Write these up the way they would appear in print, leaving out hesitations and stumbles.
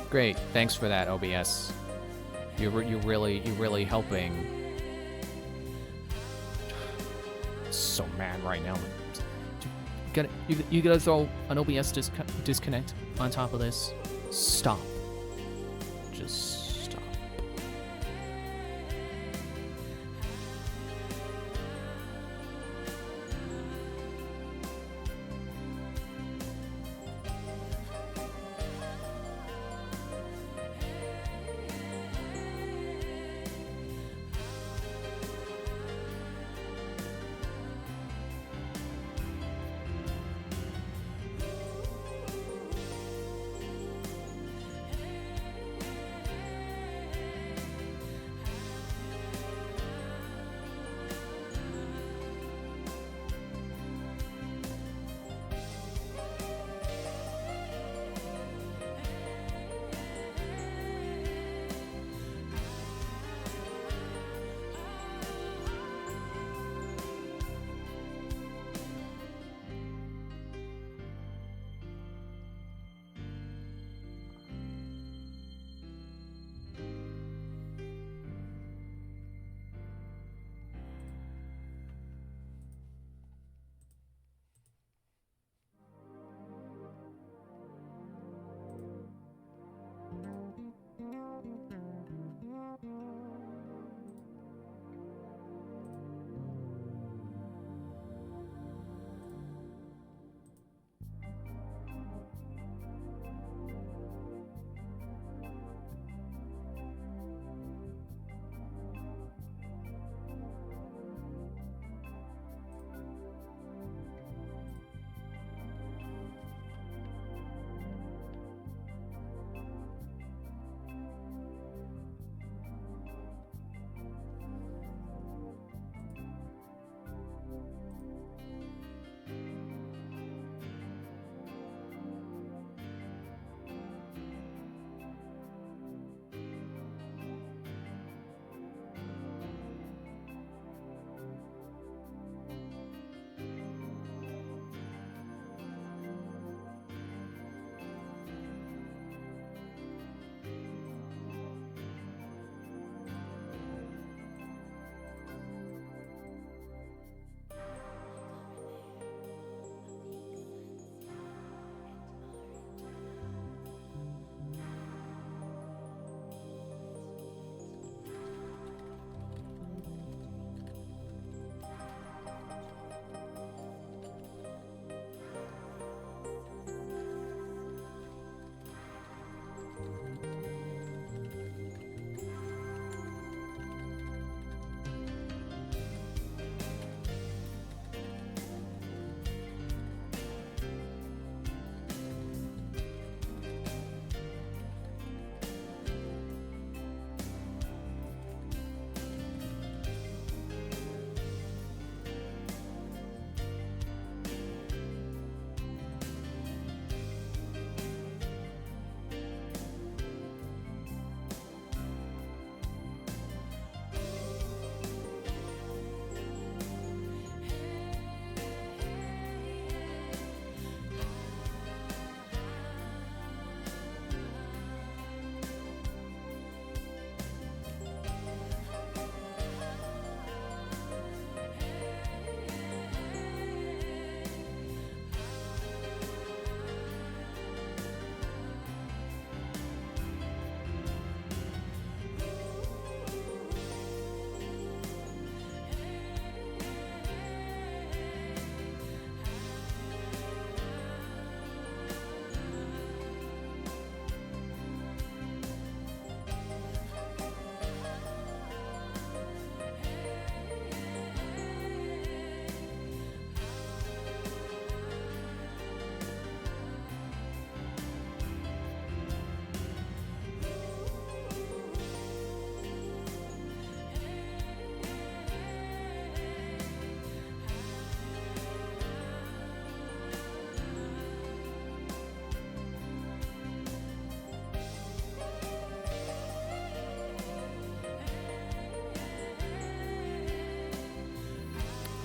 Great. Thanks for that, OBS. You're really helping. So mad right now. You gotta throw an OBS disconnect on top of this. Stop. Just stop.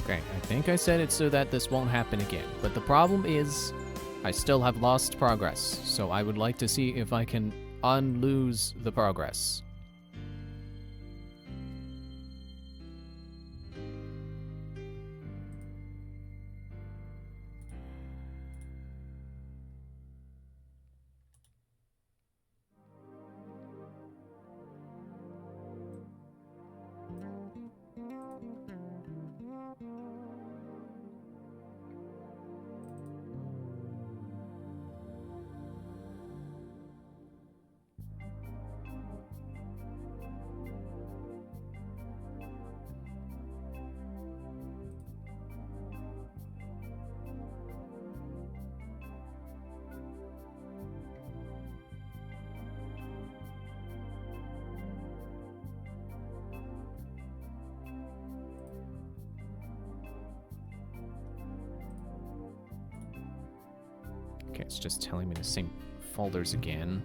Okay, I think I said it so that this won't happen again, but the problem is I still have lost progress, so I would like to see if I can unlose the progress. Okay, it's just telling me the same folders again.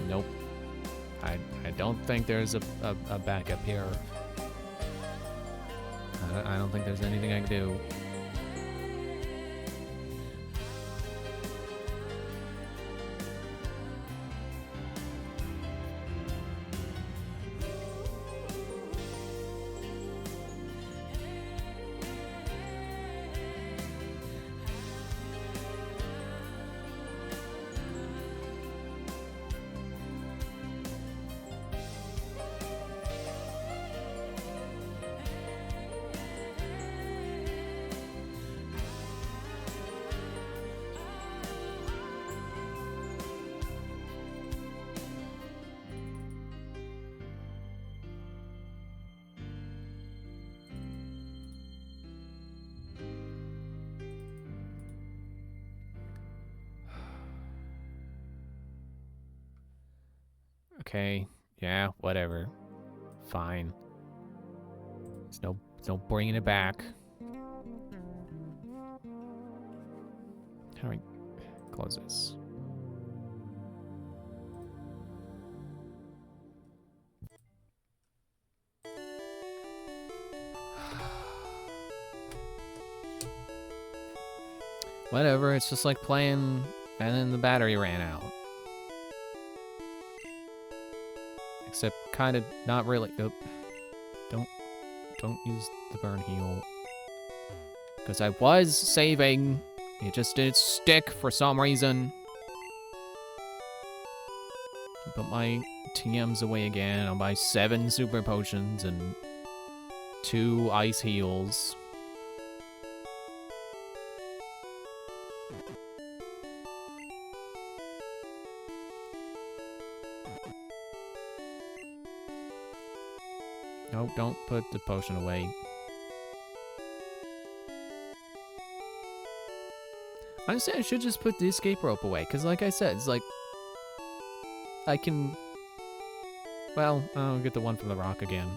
Nope. I don't think there's a backup here. I don't think there's anything I can do. Okay, yeah, whatever. Fine. There's no bringing it back. How do I close this? Whatever, it's just like playing and then the battery ran out. Except kind of not really. Oh, don't use the burn heal. Because I was saving. It just didn't stick for some reason. Put my TMs away again. I'll buy 7 super potions and 2 ice heals. No, don't put the potion away. Honestly, I should just put the escape rope away, because like I said, it's like... I can... Well, I'll get the one from the rock again.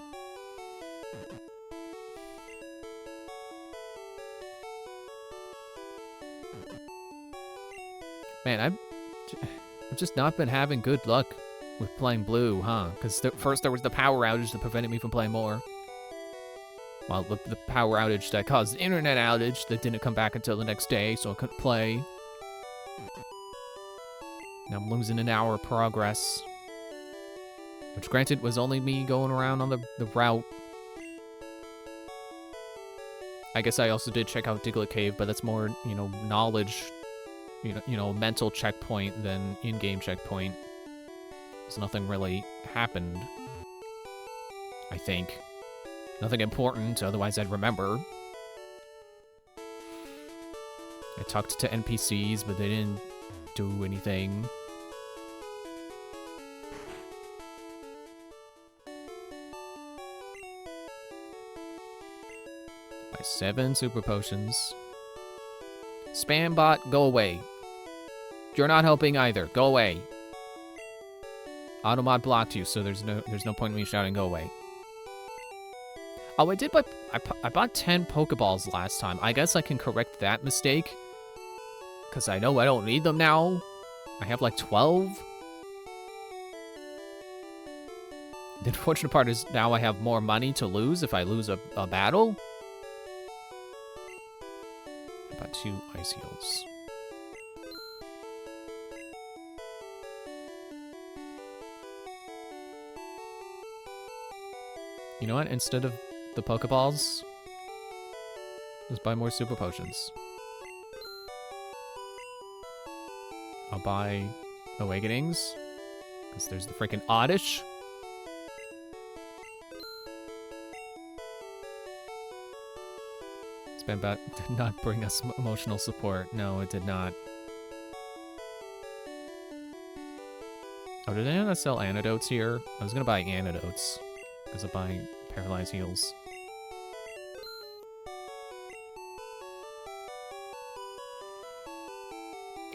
Man, I've just not been having good luck with playing blue, huh? Because first there was the power outage that prevented me from playing more. Well, the power outage that caused the internet outage that didn't come back until the next day, so I couldn't play. Now I'm losing an hour of progress. Which, granted, was only me going around on the route. I guess I also did check out Diglett Cave, but that's more, you know, knowledge, you know, mental checkpoint than in-game checkpoint. So nothing really happened, I think. Nothing important, otherwise I'd remember. I talked to NPCs, but they didn't do anything. By 7 super potions. Spam bot, go away. You're not helping either. Go away. Automod blocked you, so there's no point in me shouting go away. Oh, I did buy... I bought 10 Pokeballs last time. I guess I can correct that mistake. Because I know I don't need them now. I have like 12. The unfortunate part is now I have more money to lose if I lose a battle. I bought 2 Ice Heals. You know what? Instead of the Pokeballs, just buy more Super Potions. I'll buy Awakenings, because there's the freaking Oddish. Spam bot did not bring us emotional support. No, it did not. Oh, did they not sell antidotes here? I was gonna buy antidotes. Because of buying Paralyzed Heals.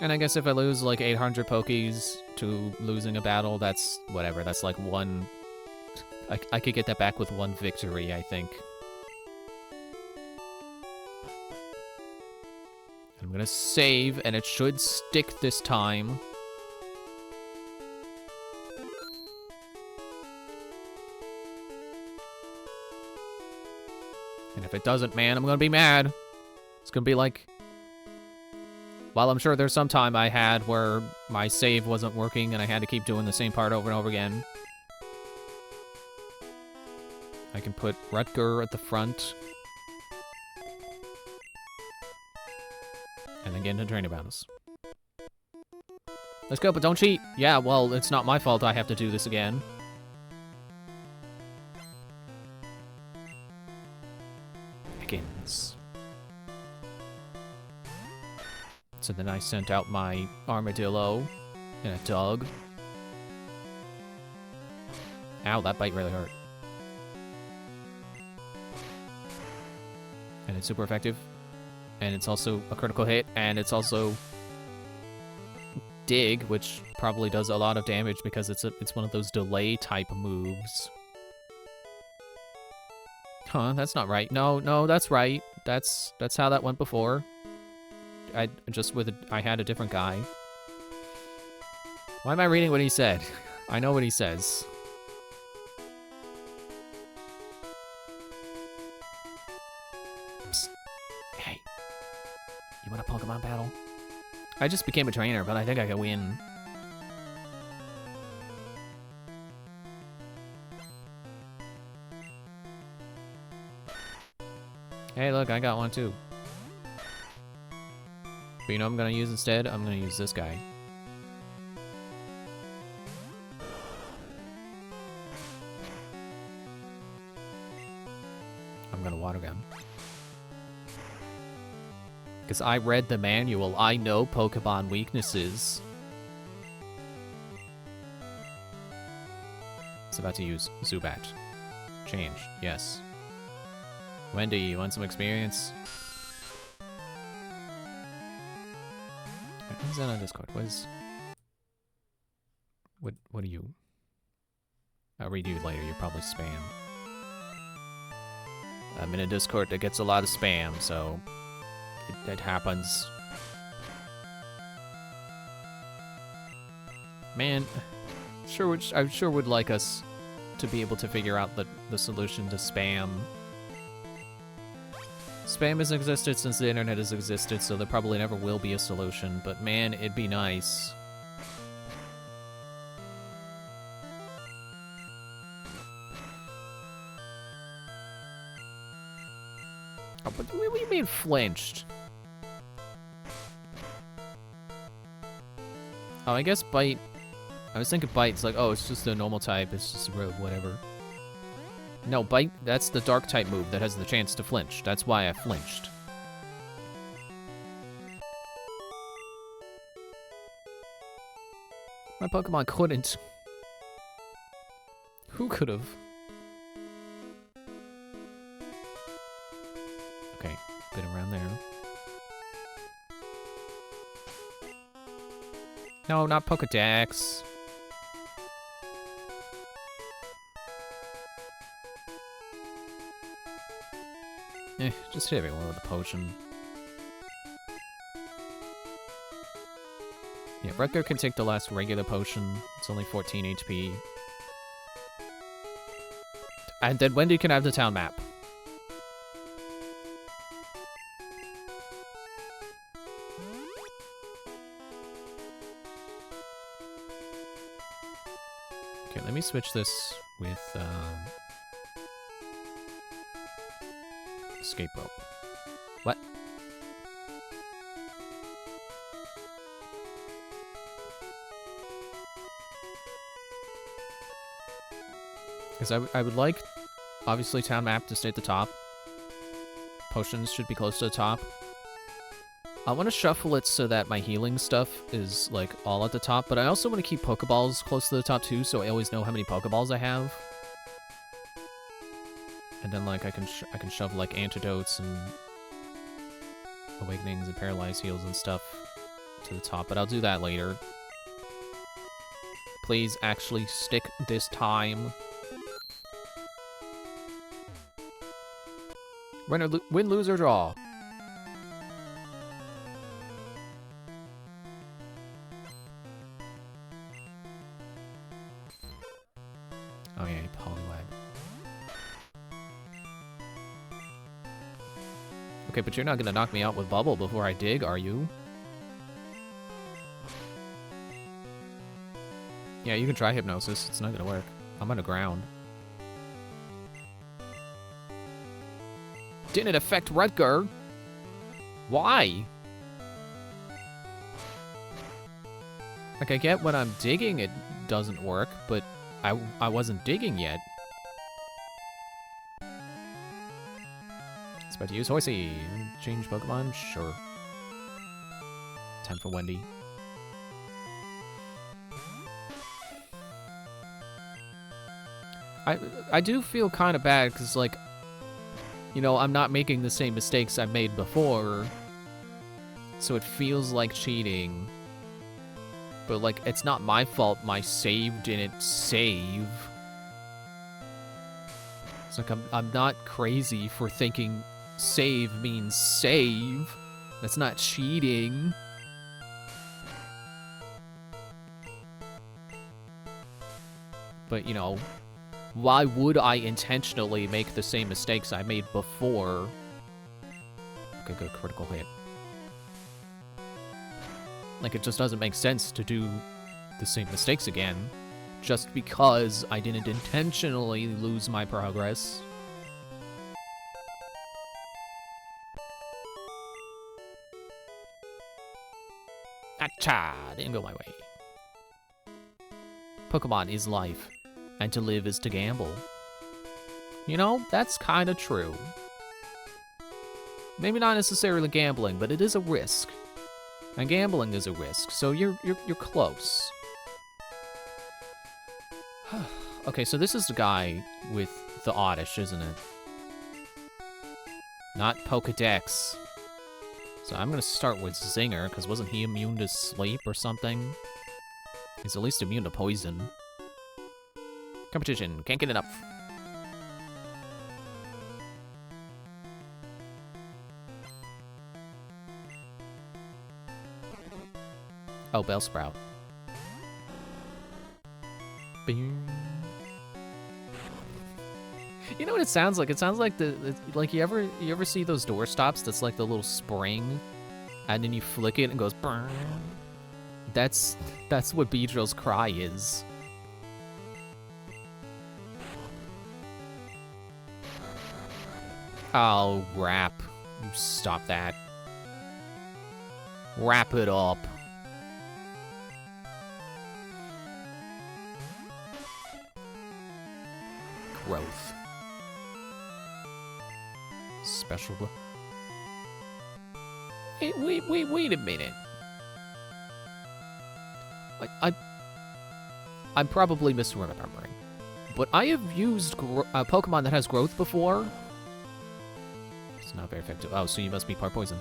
And I guess if I lose like 800 Pokies to losing a battle, that's whatever. That's like one... I could get that back with 1 victory, I think. I'm gonna save, and it should stick this time. And if it doesn't, man, I'm gonna be mad. It's gonna be like... Well, I'm sure there's some time I had where my save wasn't working and I had to keep doing the same part over and over again. I can put Rutger at the front. And then get into training battles. Let's go, but don't cheat! Yeah, well, it's not my fault I have to do this again. So then I sent out my Armadillo and a dog. Ow, that bite really hurt. And it's super effective. And it's also a critical hit, and it's also Dig, which probably does a lot of damage because it's one of those delay type moves. Huh, that's not right. No, that's right. That's how that went before. I had a different guy. Why am I reading what he said? I know what he says. Psst. Hey. You want a Pokemon battle? I just became a trainer, but I think I can win. Hey, look, I got one too. But you know what I'm gonna use instead? I'm gonna use this guy. I'm gonna water gun. Because I read the manual, I know Pokemon weaknesses. It's about to use Zubat. changed. Yes. Wendy, you want some experience? Who's that on Discord? What are you? I'll read you later. You're probably spam. I'm in a Discord that gets a lot of spam, so it happens. Man, I sure would like us to be able to figure out the solution to spam. Spam has existed since the internet has existed, so there probably never will be a solution, but man, it'd be nice. Oh, but what do you mean flinched? Oh, I guess bite. I was thinking bite's like, oh, it's just a normal type, it's just whatever. No, bite, that's the dark type move that has the chance to flinch. That's why I flinched. My Pokemon couldn't. Who could have? Okay, been around there. No, not Pokedex. Just hit everyone with a potion. Yeah, Rutger can take the last regular potion. It's only 14 HP. And then Wendy can have the town map. Okay, let me switch this with, escape rope. What? Because I would like, obviously, town map to stay at the top. Potions should be close to the top. I want to shuffle it so that my healing stuff is, like, all at the top, but I also want to keep Pokeballs close to the top, too, so I always know how many Pokeballs I have. And then, like, I can shove, like, antidotes and awakenings and paralyzed heals and stuff to the top, but I'll do that later. Please actually stick this time. Win, lose, or draw. Oh yeah, Poliwag. Okay, but you're not gonna knock me out with Bubble before I dig, are you? Yeah, you can try Hypnosis. It's not gonna work. I'm on the ground. Didn't affect Rutger. Why? Like, I get when I'm digging it doesn't work, but I wasn't digging yet. It's about to use Horsey. Change Pokemon? Sure. Time for Wendy. I do feel kind of bad, because, like, you know, I'm not making the same mistakes I made before, so it feels like cheating. But, like, it's not my fault my save didn't save. It's like, I'm not crazy for thinking save means save. That's not cheating. But, you know, why would I intentionally make the same mistakes I made before? Okay, good, critical hit. Like, it just doesn't make sense to do the same mistakes again, just because I didn't intentionally lose my progress. Acha! Didn't go my way. Pokemon is life, and to live is to gamble. You know, that's kind of true. Maybe not necessarily gambling, but it is a risk. And gambling is a risk, so you're close. Okay, so this is the guy with the Oddish, isn't it? Not Pokedex. So I'm gonna start with Zinger, because wasn't he immune to sleep or something? He's at least immune to poison. Competition, can't get enough. Oh, Bellsprout. Bing. You know what it sounds like? It sounds like like you ever see those door stops that's like the little spring, and then you flick it and it goes burn. That's what Beedrill's cry is. Oh, wrap. You stop that. Wrap it up. Growth. Special. Wait a minute. I'm probably misremembering, but I have used a Pokemon that has growth before. It's not very effective. Oh, so you must be part poison.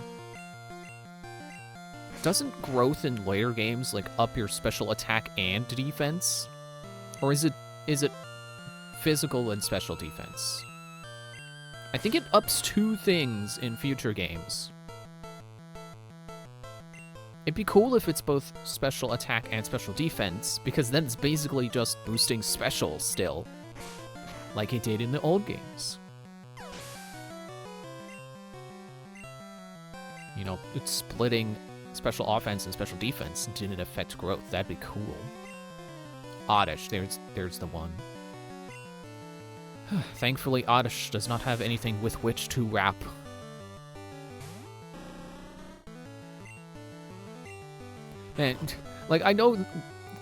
Doesn't growth in later games like up your special attack and defense, or is it physical and special defense? I think it ups 2 things in future games. It'd be cool if it's both special attack and special defense, because then it's basically just boosting special still, like it did in the old games. You know, it's splitting special offense and special defense didn't affect growth. That'd be cool. Oddish, there's the one. Thankfully, Oddish does not have anything with which to wrap. And, like, I know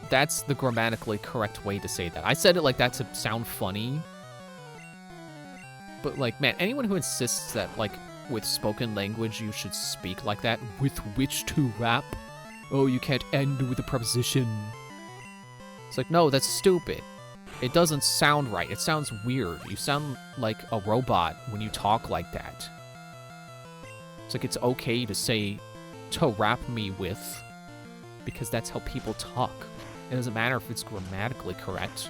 that's the grammatically correct way to say that. I said it like that to sound funny. But, like, man, anyone who insists that, like, with spoken language you should speak like that, with which to wrap? Oh, you can't end with a preposition. It's like, no, that's stupid. It doesn't sound right. It sounds weird. You sound like a robot when you talk like that. It's like it's okay to say, to wrap me with, because that's how people talk. It doesn't matter if it's grammatically correct.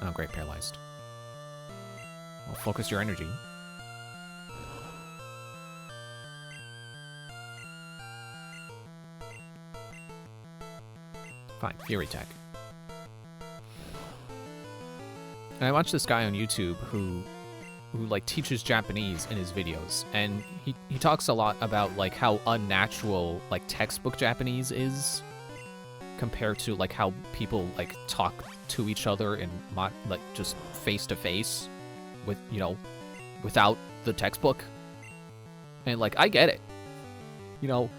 Oh, great, paralyzed. Well, focus your energy. Fine, Fury Tech. And I watched this guy on YouTube who like teaches Japanese in his videos, and he talks a lot about like how unnatural like textbook Japanese is compared to like how people like talk to each other in like just face to face with, you know, without the textbook. And like I get it. You know,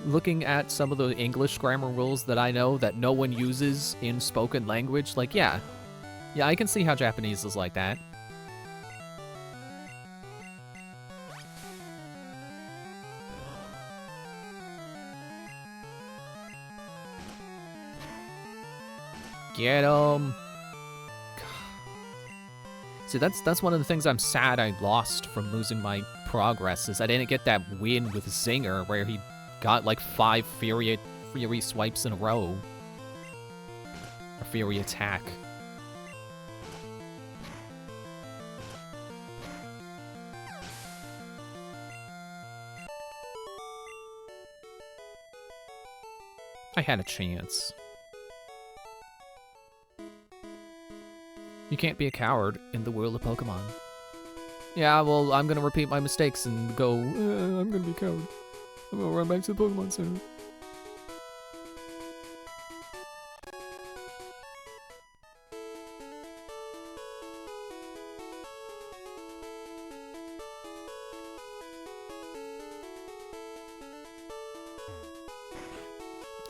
looking at some of the English grammar rules that I know that no one uses in spoken language, like yeah, I can see how Japanese is like that. Get him. See, that's one of the things I'm sad I lost from losing my progress, is I didn't get that win with Zinger where he got like 5 Fury swipes in a row. Or Fury attack. I had a chance. You can't be a coward in the world of Pokemon. Yeah, well, I'm gonna repeat my mistakes and go, I'm gonna be a coward. I'm gonna run back to the Pokemon Center.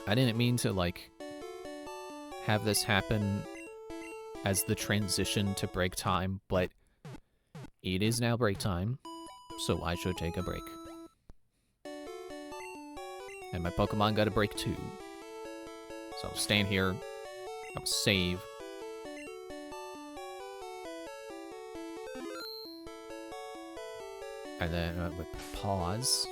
I didn't mean to, like, have this happen as the transition to break time, but it is now break time, so I should take a break. And my Pokemon got a break too. So I'm staying here Oh, save. And then with pause.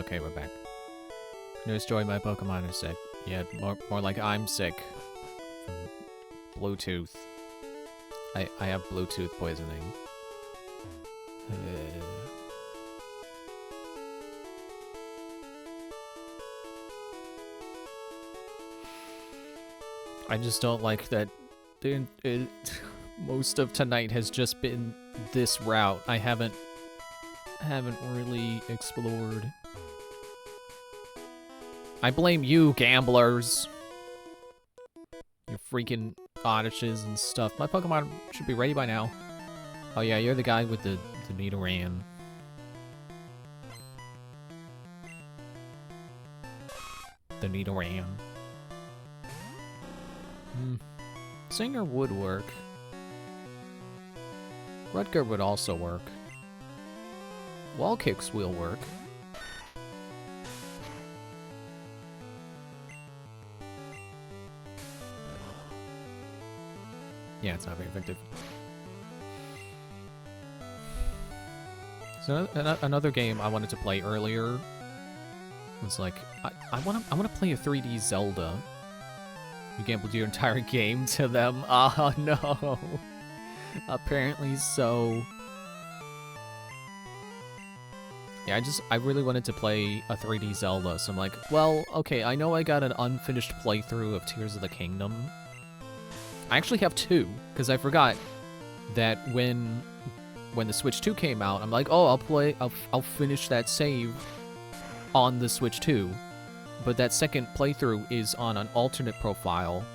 Okay, we're back. Nurse Joy, my Pokemon are sick. Yeah, more like I'm sick. From Bluetooth. I have Bluetooth poisoning. I just don't like that most of tonight has just been this route. I haven't really explored. I blame you, gamblers. Your freaking oddities and stuff. My Pokemon should be ready by now. Oh yeah, you're the guy with the Nidoran. The Nidoran. Singer would work. Rutger would also work. Wall kicks will work. Yeah, it's not very effective. So another game I wanted to play earlier was like I want to play a 3D Zelda. You gambled your entire game to them. Oh no. Apparently so. Yeah, I really wanted to play a 3D Zelda, so I'm like, well, okay, I know I got an unfinished playthrough of Tears of the Kingdom. I actually have two, because I forgot that when the Switch 2 came out, I'm like, oh, I'll finish that save on the Switch 2. But that second playthrough is on an alternate profile,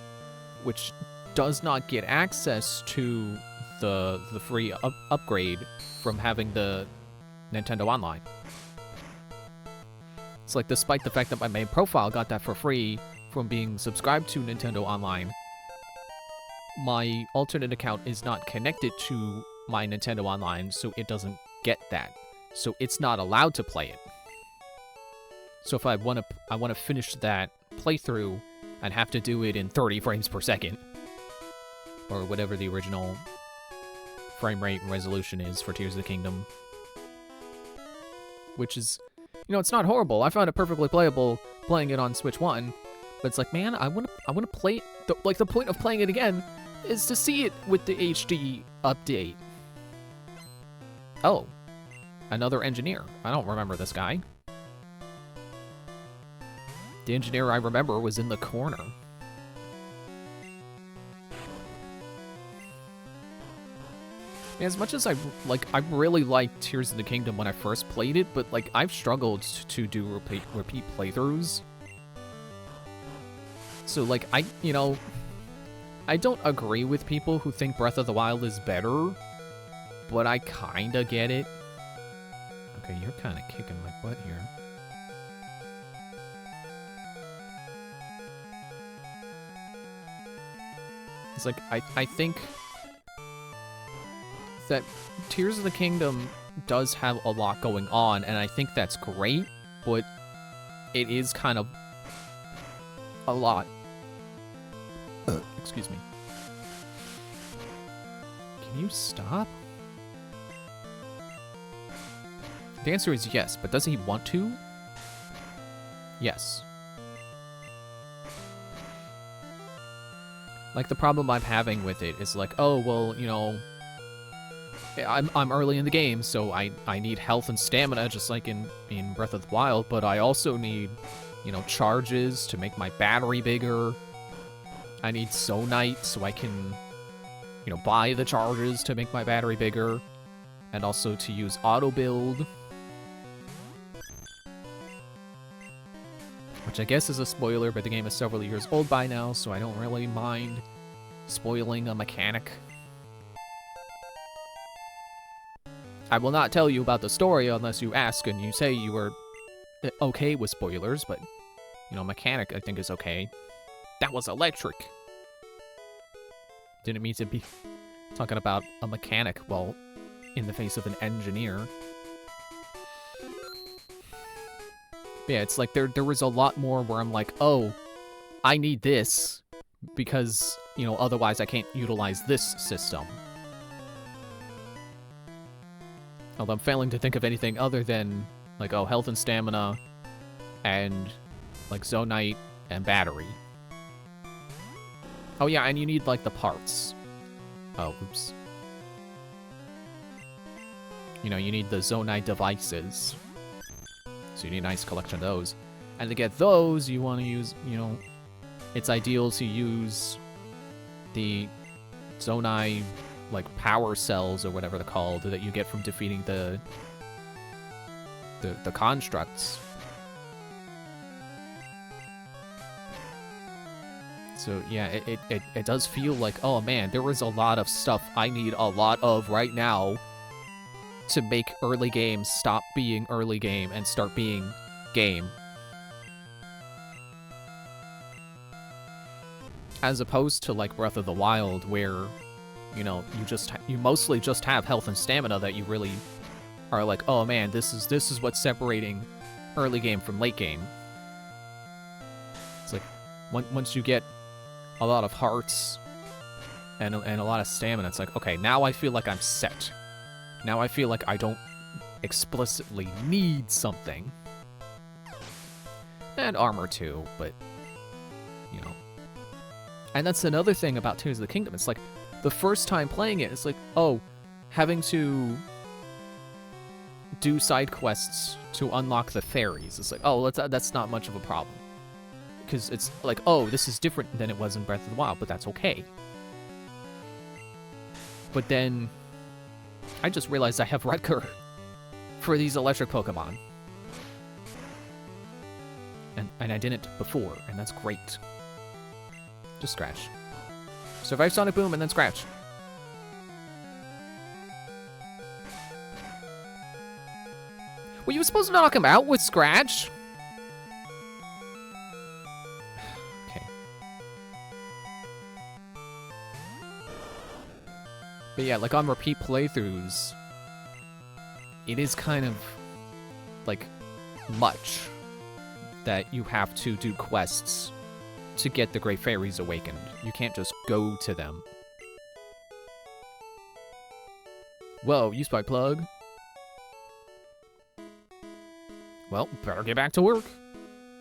which does not get access to the free upgrade from having the Nintendo Online. It's like, despite the fact that my main profile got that for free from being subscribed to Nintendo Online, my alternate account is not connected to my Nintendo Online, so it doesn't get that. So it's not allowed to play it. So if I want to finish that playthrough, I'd have to do it in 30 frames per second, or whatever the original frame rate and resolution is for Tears of the Kingdom. Which is, you know, it's not horrible. I found it perfectly playable playing it on Switch 1, but it's like, man, I want to play it. The point of playing it again is to see it with the HD update. Oh, another engineer. I don't remember this guy. The engineer I remember was in the corner. As much as I really liked Tears of the Kingdom when I first played it, but like I've struggled to do repeat playthroughs. So like I don't agree with people who think Breath of the Wild is better, but I kinda get it. Okay, you're kinda kicking my butt here. It's like, I think that Tears of the Kingdom does have a lot going on, and I think that's great, but it is kind of a lot. Excuse me. Can you stop? The answer is yes, but does he want to? Yes. Like, the problem I'm having with it is like, oh, well, you know, I'm early in the game, so I need health and stamina, just like in Breath of the Wild, but I also need, you know, charges to make my battery bigger. I need Sonite so I can, you know, buy the charges to make my battery bigger, and also to use auto-build. Which I guess is a spoiler, but the game is several years old by now, so I don't really mind spoiling a mechanic. I will not tell you about the story unless you ask and you say you were okay with spoilers, but, you know, mechanic I think is okay. That was electric! Didn't mean to be talking about a mechanic while in the face of an engineer. Yeah, it's like there was a lot more where I'm like, oh, I need this because, you know, otherwise I can't utilize this system. Although I'm failing to think of anything other than, like, oh, health and stamina, and like Zonite and battery. Oh yeah, and you need like the parts. Oh, oops. You know, you need the Zonite devices. So you need a nice collection of those. And to get those, you want to use, you know, it's ideal to use the Zonai, like, power cells or whatever they're called that you get from defeating the constructs. So yeah, it does feel like, oh man, there is a lot of stuff I need a lot of right now to make early games stop being early game and start being game. As opposed to like Breath of the Wild, where, you know, you mostly just have health and stamina that you really are like, oh man, this is what's separating early game from late game. It's like once you get a lot of hearts and a lot of stamina, it's like, okay, now I feel like I'm set. Now I feel like I don't explicitly need something. And armor too, but, you know. And that's another thing about Tears of the Kingdom. It's like, the first time playing it, it's like, oh, having to do side quests to unlock the fairies. It's like, oh, that's not much of a problem. Because it's like, oh, this is different than it was in Breath of the Wild, but that's okay. But then, I just realized I have Rutger for these electric Pokemon. And I didn't before, and that's great. Just Scratch. Survive Sonic Boom and then Scratch. Were you supposed to knock him out with Scratch? Okay. But yeah, like on repeat playthroughs, it is kind of like much that you have to do quests to get the Great Fairies awakened. You can't just go to them. Whoa, you spy plug. Well, better get back to work.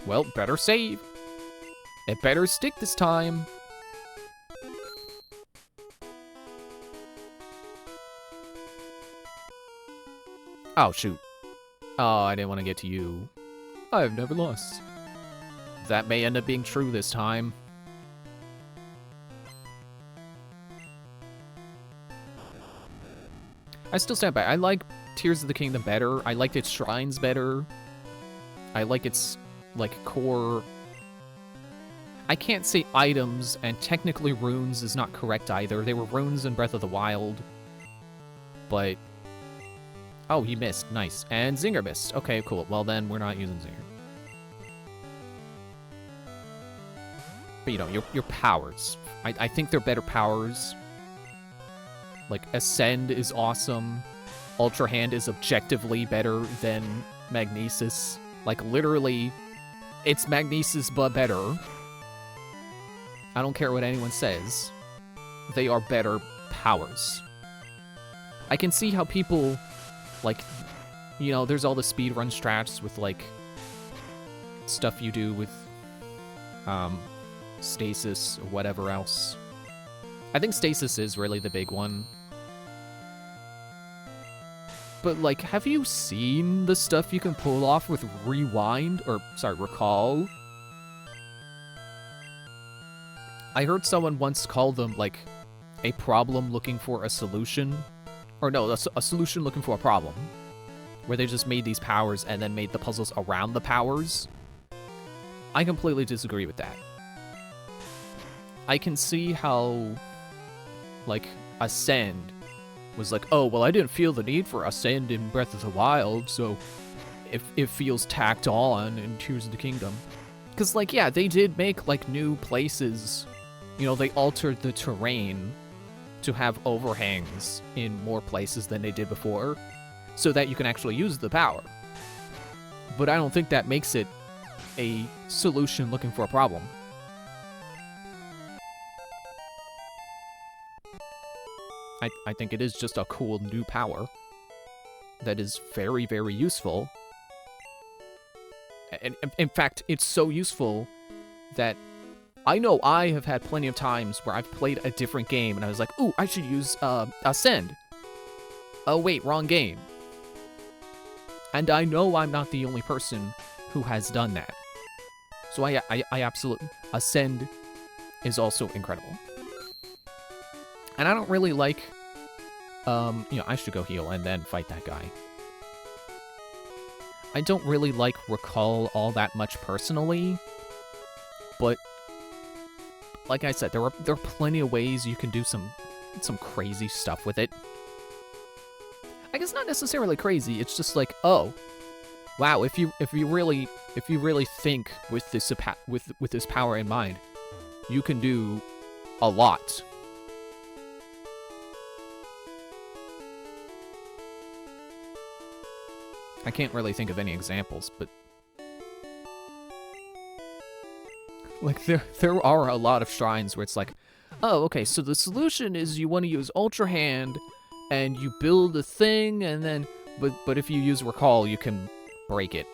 Well, better save. It better stick this time. Oh, shoot. Oh, I didn't want to get to you. I've never lost. That may end up being true this time. I still stand by. I like Tears of the Kingdom better. I liked its shrines better. I like its, like, core... I can't say items, and technically runes is not correct either. They were runes in Breath of the Wild. But... Oh, he missed. Nice. And Zinger missed. Okay, cool. Well, then we're not using Zinger. But, you know, your powers. I think they're better powers. Like, Ascend is awesome. Ultra Hand is objectively better than Magnesis. Like, literally, it's Magnesis but better. I don't care what anyone says. They are better powers. I can see how people, like, you know, there's all the speedrun strats with, like, stuff you do with, Stasis or whatever else. I think Stasis is really the big one. But, like, have you seen the stuff you can pull off with Rewind? Or, sorry, Recall? I heard someone once call them, like, a problem looking for a solution. Or no, a solution looking for a problem. Where they just made these powers and then made the puzzles around the powers. I completely disagree with that. I can see how, like, Ascend was like, oh, well, I didn't feel the need for Ascend in Breath of the Wild, so it feels tacked on in Tears of the Kingdom. Because, like, yeah, they did make, like, new places. You know, they altered the terrain to have overhangs in more places than they did before, so that you can actually use the power. But I don't think that makes it a solution looking for a problem. I think it is just a cool new power that is very, very useful. And in fact, it's so useful that I know I have had plenty of times where I've played a different game and I was like, ooh, I should use Ascend. Oh wait, wrong game. And I know I'm not the only person who has done that. So I absolutely... Ascend is also incredible. And I don't really like... I should go heal and then fight that guy. I don't really like Recall all that much personally, but like I said, there are plenty of ways you can do some crazy stuff with it. I guess not necessarily crazy. It's just like, oh, wow, if you really think with this power in mind, you can do a lot. I can't really think of any examples, but like there are a lot of shrines where it's like, oh, okay, so the solution is you want to use Ultra Hand and you build a thing and then but if you use Recall, you can break it.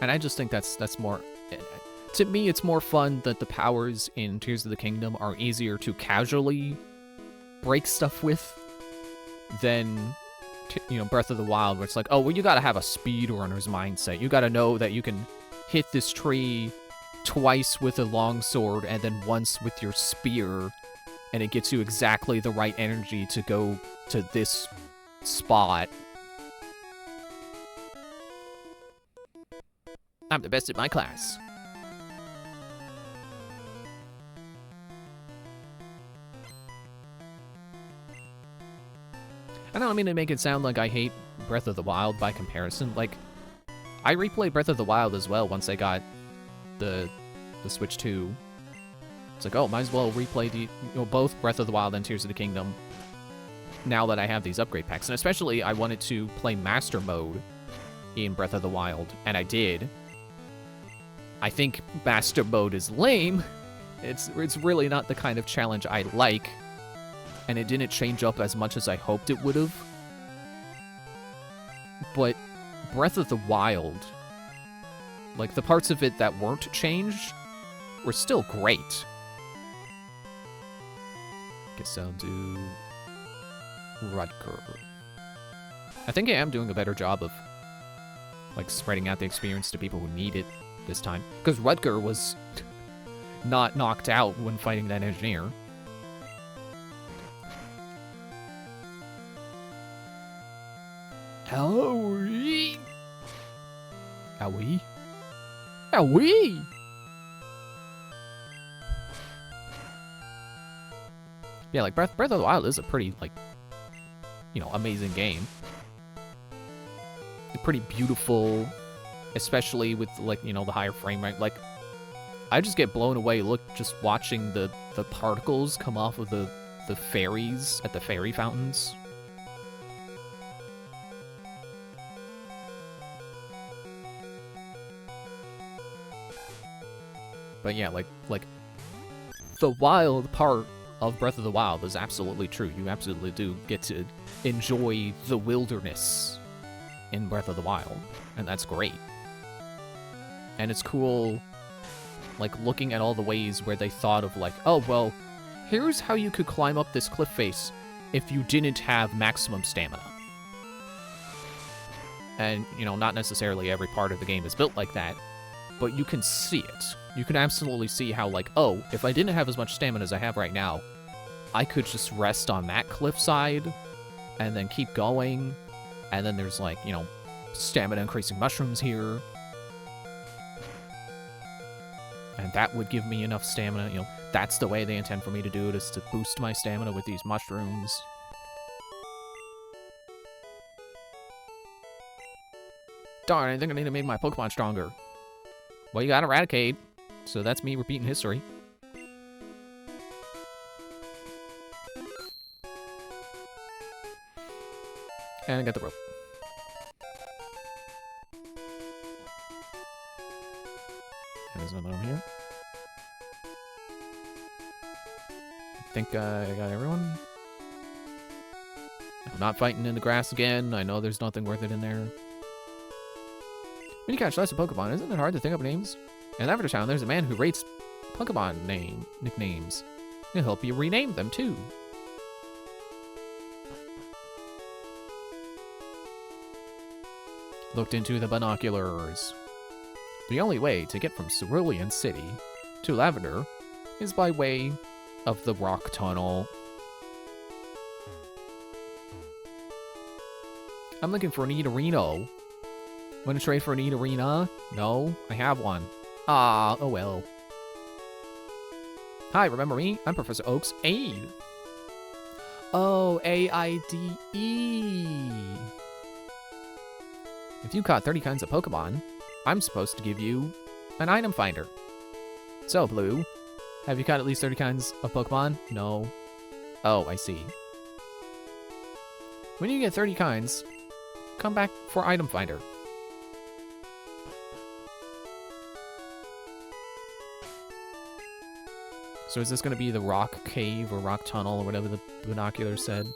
And I just think that's more... To me, it's more fun that the powers in Tears of the Kingdom are easier to casually break stuff with than, Breath of the Wild, where it's like, oh, well, you gotta have a speedrunner's mindset. You gotta know that you can hit this tree twice with a longsword and then once with your spear, and it gets you exactly the right energy to go to this spot. I'm the best at my class. I don't mean to make it sound like I hate Breath of the Wild by comparison. Like, I replayed Breath of the Wild as well once I got the Switch 2. It's like, oh, might as well replay both Breath of the Wild and Tears of the Kingdom now that I have these upgrade packs. And especially, I wanted to play Master Mode in Breath of the Wild, and I did. I think Master Mode is lame. It's really not the kind of challenge I like, and it didn't change up as much as I hoped it would have. But Breath of the Wild, like the parts of it that weren't changed, were still great. Guess I'll do Rutger. I think I am doing a better job of like spreading out the experience to people who need it this time, because Rutger was not knocked out when fighting that engineer. Owie! Owie! Owie! Yeah, like Breath of the Wild is a pretty, like, amazing game. Pretty beautiful, especially with, like, the higher frame rate. Like, I just get blown away just watching the particles come off of the fairies at the fairy fountains. But yeah, like the wild part of Breath of the Wild is absolutely true. You absolutely do get to enjoy the wilderness in Breath of the Wild, and that's great. And it's cool, like, looking at all the ways where they thought of, like, oh, well, here's how you could climb up this cliff face if you didn't have maximum stamina. And, not necessarily every part of the game is built like that, but you can see it. You can absolutely see how, like, oh, if I didn't have as much stamina as I have right now, I could just rest on that cliffside and then keep going. And then there's, like, stamina increasing mushrooms here. And that would give me enough stamina. That's the way they intend for me to do it, is to boost my stamina with these mushrooms. Darn, I think I need to make my Pokemon stronger. Well, you got Eradicate, so that's me repeating history. And I got the rope. And there's another one here. think I got everyone. I'm not fighting in the grass again. I know there's nothing worth it in there. When you catch lots of Pokemon, isn't it hard to think up names? In Lavender Town, there's a man who rates Pokemon nicknames. He'll help you rename them, too. Looked into the binoculars. The only way to get from Cerulean City to Lavender is by way of the rock tunnel. I'm looking for an Nidorino. Want to trade for an Nidorina? No, I have one. Ah, oh well. Hi, remember me? I'm Professor Oak's aide. Oh, A-I-D-E. If you caught 30 kinds of Pokemon, I'm supposed to give you an item finder. So, Blue, have you caught at least 30 kinds of Pokemon? No. Oh, I see. When you get 30 kinds, come back for item finder. So is this going to be the rock cave or rock tunnel or whatever the binoculars said?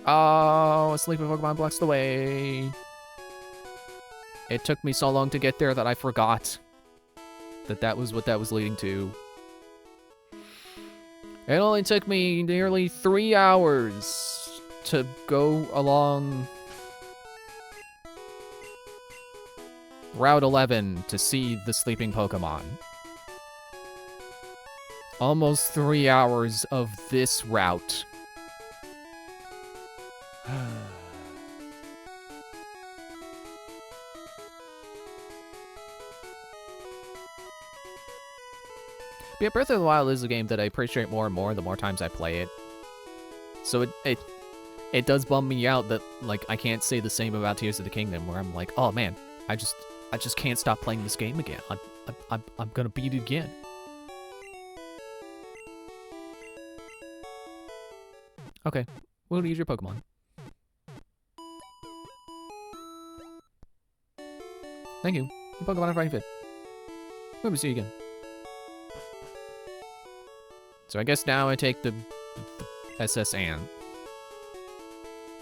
Oh, a sleeping Pokemon blocks the way. It took me so long to get there that I forgot that was what that was leading to. It only took me nearly 3 hours to go along Route 11 to see the sleeping Pokemon. Almost 3 hours of this route. Yeah, Breath of the Wild is a game that I appreciate more and more the more times I play it. So it does bum me out that, like, I can't say the same about Tears of the Kingdom, where I'm like, oh man, I just can't stop playing this game again. I'm gonna beat it again. Okay, we'll use your Pokemon. Thank you. Your Pokemon are fighting fit. Hope to see you again. So I guess now I take the SS Anne.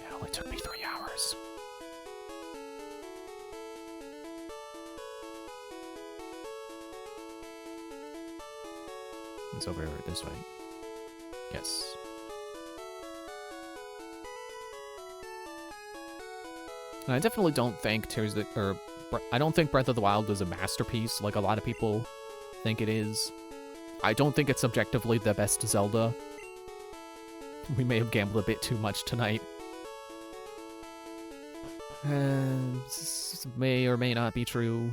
It only took me 3 hours. It's over this way. Yes. And I definitely don't think I don't think Breath of the Wild is a masterpiece like a lot of people think it is. I don't think it's objectively the best Zelda. We may have gambled a bit too much tonight. This may or may not be true.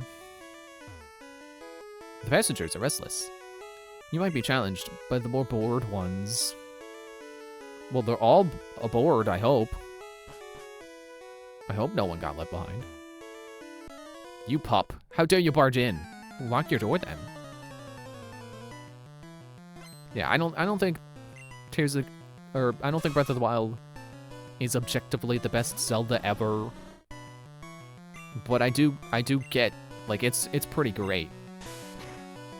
The passengers are restless. You might be challenged by the more bored ones. Well, they're all aboard, I hope. I hope no one got left behind. You pup. How dare you barge in? Lock your door then. Yeah, I don't think I don't think Breath of the Wild is objectively the best Zelda ever. But I do get, like, it's pretty great.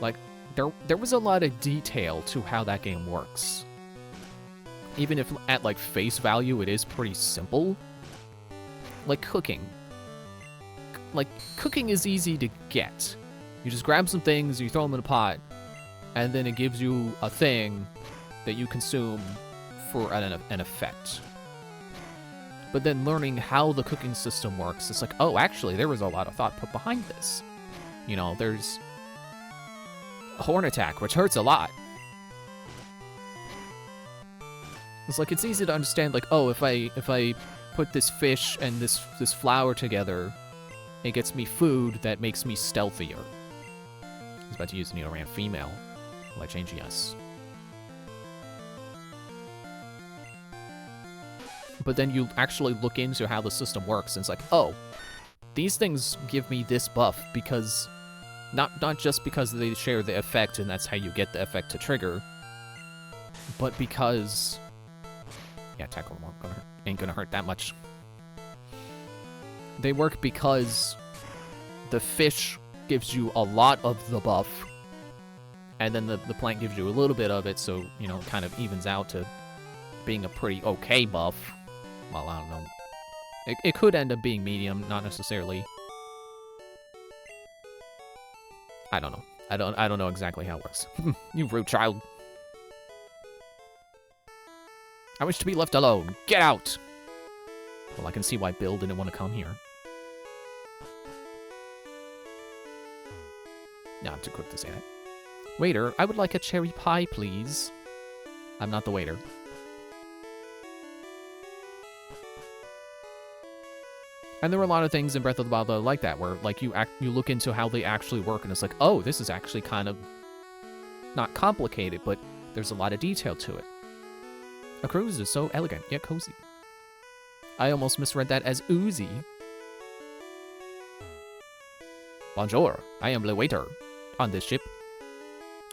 Like, there was a lot of detail to how that game works. Even if at, like, face value it is pretty simple. Like cooking. Like, cooking is easy to get. You just grab some things, you throw them in a pot, and then it gives you a thing that you consume for an effect. But then learning how the cooking system works, it's like, oh, actually, there was a lot of thought put behind this. You know, there's Horn Attack, which hurts a lot. It's like, it's easy to understand, like, oh, if I put this fish and this flour together, it gets me food that makes me stealthier. I was about to use Nidoran female by changing us. But then you actually look into how the system works, and it's like, oh, these things give me this buff because, not just because they share the effect and that's how you get the effect to trigger, but because, yeah, tackle ain't gonna hurt that much. They work because the fish gives you a lot of the buff, and then the plant gives you a little bit of it, so, you know, it kind of evens out to being a pretty okay buff. Well, I don't know. It could end up being medium, not necessarily. I don't know. I don't know exactly how it works. You rude child. I wish to be left alone. Get out! Well, I can see why Bill didn't want to come here. No, I'm too quick to say that. Waiter, I would like a cherry pie, please. I'm not the waiter. And there were a lot of things in Breath of the Wild that are like that, where like you look into how they actually work, and it's like, oh, this is actually kind of not complicated, but there's a lot of detail to it. A cruise is so elegant yet cozy. I almost misread that as oozy. Bonjour, I am the waiter on this ship.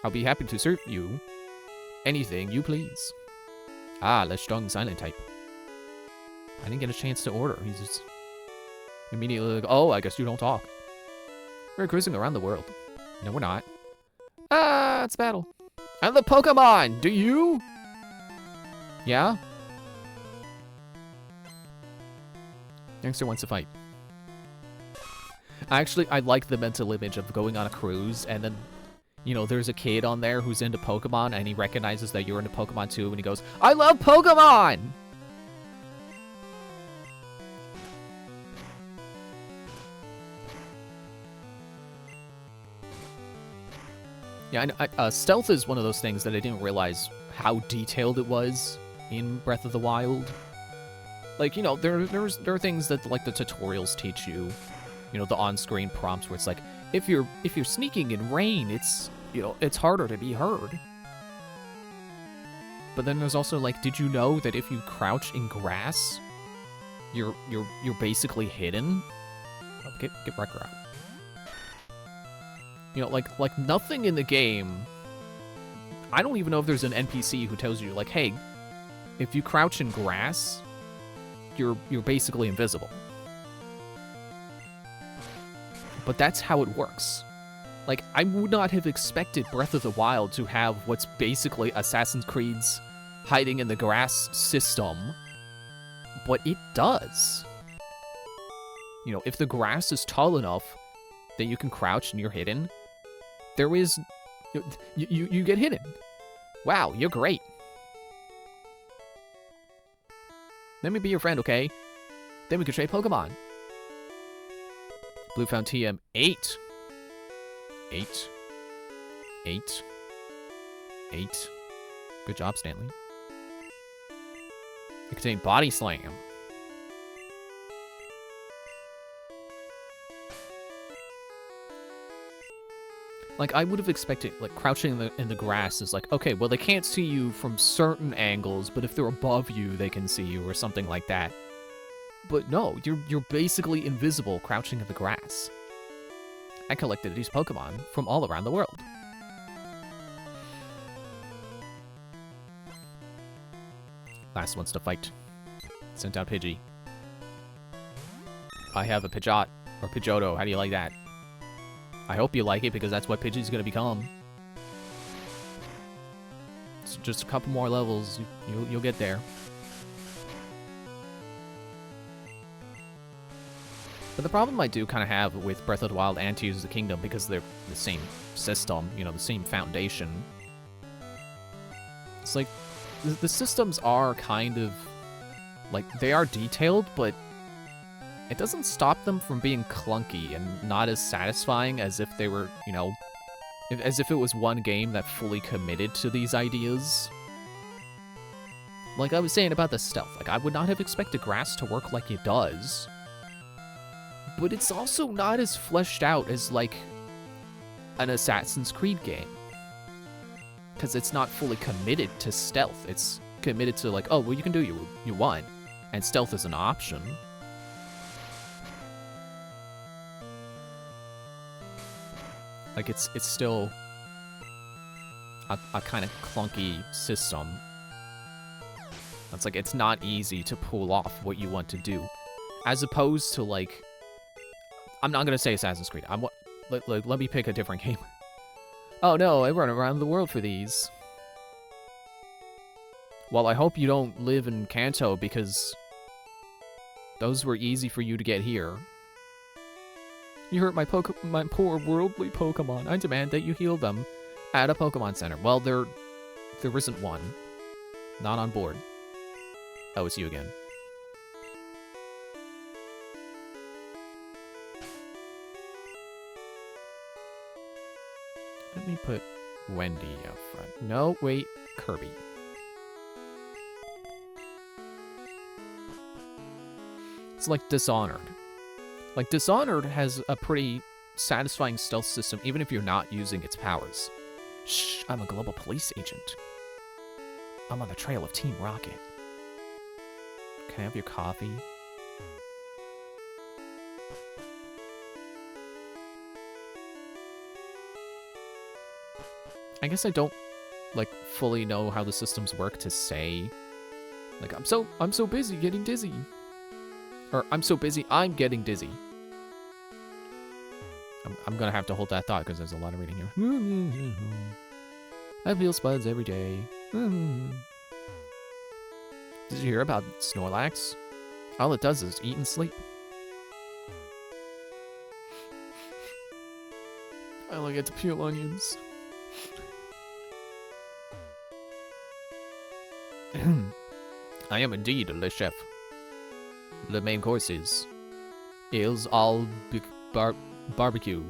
I'll be happy to serve you anything you please. Ah, the strong silent type. I didn't get a chance to order. He's just immediately like, oh, I guess you don't talk. We're cruising around the world. No, we're not. Ah, it's battle. I'm the Pokemon! Do you? Yeah? Youngster wants to fight. I like the mental image of going on a cruise, and then, you know, there's a kid on there who's into Pokemon, and he recognizes that you're into Pokemon too, and he goes, I love Pokemon! Yeah, stealth is one of those things that I didn't realize how detailed it was in Breath of the Wild. Like, you know, there are things that, like, the tutorials teach you. You know, the on-screen prompts where it's like, if you're sneaking in rain, it's, you know, it's harder to be heard. But then there's also, like, did you know that if you crouch in grass, you're basically hidden? Oh, get Wrecker out. You know, like nothing in the game. I don't even know if there's an NPC who tells you, like, hey, if you crouch in grass, you're basically invisible. But that's how it works. Like, I would not have expected Breath of the Wild to have what's basically Assassin's Creed's hiding in the grass system, but it does. You know, if the grass is tall enough that you can crouch and you're hidden, there is... You get hidden. Wow, you're great. Let me be your friend, okay? Then we can trade Pokemon. Blue found TM 8. 8. 8. 8. Good job, Stanley. It contained Body Slam. Like, I would have expected, like, crouching in the grass is like, okay, well, they can't see you from certain angles, but if they're above you, they can see you, or something like that. But no, you're basically invisible crouching in the grass. I collected these Pokemon from all around the world. Last one's to fight. Sent out Pidgey. I have a Pidgeot, or Pidgeotto, how do you like that? I hope you like it, because that's what Pidgey's gonna become. It's just a couple more levels, you'll get there. But the problem I do kind of have with Breath of the Wild and Tears of the Kingdom, because they're the same system, you know, the same foundation. It's like, the systems are kind of, like, they are detailed, but it doesn't stop them from being clunky and not as satisfying as if they were, you know, as if it was one game that fully committed to these ideas. Like I was saying about the stealth, like, I would not have expected grass to work like it does. But it's also not as fleshed out as, like, an Assassin's Creed game. Because it's not fully committed to stealth. It's committed to, like, oh, well, you can do you want. And stealth is an option. Like, it's still a kind of clunky system. It's like, it's not easy to pull off what you want to do. As opposed to, like, I'm not going to say Assassin's Creed. let me pick a different game. Oh no, I run around the world for these. Well, I hope you don't live in Kanto because those were easy for you to get here. You hurt my poor worldly Pokemon. I demand that you heal them at a Pokemon Center. Well, there isn't one. Not on board. Oh, it's you again. Let me put Wendy up front. No, wait, Kirby. It's like Dishonored. Like, Dishonored has a pretty satisfying stealth system, even if you're not using its powers. Shh, I'm a global police agent. I'm on the trail of Team Rocket. Can I have your coffee? I guess I don't, like, fully know how the systems work to say, like, I'm so busy getting dizzy. Or, I'm so busy, I'm getting dizzy. I'm gonna have to hold that thought because there's a lot of reading here. I feel spuds every day. Did you hear about Snorlax? All it does is eat and sleep. I only get to peel onions. I am indeed Le Chef. The main course is all barbecue.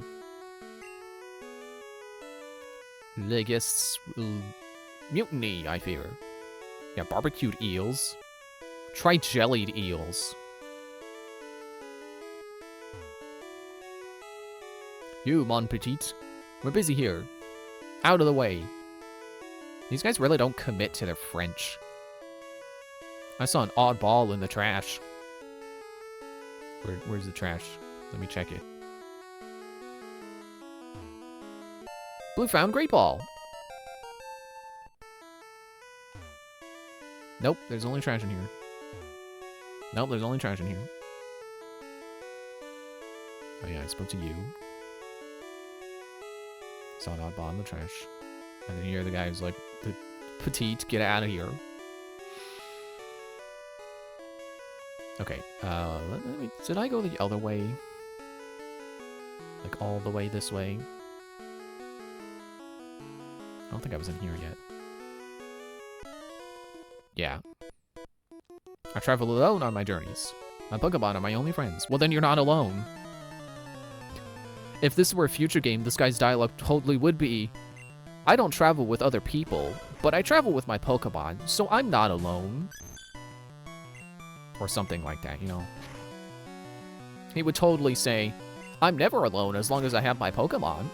The guests will mutiny, I fear. Yeah, barbecued eels. Try jellied eels. You, mon petit. We're busy here. Out of the way. These guys really don't commit to their French. I saw an odd ball in the trash. Where's the trash? Let me check it. Blue found great ball. Nope, there's only trash in here. Nope, there's only trash in here. Oh yeah, I spoke to you. Saw an odd ball in the trash. And then here the guy who's like, petite, get out of here. Okay, did I go the other way? Like all the way this way? I don't think I was in here yet. Yeah. I travel alone on my journeys. My Pokemon are my only friends. Well, then you're not alone. If this were a future game, this guy's dialogue totally would be, I don't travel with other people, but I travel with my Pokemon, so I'm not alone. Or something like that, you know? He would totally say, I'm never alone as long as I have my Pokemon.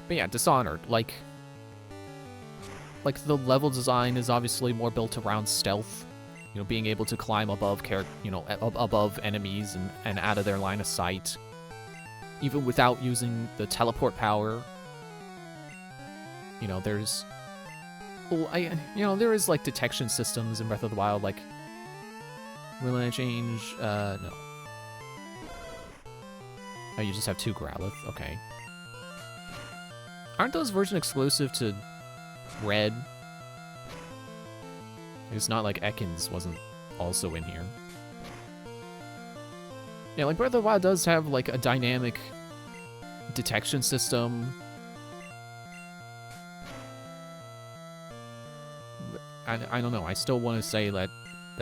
But yeah, Dishonored, like the level design is obviously more built around stealth. You know, being able to climb above above enemies and out of their line of sight. Even without using the teleport power. You know, there's... Well, there is, like, detection systems in Breath of the Wild, like... Will I change? No. Oh, you just have 2 Growlithe? Okay. Aren't those version exclusive to Red? It's not like Ekans wasn't also in here. Yeah, like, Breath of the Wild does have, like, a dynamic detection system. I don't know. I still want to say that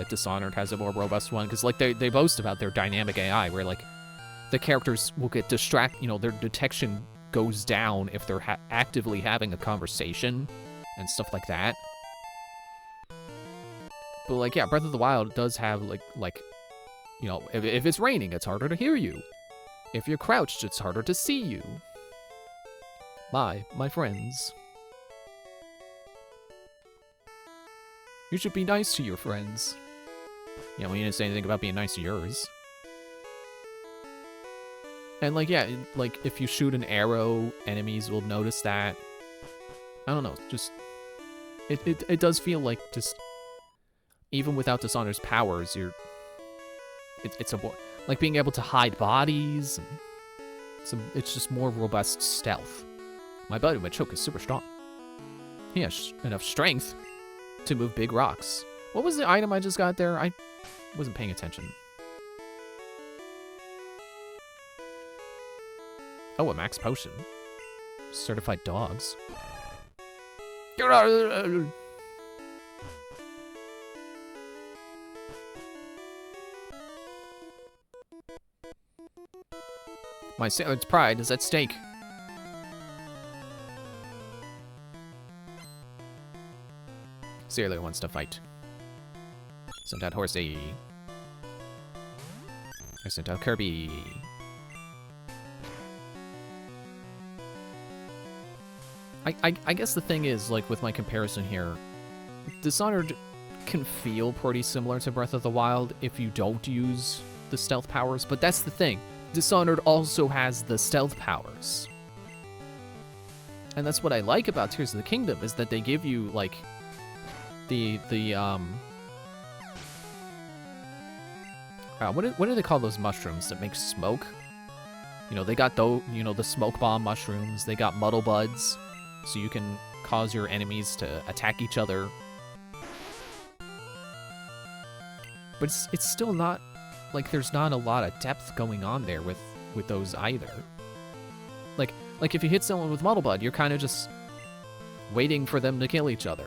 Dishonored has a more robust one, because, like, they boast about their dynamic AI, where, like, the characters will get their detection goes down if they're actively having a conversation and stuff like that. But, like, yeah, Breath of the Wild does have, like you know, if it's raining, it's harder to hear you. If you're crouched, it's harder to see you. My friends. You should be nice to your friends. Yeah, we didn't say anything about being nice to yours. And, like, yeah, like, if you shoot an arrow, enemies will notice that. I don't know, just... It does feel like just... Even without Dishonored's powers, it's a... like being able to hide bodies. It's just more robust stealth. My buddy Machoke is super strong. He has enough strength to move big rocks. What was the item I just got there? I wasn't paying attention. Oh, a max potion. Certified dogs. My sailor's pride is at stake. Sailor wants to fight. Sent out Horsey. I sent out Kirby. I guess the thing is, like, with my comparison here, Dishonored can feel pretty similar to Breath of the Wild if you don't use the stealth powers, but that's the thing. Dishonored also has the stealth powers. And that's what I like about Tears of the Kingdom, is that they give you, like, what do they call those mushrooms that make smoke? You know, they got the smoke bomb mushrooms, they got muddle buds, so you can cause your enemies to attack each other. But it's still not, like, there's not a lot of depth going on there with those either. Like if you hit someone with muddle bud, you're kind of just waiting for them to kill each other.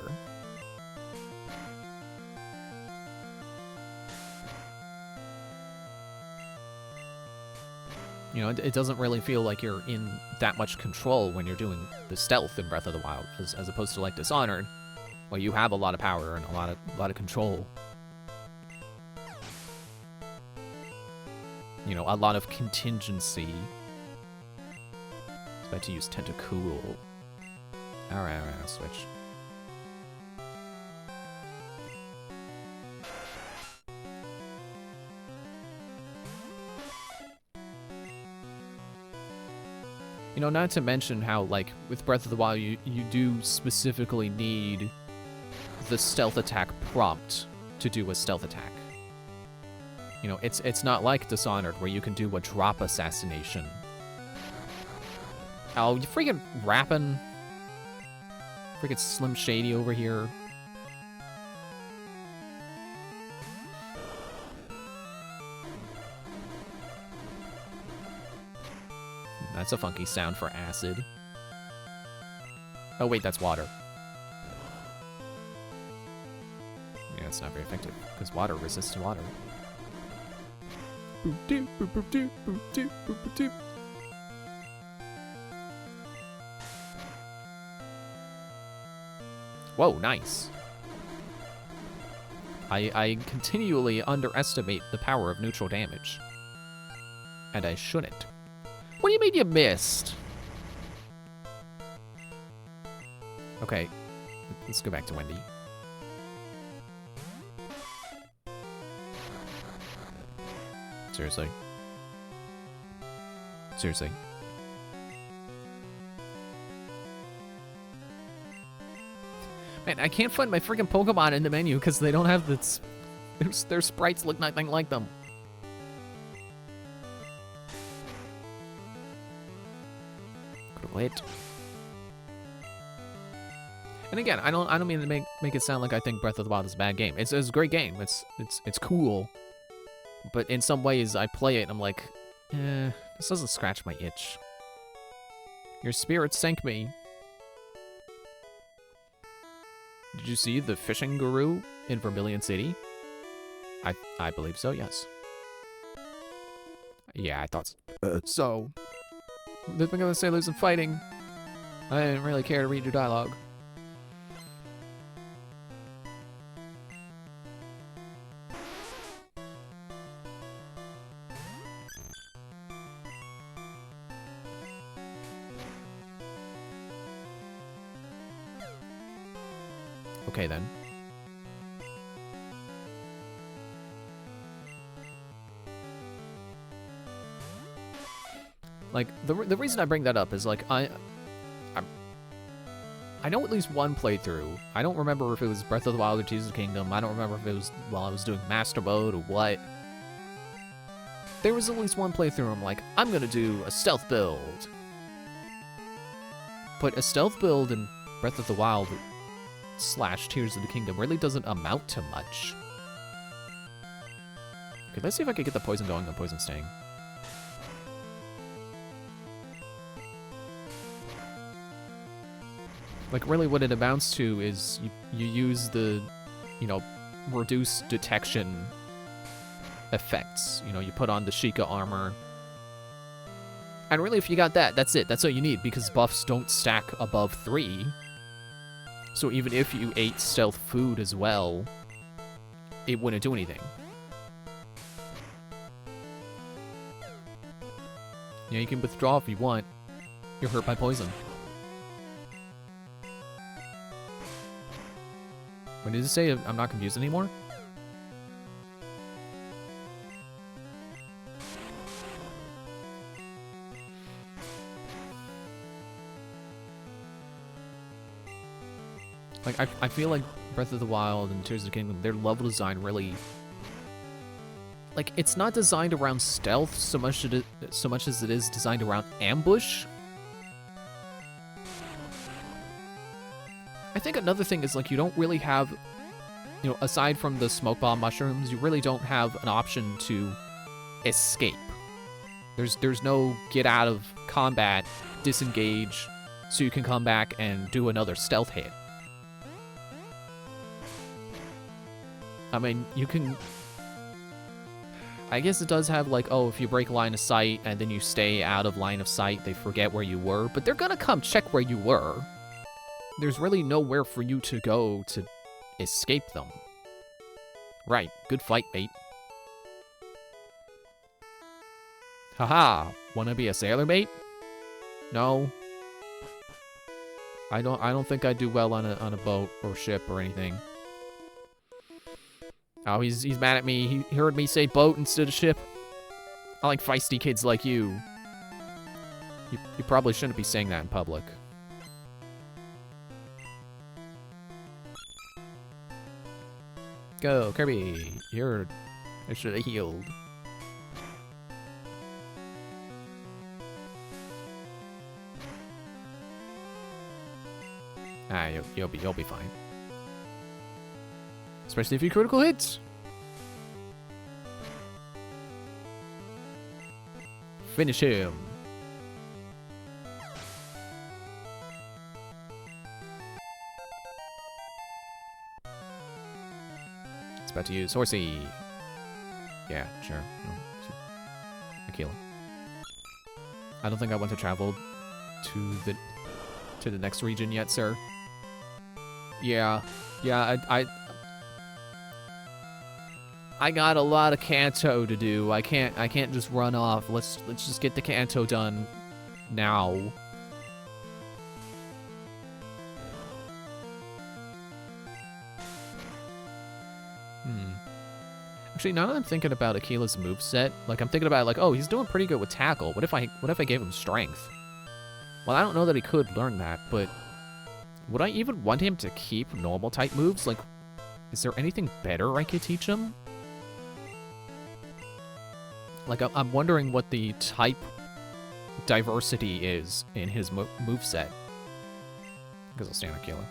You know, it doesn't really feel like you're in that much control when you're doing the stealth in Breath of the Wild, as opposed to, like, Dishonored, where you have a lot of power and a lot of control. You know, a lot of contingency. I was about to use Tentacool. Alright, I'll switch. You know, not to mention how, like, with Breath of the Wild, you do specifically need the stealth attack prompt to do a stealth attack. You know, it's not like Dishonored, where you can do a drop assassination. Oh, you freaking rapping. Freaking Slim Shady over here. That's a funky sound for acid. Oh wait, that's water. Yeah, it's not very effective, because water resists water. Whoa, nice. I continually underestimate the power of neutral damage. And I shouldn't. What do you mean you missed? Okay, let's go back to Wendy. Seriously. Seriously. Man, I can't find my freaking Pokemon in the menu because they don't have this. Their sprites look nothing like them. Wait. And again, I don't mean to make it sound like I think Breath of the Wild is a bad game. It's a great game. It's cool. But in some ways, I play it and I'm like, this doesn't scratch my itch. Your spirit sank me. Did you see the fishing guru in Vermilion City? I believe so, yes. Yeah, I thought so. They've been going to sailors and fighting. I didn't really care to read your dialogue. Okay, then. Like, the reason I bring that up is, like, I know at least one playthrough. I don't remember if it was Breath of the Wild or Tears of the Kingdom. I don't remember if it was while I was doing Master Mode or what. there was at least one playthrough I'm like, I'm gonna do a stealth build. But a stealth build in Breath of the Wild / Tears of the Kingdom really doesn't amount to much. Okay, let's see if I can get the poison going and poison staying. Like, really what it amounts to is you use the, you know, reduced detection effects. You know, you put on the Sheikah armor. And really, if you got that, that's it. That's all you need, because buffs don't stack above 3. So even if you ate stealth food as well, it wouldn't do anything. Yeah, you can withdraw if you want. You're hurt by poison. When did it say I'm not confused anymore? Like, I feel like Breath of the Wild and Tears of the Kingdom, their level design really... Like, it's not designed around stealth so much as it is designed around ambush. I think another thing is, like, you don't really have, you know, aside from the smoke bomb mushrooms, you really don't have an option to escape. There's no get out of combat, disengage, so you can come back and do another stealth hit. I mean, you can... I guess it does have, like, oh, if you break line of sight and then you stay out of line of sight, they forget where you were, but they're gonna come check where you were. There's really nowhere for you to go to escape them. Right, good fight, mate. Haha, wanna be a sailor, mate? No. I don't think I'd do well on a boat or ship or anything. Oh, he's mad at me. He heard me say boat instead of ship. I like feisty kids like you. You probably shouldn't be saying that in public. Go, Kirby. I should have healed. Ah, you'll be fine. Especially if you critical hits. Finish him. It's about to use Horsey. Yeah, sure. Aquila. I don't think I want to travel to the next region yet, sir. Yeah, I got a lot of Kanto to do. I can't just run off. Let's just get the Kanto done now. Actually, now that I'm thinking about Aquila's moveset, like I'm thinking about like, oh, he's doing pretty good with tackle. What if I gave him strength? Well, I don't know that he could learn that, but would I even want him to keep normal type moves? Like, is there anything better I could teach him? Like, I'm wondering what the type diversity is in his moveset. Because I'll stay on Aquila.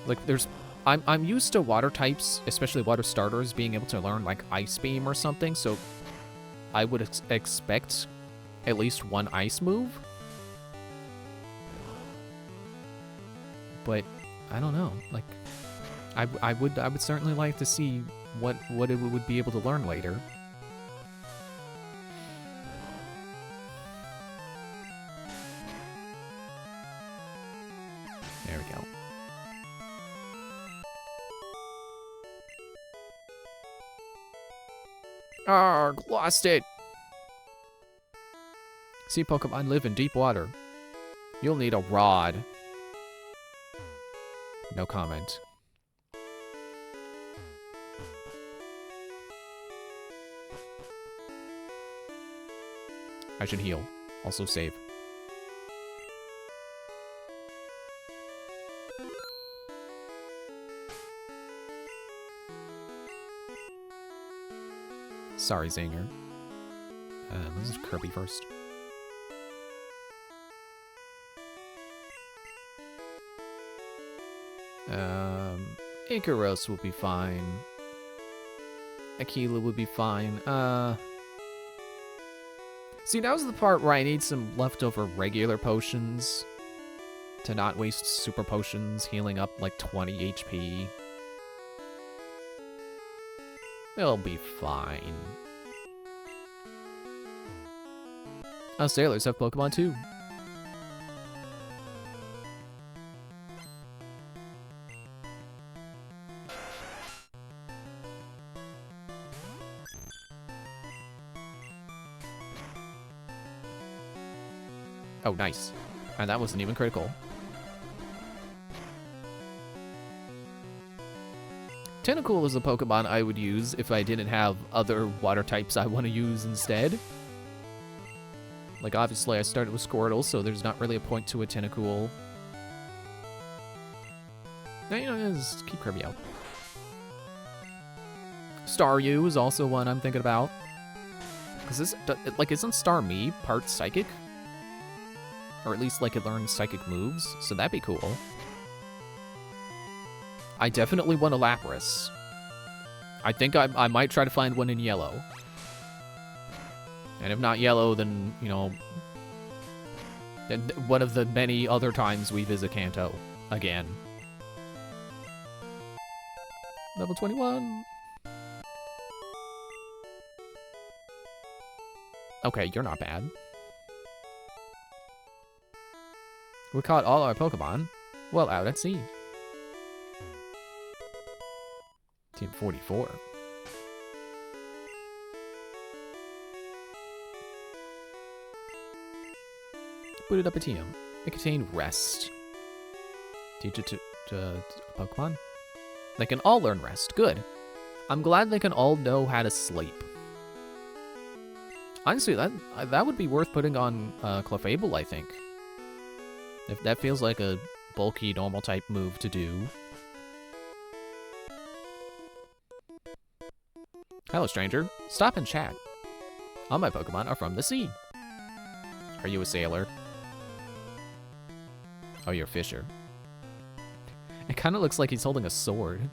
Like, I'm used to water types, especially water starters, being able to learn, like, Ice Beam or something, so I would expect at least one ice move. But, I don't know, like, I would certainly like to see what it would be able to learn later. There we go. Arrgh, lost it! Sea Pokemon live in deep water. You'll need a rod. No comment. I should heal. Also save. Sorry, Zinger. This is Kirby first. Icaros will be fine. Aquila would be fine. See, now's the part where I need some leftover regular potions to not waste super potions healing up like 20 HP. It'll be fine. Oh, sailors have Pokemon too. Oh, nice. And that wasn't even critical. Tentacool is a Pokemon I would use if I didn't have other water types I want to use instead. Like, obviously, I started with Squirtle, so there's not really a point to a Tentacool. Now, you know, just keep Kirby out. Staryu is also one I'm thinking about. Because this, like, isn't Starmie part Psychic? Or at least, like, it learns Psychic moves, so that'd be cool. I definitely want a Lapras. I think I might try to find one in yellow. And if not yellow, then, you know, then one of the many other times we visit Kanto again. Level 21. Okay, you're not bad. We caught all our Pokemon. Well, out at sea. Team 44. Booted up a team. It contained Rest. Teach it to Pokemon. They can all learn Rest. Good. I'm glad they can all know how to sleep. Honestly, that would be worth putting on Clefable, I think. If that feels like a bulky, normal type move to do. Hello, stranger. Stop and chat. All my Pokemon are from the sea. Are you a sailor? Oh, you're a fisher. It kind of looks like he's holding a sword.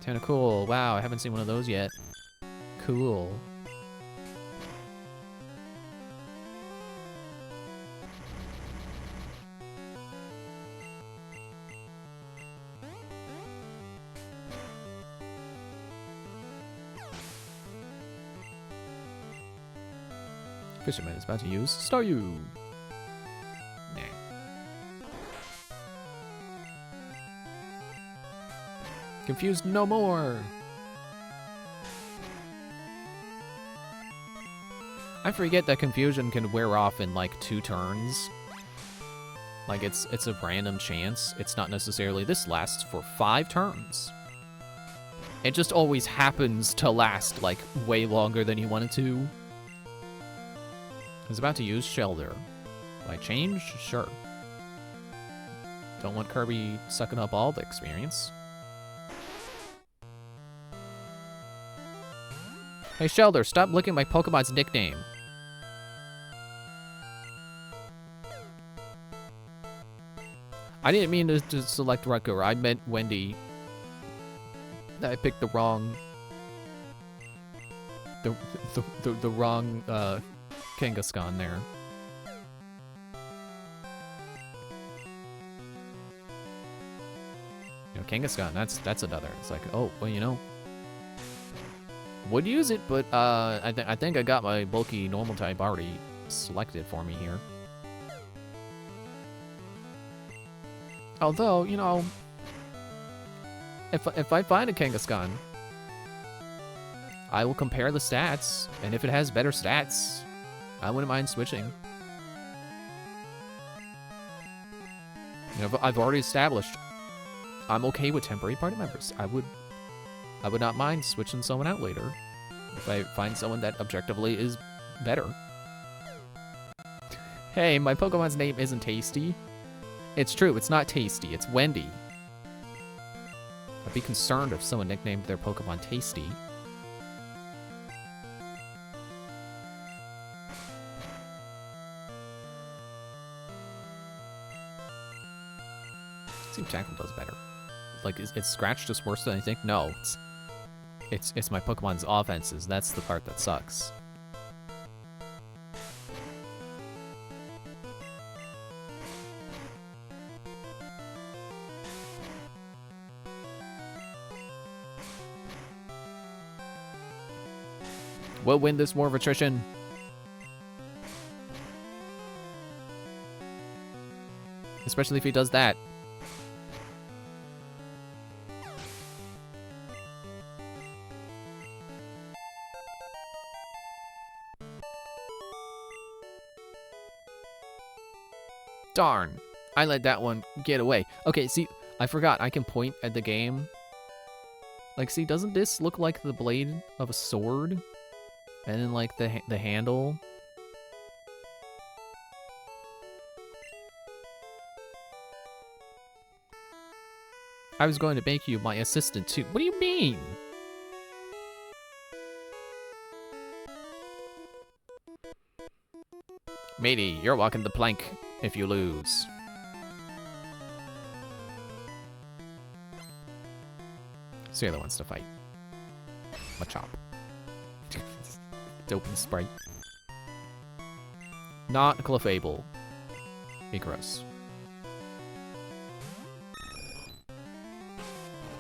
Tentacool. Wow, I haven't seen one of those yet. Cool. Fisherman is about to use Staryu. Nah. Confused no more. I forget that confusion can wear off in like 2 turns. Like it's a random chance. It's not necessarily this lasts for 5 turns. It just always happens to last like way longer than you want it to. I was about to use Shelter. Will I change? Sure. Don't want Kirby sucking up all the experience. Hey, Shelter, stop licking my Pokemon's nickname. I didn't mean to select Rutger. I meant Wendy. I picked the wrong... The wrong, Kangaskhan there. You know, Kangaskhan, that's another. It's like, oh, well, you know. Would use it, but I think I got my bulky normal type already selected for me here. Although, you know, if I find a Kangaskhan, I will compare the stats, and if it has better stats, I wouldn't mind switching. You know, I've already established I'm okay with temporary party members. I would not mind switching someone out later if I find someone that objectively is better. Hey, my Pokemon's name isn't Tasty. It's true, it's not Tasty, it's Wendy. I'd be concerned if someone nicknamed their Pokemon Tasty. See if Tackle does better. Like, is Scratch just worse than I think? No, it's my Pokemon's offenses. That's the part that sucks. We'll win this war of attrition. Especially if he does that. Darn, I let that one get away. Okay, see, I forgot I can point at the game. Like, see, doesn't this look like the blade of a sword? And then, like, the handle? I was going to make you my assistant, too. What do you mean? Matey, you're walking the plank if you lose. So the other ones to fight. Machop. Doping Sprite. Not Clefable. Icarus.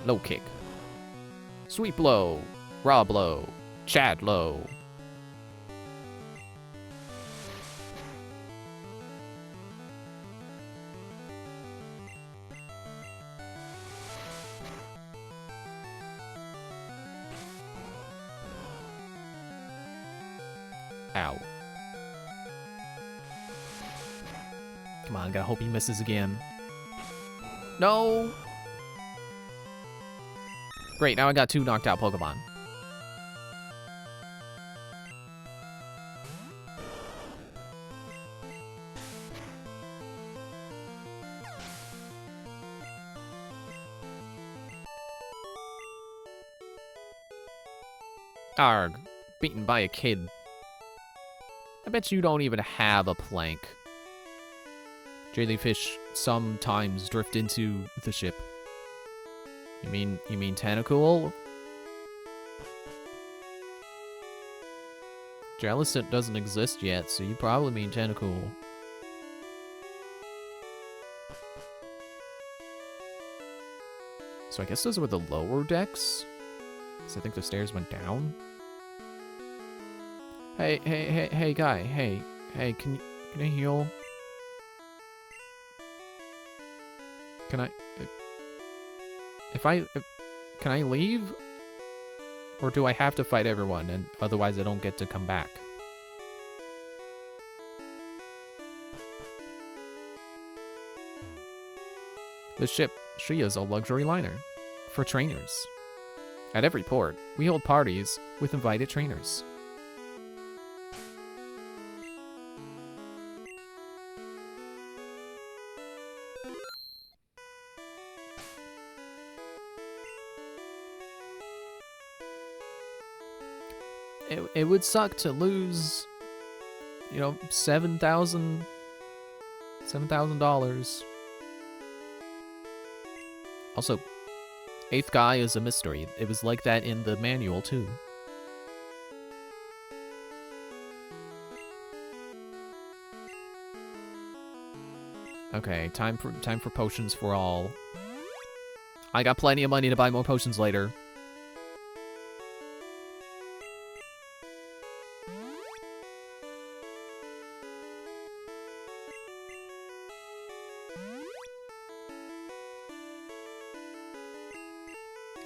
Low kick. Sweet blow. Raw blow. Chad low. Ow. Come on, gotta hope he misses again. No! Great, now I got 2 knocked out Pokemon. Arg, beaten by a kid. I bet you don't even have a plank. Jellyfish sometimes drift into the ship. You mean Tentacool? Jellicent doesn't exist yet, so you probably mean Tentacool. So I guess those were the lower decks? Because I think the stairs went down. Hey, guy, hey, can I heal? Can I, can I leave? Or do I have to fight everyone, and otherwise I don't get to come back? The ship, she is a luxury liner for trainers. At every port, we hold parties with invited trainers. It would suck to lose, you know, $7,000. Also, 8th guy is a mystery. It was like that in the manual too. Okay, time for potions for all. I got plenty of money to buy more potions later.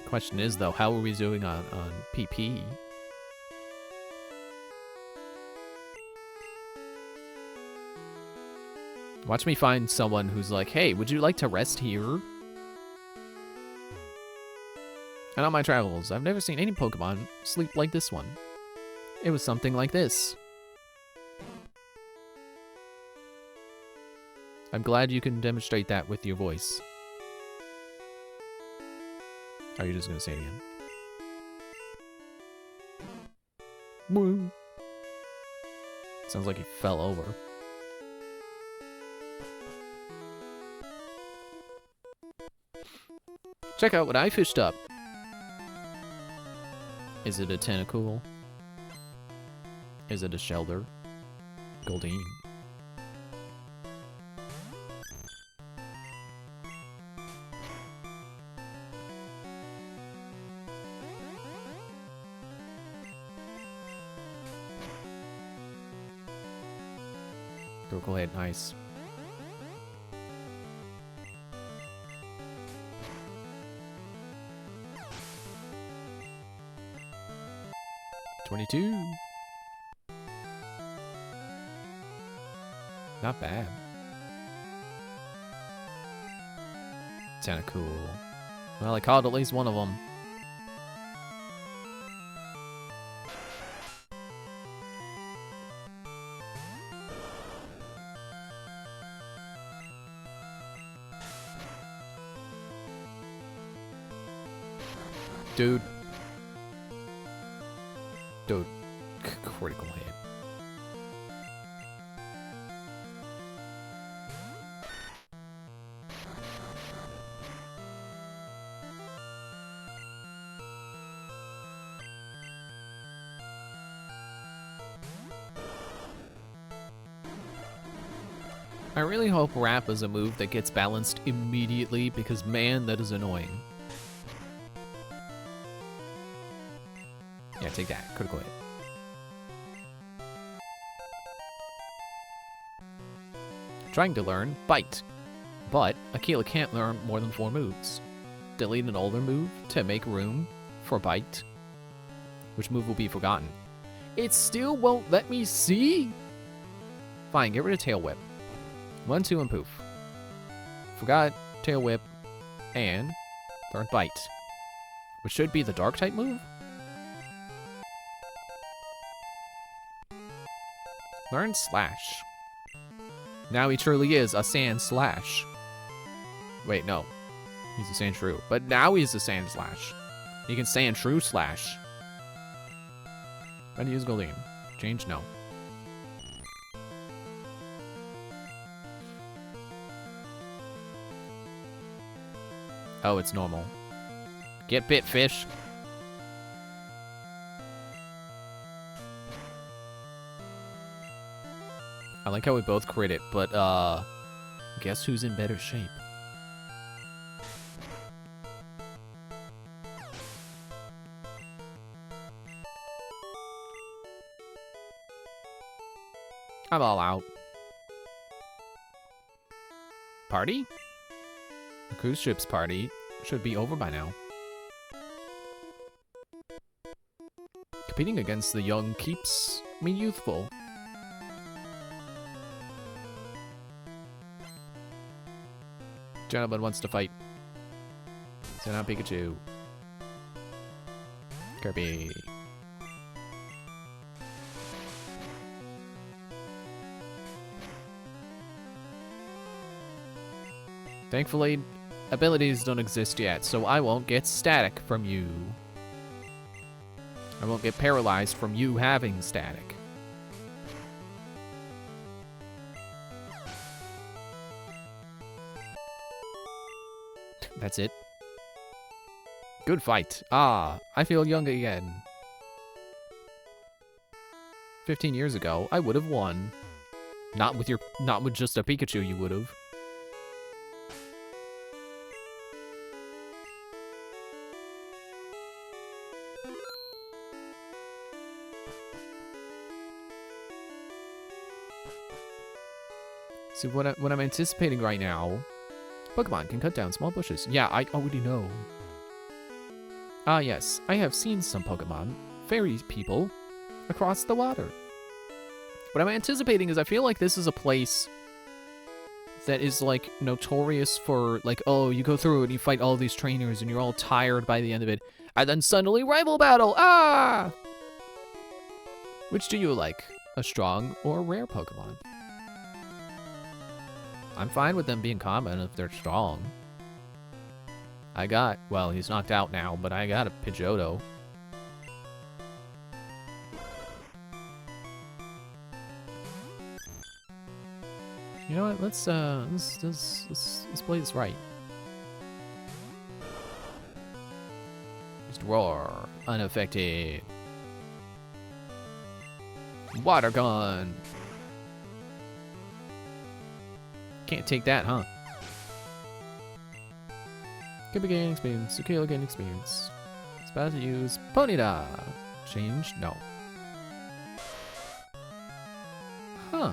Question is, though, how are we doing on PP? Watch me find someone who's like, hey, would you like to rest here? And on my travels, I've never seen any Pokemon sleep like this one. It was something like this. I'm glad you can demonstrate that with your voice. Are you just gonna say it again? Woo. Sounds like he fell over. Check out what I fished up. Is it a tentacle? Is it a shelter? Goldeen. Critical hit, nice. $22. Not bad. Kinda cool. Well, I caught at least one of them. Dude. Dude. Critical hit. I really hope Wrap is a move that gets balanced immediately because, man, that is annoying. Yeah, take that. Critical hit. Trying to learn Bite. But Aquila can't learn more than 4 moves. Delete an older move to make room for Bite. Which move will be forgotten? It still won't let me see? Fine, get rid of Tail Whip. 1, 2, and poof. Forgot Tail Whip and learn Bite. Which should be the Dark type move? Learn Slash. Now he truly is a Sand Slash. Wait, no. He's a Sand Shrew. But now he's a Sand Slash. He can Sand Shrew Slash. Ready to use Goldeen. Change, no. Oh, it's normal. Get bit, fish. I like how we both crit it, but, guess who's in better shape? I'm all out. Party? The cruise ship's party should be over by now. Competing against the young keeps me youthful. Gentleman wants to fight. Send out Pikachu. Kirby. Thankfully, abilities don't exist yet, so I won't get static from you. I won't get paralyzed from you having static. That's it. Good fight. Ah, I feel young again. 15 years ago, I would have won. Not with just a Pikachu, you would have. So what I'm anticipating right now, Pokemon can cut down small bushes. Yeah, I already know. Ah yes, I have seen some Pokemon, fairy people, across the water. What I'm anticipating is I feel like this is a place that is like notorious for like, oh, you go through it and you fight all these trainers and you're all tired by the end of it, and then suddenly rival battle, ah! Which do you like, a strong or a rare Pokemon? I'm fine with them being common if they're strong. I got, well, he's knocked out now, but I got a Pidgeotto. You know what? Let's play this right. Just roar, unaffected. Water gun. Can't take that, huh? Could be gaining experience. Akila gaining experience. It's about to use Ponyta. Change? No. Huh.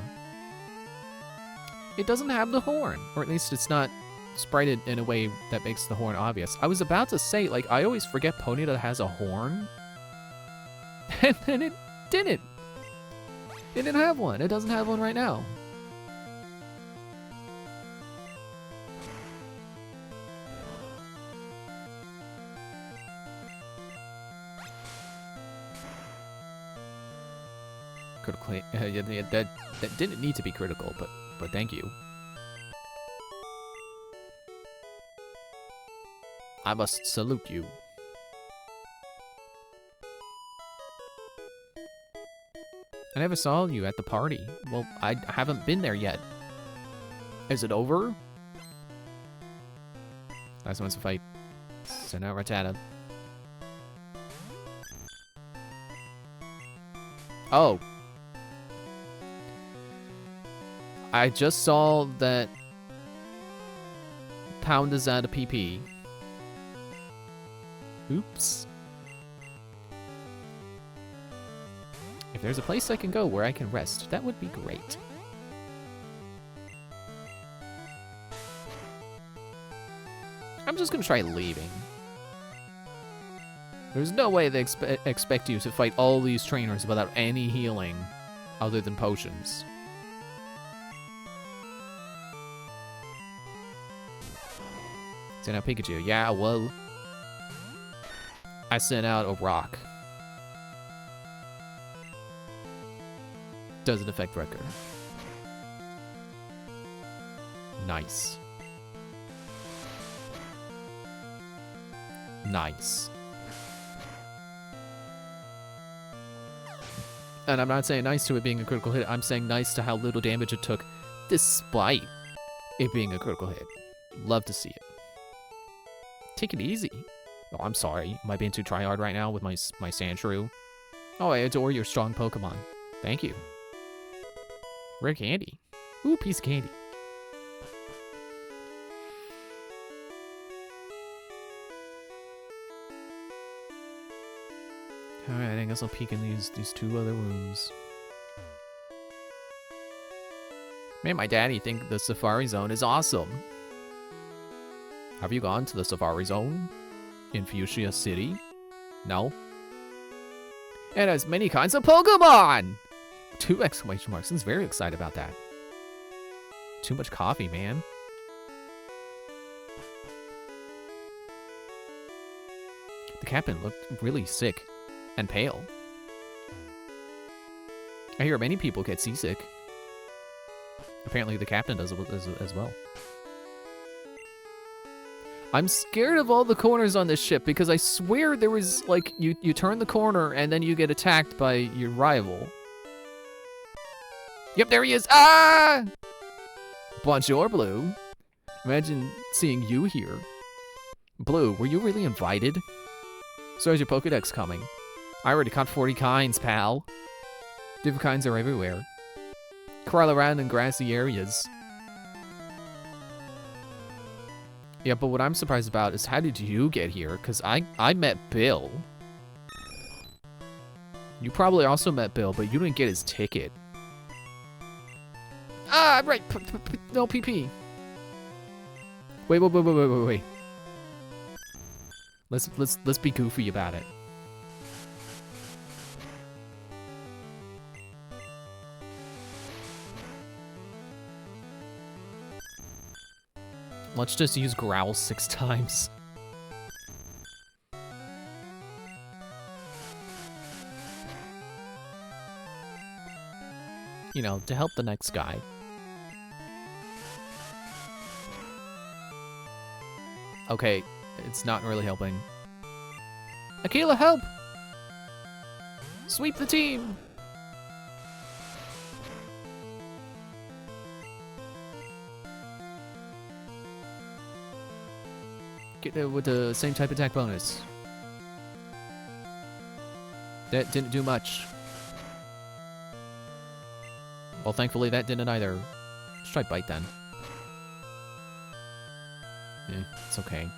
It doesn't have the horn. Or at least it's not sprited in a way that makes the horn obvious. I was about to say, like, I always forget Ponyta has a horn. And then it didn't. It didn't have one. It doesn't have one right now. Critical hit. Yeah, that didn't need to be critical, but thank you. I must salute you. I never saw you at the party. Well, I haven't been there yet. Is it over? Last one's a fight. Send out Rattata. Oh. I just saw that Pound is out of PP. Oops. If there's a place I can go where I can rest, that would be great. I'm just gonna try leaving. There's no way they expect you to fight all these trainers without any healing other than potions. Send out Pikachu. Yeah, well, I sent out a rock. Doesn't affect Wrecker. Nice. Nice. And I'm not saying nice to it being a critical hit, I'm saying nice to how little damage it took, despite it being a critical hit. Love to see it. Take it easy. Oh, I'm sorry. Am I being too tryhard right now with my Sandshrew? Oh, I adore your strong Pokemon. Thank you. Rare candy. Ooh, piece of candy. Alright, I guess I'll peek in these two other rooms. Man, my daddy think the Safari Zone is awesome. Have you gone to the Safari Zone in Fuchsia City? No? It has many kinds of Pokemon! 2 exclamation marks. He's very excited about that. Too much coffee, man. The captain looked really sick and pale. I hear many people get seasick. Apparently the captain does it as well. I'm scared of all the corners on this ship because I swear there was, like, you turn the corner and then you get attacked by your rival. Yep, there he is. Ah! Bonjour, Blue. Imagine seeing you here. Blue, were you really invited? So is your Pokedex coming? I already caught 40 kinds, pal. Different kinds are everywhere. Crawl around in grassy areas. Yeah, but what I'm surprised about is how did you get here? Because I met Bill. You probably also met Bill, but you didn't get his ticket. Ah, right. No PP. Wait. Let's be goofy about it. Let's just use Growl 6 times. You know, to help the next guy. Okay, It's not really helping. Aquila, help! Sweep the team! Get there with the same type attack bonus. That didn't do much. Well, thankfully that didn't either. Let's try bite then. It's okay.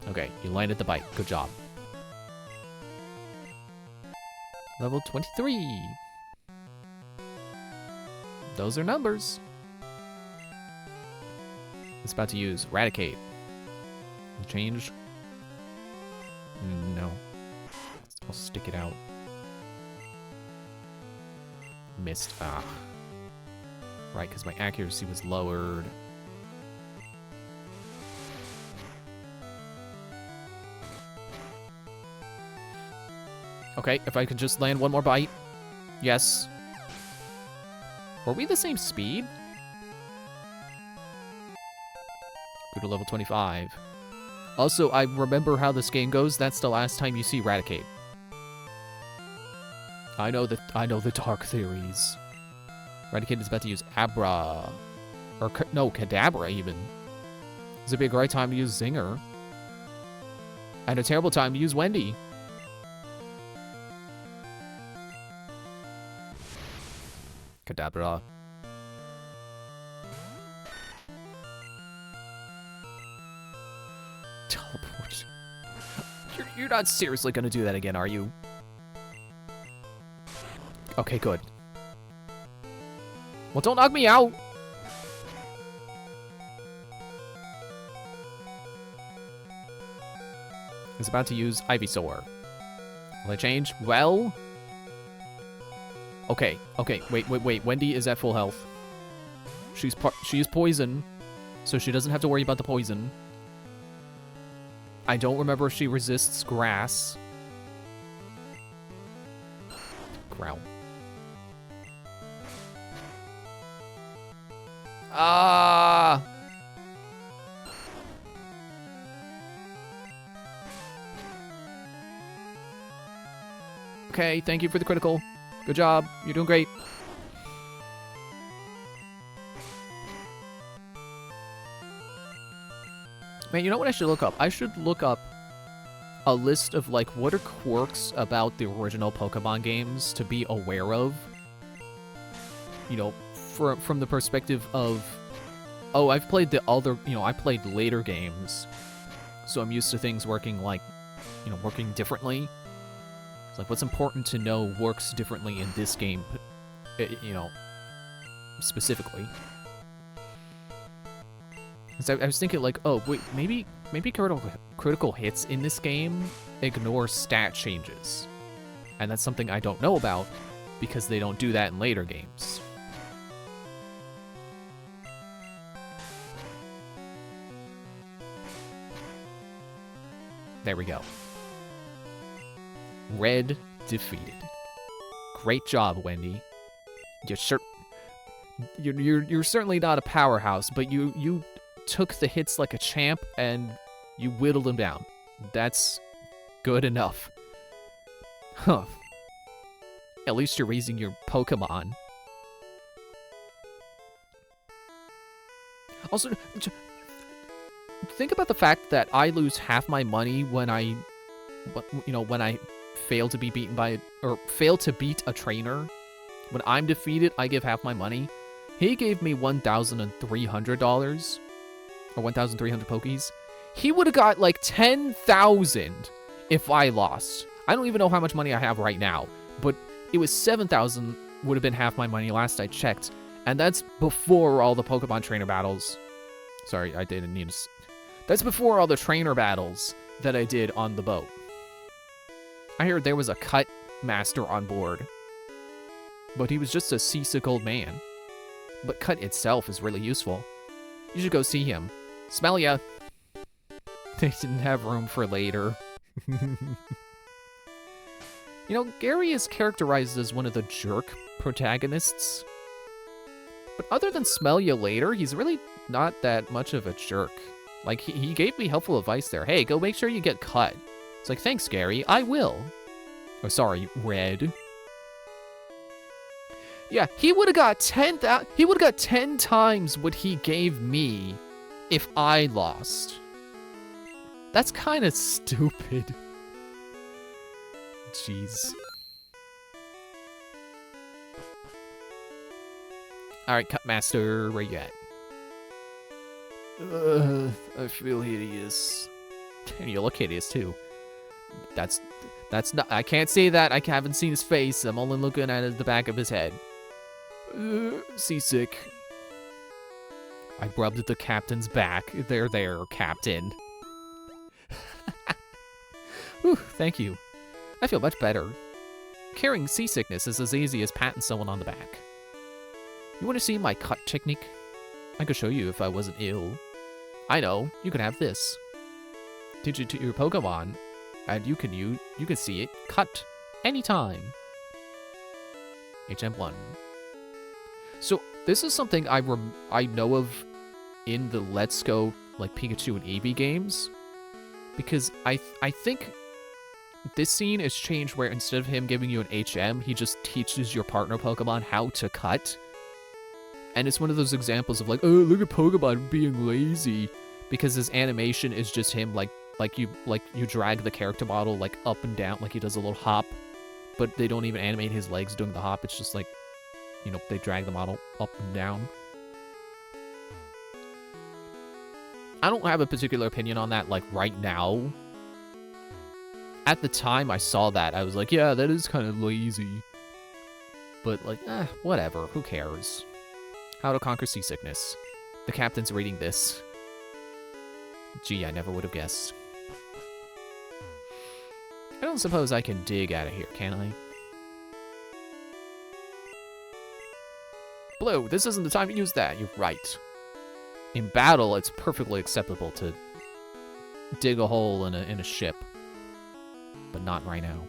Okay, you landed the bite. Good job. Level 23. Those are numbers. It's about to use Raticate. Change? No. I'll stick it out. Missed. Ah. Right, because my accuracy was lowered. Okay, if I could just land one more bite. Yes. Were we the same speed? Go to level 25. Also, I remember how this game goes. That's the last time you see Raticate. I know the dark theories. Raticate is about to use Abra. Or, no, Kadabra, even. This would be a great time to use Zinger. And a terrible time to use Wendy. Kadabra. Teleport. You're not seriously gonna do that again, are you? Okay, good. Well, don't knock me out! It's about to use Ivysaur. Will I change? Well... Okay, wait. Wendy is at full health. She is poison, so she doesn't have to worry about the poison. I don't remember if she resists grass. Growl. Ah! Okay, thank you for the critical. Good job. You're doing great. Man, you know what I should look up? I should look up a list of, like, what are quirks about the original Pokemon games to be aware of. You know, from the perspective of, oh, I've played the other, you know, I played later games, so I'm used to things working, like, you know, working differently. Like, what's important to know works differently in this game, you know, specifically. So I was thinking, like, oh, wait, maybe critical hits in this game ignore stat changes. And that's something I don't know about, because they don't do that in later games. There we go. Red defeated. Great job, Wendy. You're certainly not a powerhouse, but you took the hits like a champ and you whittled them down. That's good enough. Huh. At least you're raising your Pokemon. Also, think about the fact that I lose half my money when I fail to be beaten by, or fail to beat a trainer. When I'm defeated, I give half my money. He gave me $1,300, or 1,300 Pokies. He would have got like 10,000 if I lost. I don't even know how much money I have right now, but it was 7,000 would have been half my money last I checked, and that's before all the Pokemon trainer battles. Sorry, I didn't need to. That's before all the trainer battles that I did on the boat. I heard there was a cut master on board, but he was just a seasick old man. But cut itself is really useful. You should go see him. Smell ya. They didn't have room for later. You know, Gary is characterized as one of the jerk protagonists. But other than smell you later, he's really not that much of a jerk. Like, he gave me helpful advice there. Hey, go make sure you get cut. It's like, thanks, Gary. I will. Oh, sorry, Red. Yeah, he would have got 10 times what he gave me if I lost. That's kind of stupid. Jeez. Alright, Cut Master, where you at? I feel hideous. You look hideous, too. That's not... I can't say that. I haven't seen his face. I'm only looking at the back of his head. Seasick. I rubbed the captain's back. There, Captain. Whew, thank you. I feel much better. Curing seasickness is as easy as patting someone on the back. You want to see my cut technique? I could show you if I wasn't ill. I know, you can have this. Teach it to your Pokemon, and you can see it cut anytime. HM1. So this is something I know of in the Let's Go like Pikachu and Eevee games, because I think this scene is changed where instead of him giving you an HM, he just teaches your partner Pokemon how to cut. And it's one of those examples of like, oh, look at Pokemon being lazy, because his animation is just him like you drag the character model like up and down, like he does a little hop, but they don't even animate his legs doing the hop. It's just like, you know, they drag the model up and down. I don't have a particular opinion on that like right now. At the time I saw that, I was like, yeah, that is kind of lazy. But like, whatever, who cares? How to conquer seasickness. The captain's reading this. Gee, I never would have guessed. I don't suppose I can dig out of here, can I? Blue, this isn't the time to use that. You're right. In battle, it's perfectly acceptable to dig a hole in a ship. But not right now.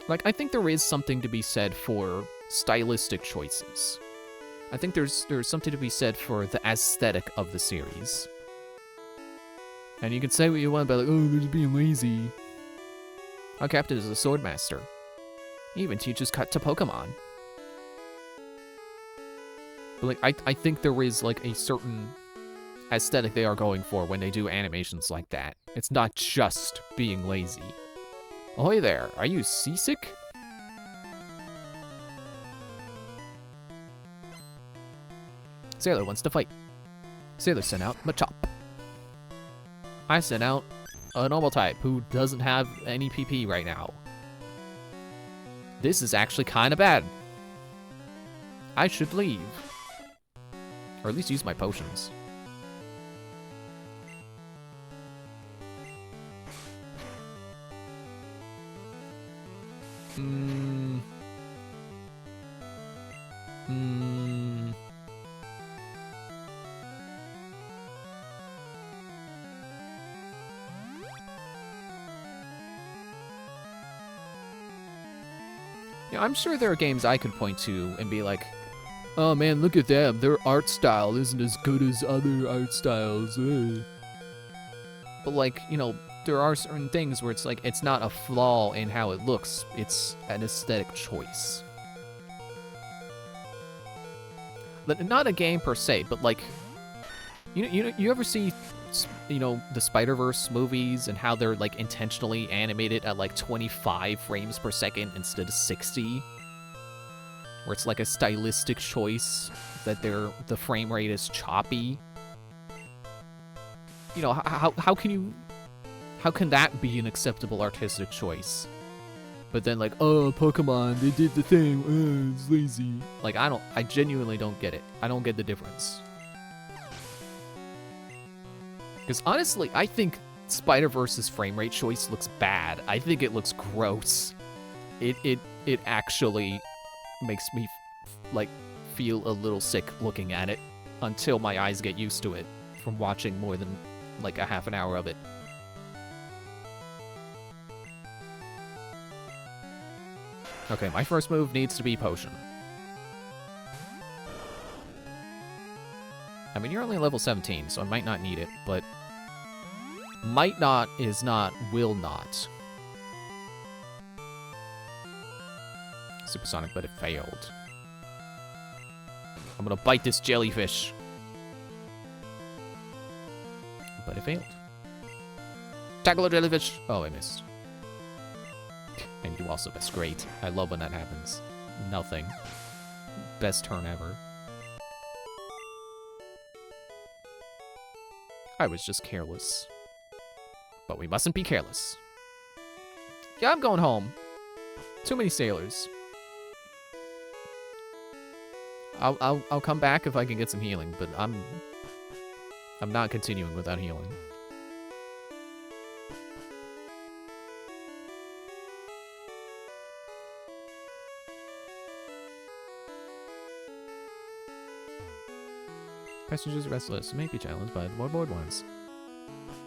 Like, I think there is something to be said for stylistic choices. I think there's something to be said for the aesthetic of the series. And you can say what you want about like, oh, they're just being lazy. Our captain is a sword master. He even teaches cut to Pokemon. But like, I think there is like a certain aesthetic they are going for when they do animations like that. It's not just being lazy. Ahoy there, are you seasick? Sailor wants to fight. Sailor sent out Machop. I sent out a normal type who doesn't have any PP right now. This is actually kind of bad. I should leave. Or at least use my potions. Yeah, I'm sure there are games I could point to and be like, oh man, look at them. Their art style isn't as good as other art styles. But like, you know, there are certain things where it's like, it's not a flaw in how it looks. It's an aesthetic choice. Not a game per se, but like, you ever see, you know, the Spider-Verse movies and how they're like intentionally animated at like 25 frames per second instead of 60? Where it's like a stylistic choice that the frame rate is choppy. You know, how can that be an acceptable artistic choice? But then like, oh, Pokemon, they did the thing, it's lazy. Like, I genuinely don't get it. I don't get the difference. Because honestly, I think Spider-Verse's frame rate choice looks bad. I think it looks gross. It actually makes me like feel a little sick looking at it until my eyes get used to it from watching more than like a half an hour of it. Okay, my first move needs to be potion. I mean, you're only level 17, so I might not need it, but might not is not will not. Supersonic, but it failed. I'm gonna bite this jellyfish. But it failed. Tackle a jellyfish! Oh, I missed. And you also missed. Great. I love when that happens. Nothing. Best turn ever. I was just careless. But we mustn't be careless. Yeah, I'm going home. Too many sailors. I'll come back if I can get some healing, but I'm not continuing without healing. Passengers restless may be challenged by the more bored ones.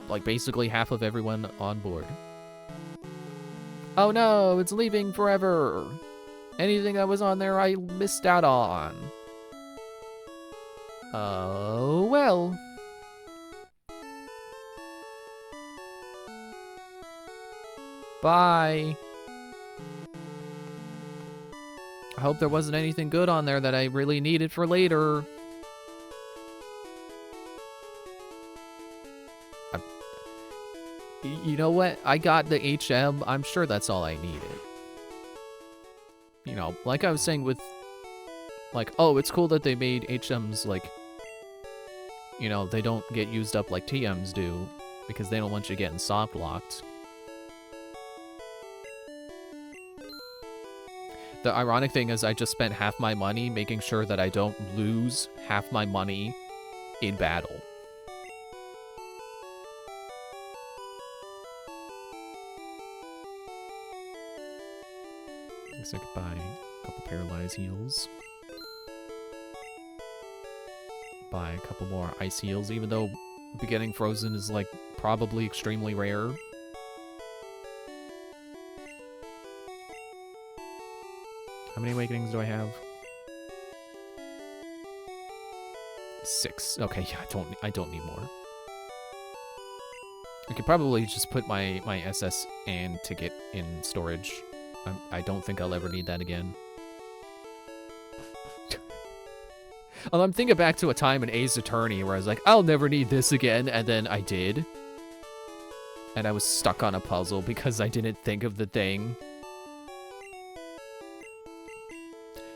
Like basically half of everyone on board. Oh no, it's leaving forever. Anything that was on there I missed out on. Oh well. Bye. I hope there wasn't anything good on there that I really needed for later. You know what? I got the HM. I'm sure that's all I needed. You know, like I was saying with, like, oh, it's cool that they made HMs, like, you know, they don't get used up like TMs do, because they don't want you getting soft locked. The ironic thing is I just spent half my money making sure that I don't lose half my money in battle. I guess I could buy a couple paralyzed heals. Buy a couple more ice heals, even though getting frozen is, like, probably extremely rare. How many awakenings do I have? 6. Okay, yeah, I don't need more. I could probably just put my SS and ticket in storage. I don't think I'll ever need that again. Although I'm thinking back to a time in Ace Attorney where I was like, I'll never need this again, and then I did. And I was stuck on a puzzle because I didn't think of the thing.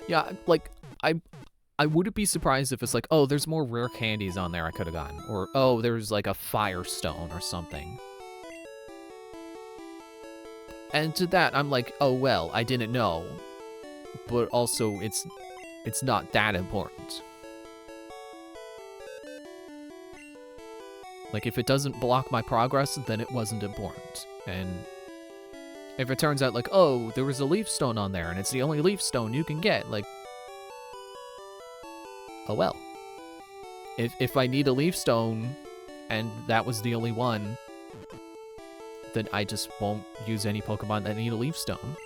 Yeah, like, I wouldn't be surprised if it's like, oh, there's more rare candies on there I could have gotten. Or, oh, there's like a Firestone or something. And to that, I'm like, oh, well, I didn't know. But also, it's not that important. Like, if it doesn't block my progress, then it wasn't important. And if it turns out, like, oh, there was a leaf stone on there, and it's the only leaf stone you can get, like, oh, well. If I need a leaf stone, and that was the only one, then I just won't use any Pokemon that need a leaf stone.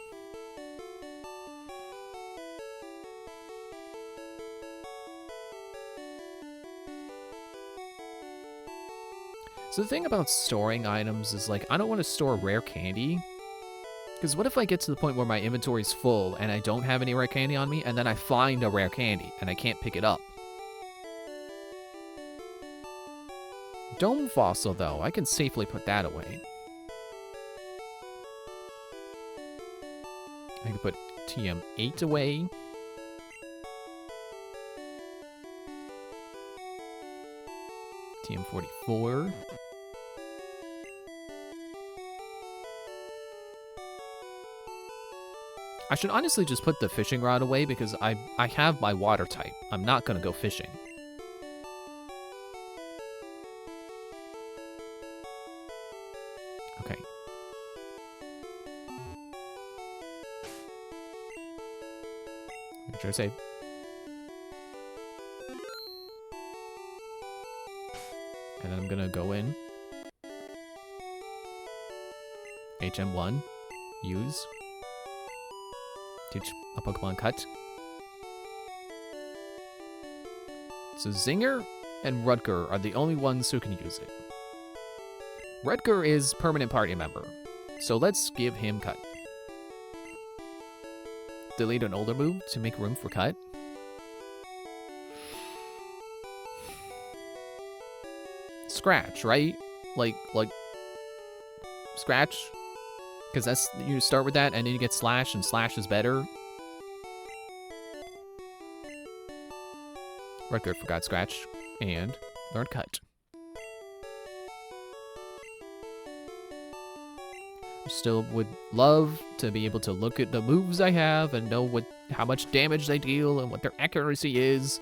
So the thing about storing items is, like, I don't want to store rare candy. Because what if I get to the point where my inventory's full and I don't have any rare candy on me, and then I find a rare candy and I can't pick it up? Dome Fossil, though, I can safely put that away. I can put TM8 away. TM44. I should honestly just put the fishing rod away because I have my water type. I'm not gonna go fishing. Okay. Make sure I save. And then I'm gonna go in. HM1. Use. Teach a Pokemon Cut. So Zinger and Rutger are the only ones who can use it. Rutger is permanent party member, so let's give him Cut. Delete an older move to make room for Cut. Scratch, right? Like Scratch? Because that's, you start with that and then you get Slash, and Slash is better. Rutger forgot Scratch and learned Cut. Still would love to be able to look at the moves I have and know how much damage they deal and what their accuracy is.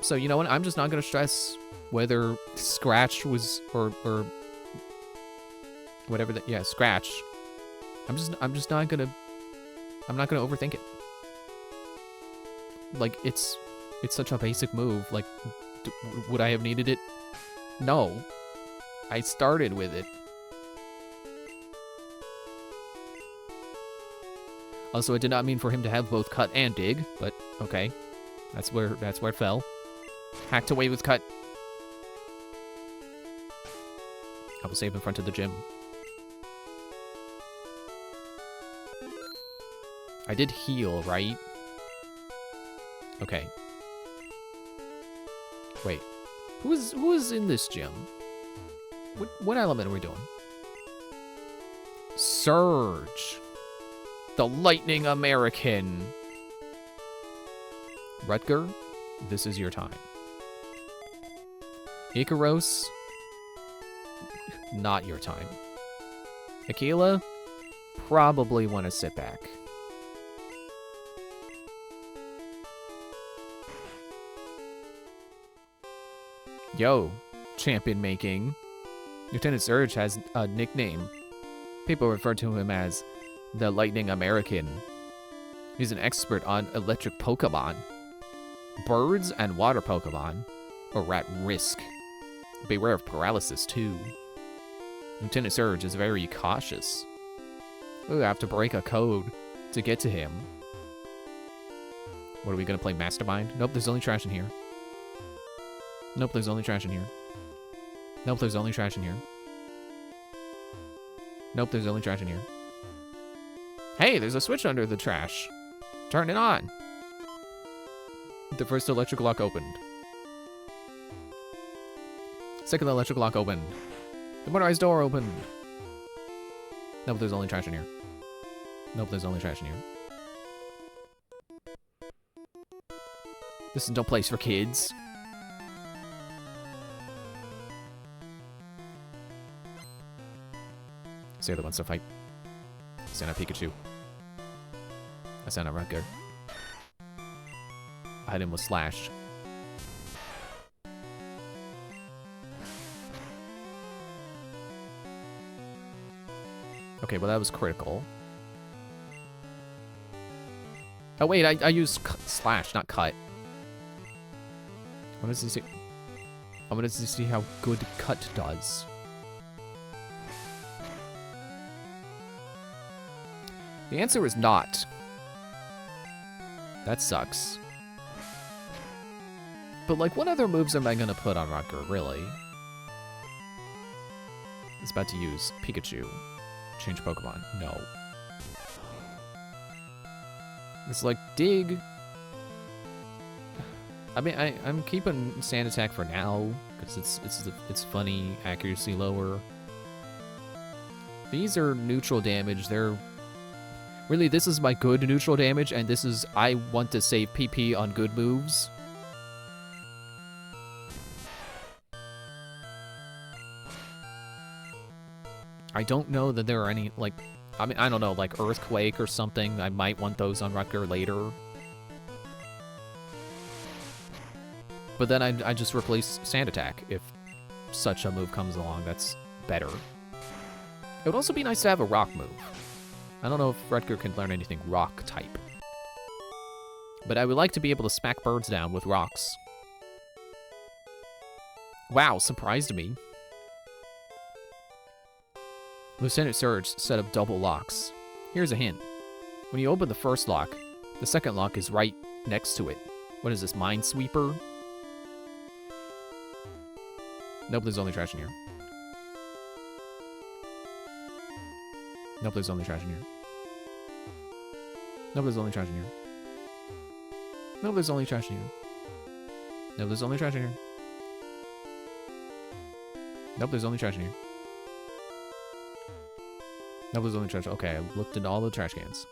So you know what? I'm just not gonna stress whether Scratch was or whatever that. Yeah, Scratch. I'm not gonna overthink it. Like it's such a basic move. Like, would I have needed it? No. I started with it. Also, it did not mean for him to have both Cut and Dig, but okay. That's where it fell. Hacked away with Cut. I will save in front of the gym. I did heal, right? Okay. Wait. Who is in this gym? What element are we doing? Surge. The Lightning American. Rutger, this is your time. Ikaros, not your time. Aquila, probably want to sit back. Yo, champion making. Lieutenant Surge has a nickname. People refer to him as the Lightning American. He's an expert on electric Pokemon, birds and water Pokemon are at risk. Beware of paralysis too. Lieutenant Surge is very cautious. We'll have to break a code to get to him. What are we gonna play, Mastermind? Nope, there's only trash in here. Nope, there's only trash in here. Nope, there's only trash in here. Nope, there's only trash in here. Hey, there's a switch under the trash. Turn it on. The first electrical lock opened. Second electrical lock opened. The motorized door opened. Nope, there's only trash in here. Nope, there's only trash in here. This is no place for kids. Say the ones to fight. Send out Pikachu. I sent out Rutger. I hit him with Slash. Okay, well that was critical. Oh wait, I used Slash, not Cut. I wanted to see how good Cut does. The answer is not. That sucks. But like, what other moves am I gonna put on Rutger, really? It's about to use Pikachu. Change Pokemon. No. It's like Dig. I mean, I'm keeping Sand Attack for now because it's funny, accuracy lower. These are neutral damage. They're really, this is my good neutral damage, and this is I want to save PP on good moves. I don't know that there are any, like, I mean, I don't know, like Earthquake or something. I might want those on Rutger later. But then I just replace Sand Attack if such a move comes along that's better. It would also be nice to have a rock move. I don't know if Rutger can learn anything rock type. But I would like to be able to smack birds down with rocks. Wow, surprised me. Lieutenant Surge set up double locks. Here's a hint. When you open the first lock, the second lock is right next to it. What is this, Minesweeper? Nope, there's only trash in here. Nope, there's only trash in here. Nope, there's only trash in here. Nope, there's only trash in here. Nope, there's only trash in here. Nope, there's only trash in here. Nope, there's only trash. Okay, I looked into all the trash cans.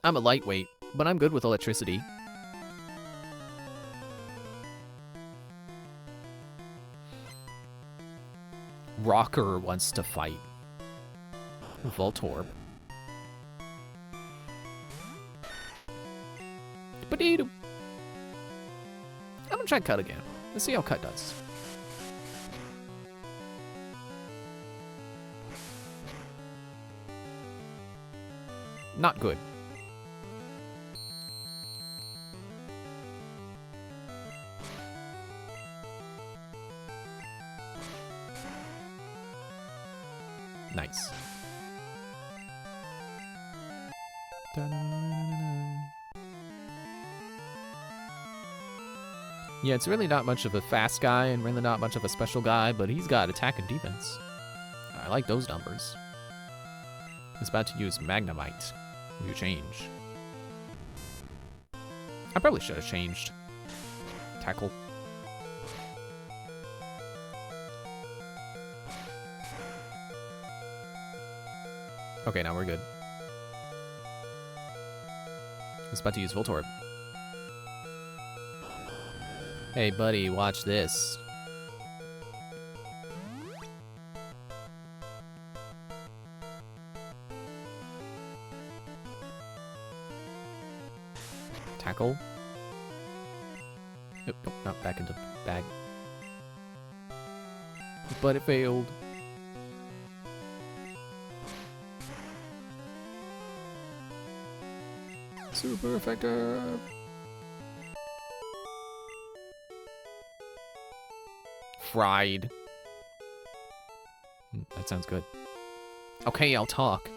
I'm a lightweight, but I'm good with electricity. Rocker wants to fight. Voltorb. I'm gonna try Cut again. Let's see how Cut does. Not good. Nice. Yeah, it's really not much of a fast guy and really not much of a special guy, but he's got attack and defense. I like those numbers. He's about to use Magnemite. You change. I probably should have changed. Tackle. Okay, now we're good. He's about to use Voltorb. Hey, buddy, watch this. Tackle. Nope, nope, not back into bag. But it failed. Super effective. Fried. That sounds good. Okay, I'll talk.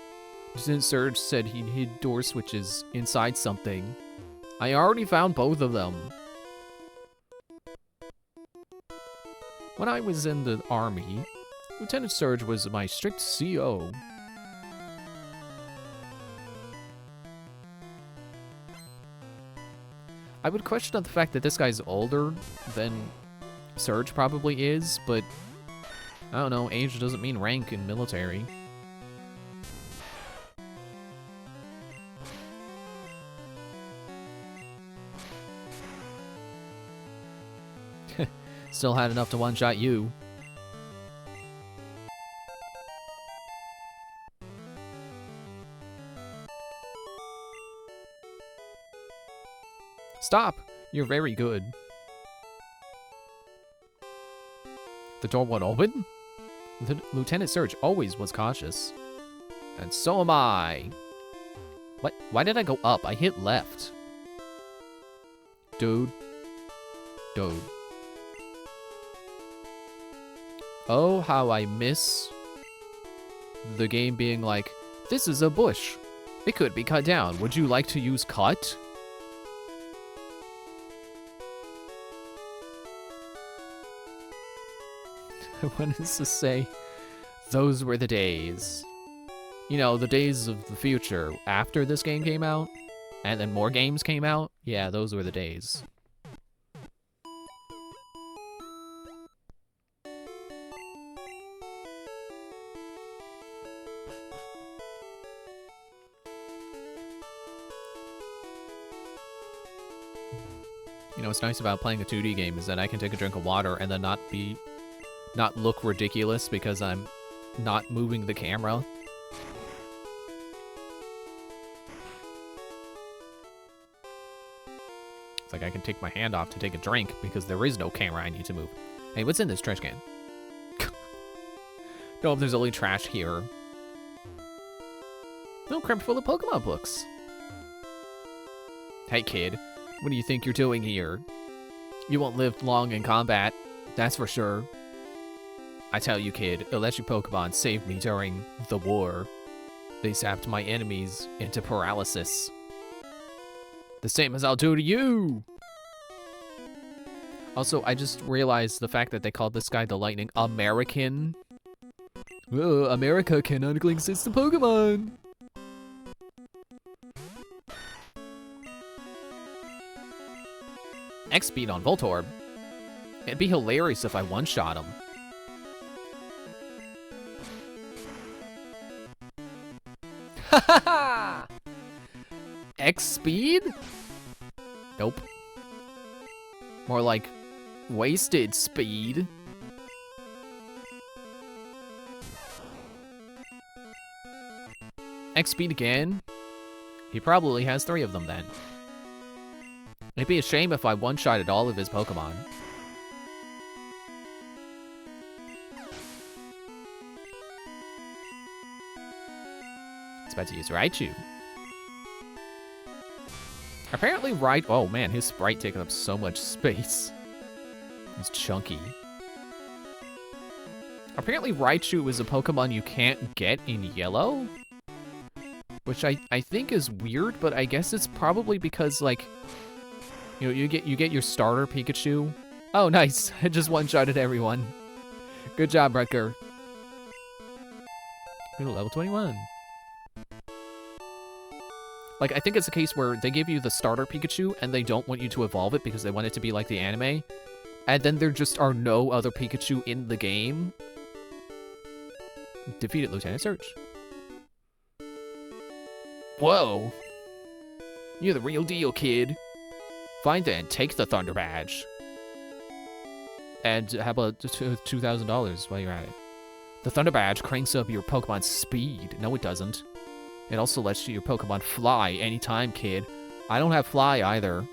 Lieutenant Surge said he hid door switches inside something. I already found both of them. When I was in the army, Lieutenant Surge was my strict CO. I would question the fact that this guy's older than Surge probably is, but I don't know, age doesn't mean rank in military. Still had enough to one-shot you. Stop! You're very good. The door won't open? Lieutenant Surge always was cautious. And so am I. What? Why did I go up? I hit left. Dude. Dude. Oh, how I miss the game being like, this is a bush. It could be cut down. Would you like to use cut? What does this say? Those were the days. You know, the days of the future after this game came out, and then more games came out. Yeah, those were the days. You know, what's nice about playing a 2D game is that I can take a drink of water and then not look ridiculous because I'm not moving the camera. It's like I can take my hand off to take a drink because there is no camera I need to move. Hey, what's in this trash can? No, there's only trash here. No, cramped full of Pokemon books. Hey, kid. What do you think you're doing here? You won't live long in combat, that's for sure. I tell you, kid, Electric Pokemon saved me during the war. they zapped my enemies into paralysis. The same as I'll do to you! Also, I just realized the fact that they called this guy the Lightning American. America canonically exists in Pokemon! X-Speed on Voltorb. It'd be hilarious if I one-shot him. Ha X-Speed? Nope. More like wasted speed. X-Speed again? He probably has 3 of them then. It'd be a shame if I one-shotted all of his Pokemon. It's about to use Raichu. Apparently oh man, his sprite taking up so much space. He's chunky. Apparently Raichu is a Pokemon you can't get in yellow? Which I think is weird, but I guess it's probably because, like, you know, you get your starter Pikachu. Oh, nice. I just one-shotted everyone. Good job, Rutger. Go to level 21. Like, I think it's a case where they give you the starter Pikachu, and they don't want you to evolve it because they want it to be like the anime. And then there just are no other Pikachu in the game. Defeated Lieutenant Surge. Whoa. You're the real deal, kid. Fine then, take the Thunder Badge. And how about $2,000 while you're at it? The Thunder Badge cranks up your Pokemon's speed. No, it doesn't. It also lets your Pokemon fly anytime, kid. I don't have fly either.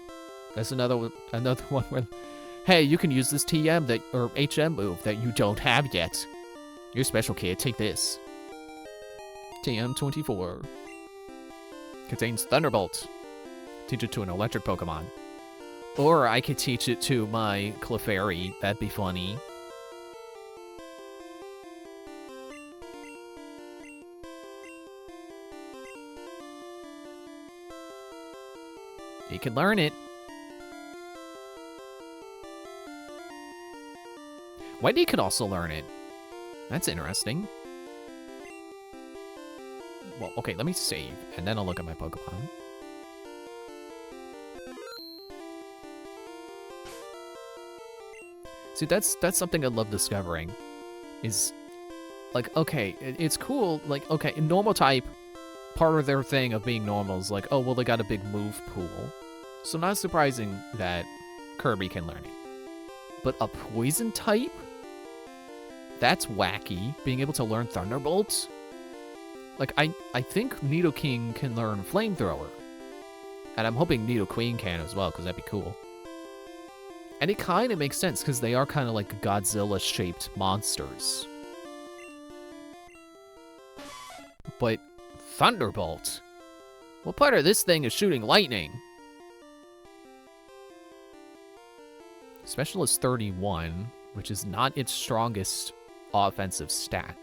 That's another one where, hey, you can use this TM or HM move that you don't have yet. You're special, kid. Take this. TM24. Contains Thunderbolt. Teach it to an electric Pokemon. Or I could teach it to my Clefairy. That'd be funny. He can learn it. Wendy could also learn it. That's interesting. Well, okay, let me save, and then I'll look at my Pokemon. See, that's something I love discovering. Is, like, okay, it's cool, like, okay, in normal type, part of their thing of being normal is like, oh, well, they got a big move pool. So not surprising that Kirby can learn it. But a poison type? That's wacky, being able to learn Thunderbolt. Like, I think Nidoking can learn Flamethrower. And I'm hoping Nidoqueen can as well, because that'd be cool. And it kind of makes sense, because they are kind of like Godzilla-shaped monsters. But Thunderbolt? What part of this thing is shooting lightning? Specialist 31, which is not its strongest offensive stat.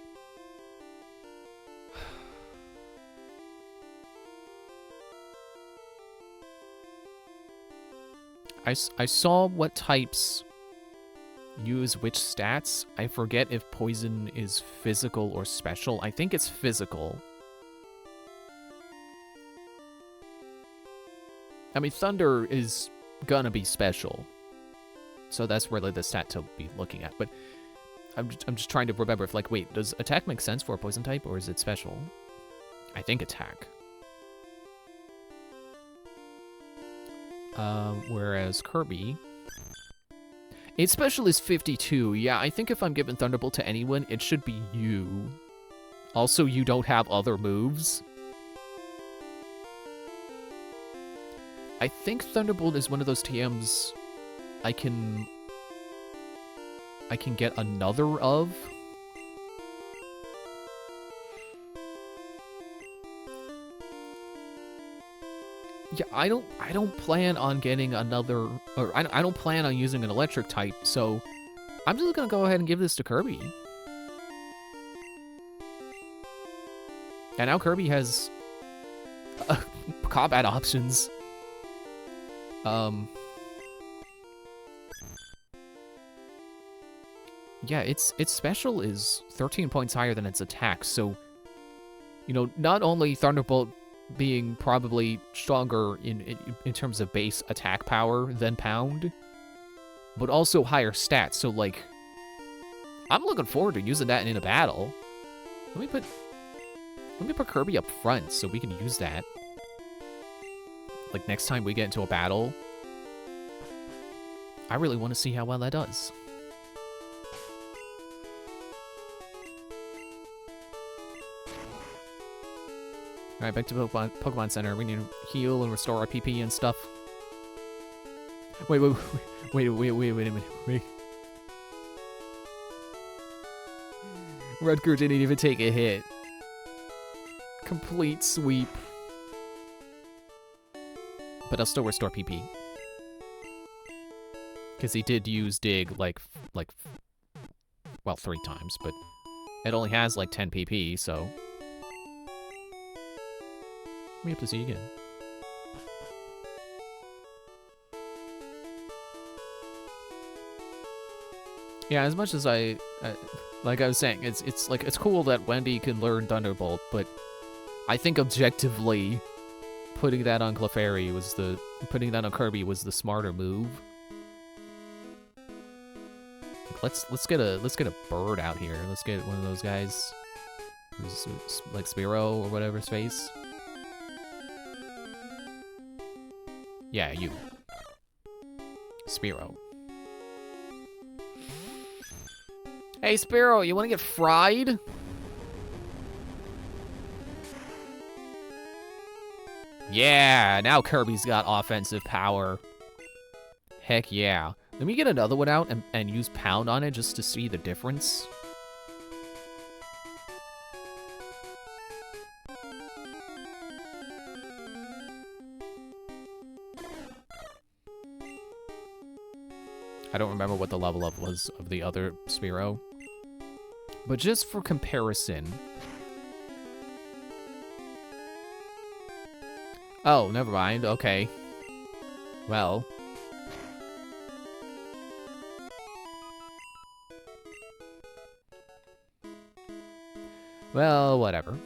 I saw what types use which stats. I forget if poison is physical or special. I think it's physical. I mean, thunder is gonna be special. So that's really the stat to be looking at. But I'm just trying to remember if, like, wait, does attack make sense for a poison type, or is it special? I think attack. Whereas Kirby, its special is 52. Yeah, I think if I'm giving Thunderbolt to anyone, it should be you. Also, you don't have other moves. I think Thunderbolt is one of those TMs I can get another of. Yeah, I don't plan on getting another, or I don't plan on using an electric type, so I'm just gonna go ahead and give this to Kirby. And now Kirby has combat options. Yeah, its special is 13 points higher than its attack, so, you know, not only Thunderbolt being probably stronger in terms of base attack power than Pound, but also higher stats, so, like, I'm looking forward to using that in a battle. Let me put Kirby up front so we can use that. Like, next time we get into a battle, I really want to see how well that does. Alright, back to Pokemon Center. We need to heal and restore our PP and stuff. Wait a minute. Wait. Rutger didn't even take a hit. Complete sweep. But I'll still restore PP. Because he did use Dig, well, 3 times, but it only has, like, 10 PP, so... We have to see again. Yeah, as much as like I was saying, it's cool that Wendy can learn Thunderbolt, but I think objectively, putting that on Clefairy putting that on Kirby was the smarter move. Let's get a bird out here. Let's get one of those guys, who's like Spearow or whatever's face. Yeah, you. Spearow. Hey, Spearow, you want to get fried? Yeah, now Kirby's got offensive power. Heck yeah. Let me get another one out and use Pound on it just to see the difference. I don't remember what the level up was of the other Spearow. But just for comparison... Oh, never mind. Okay. Well... Well, whatever.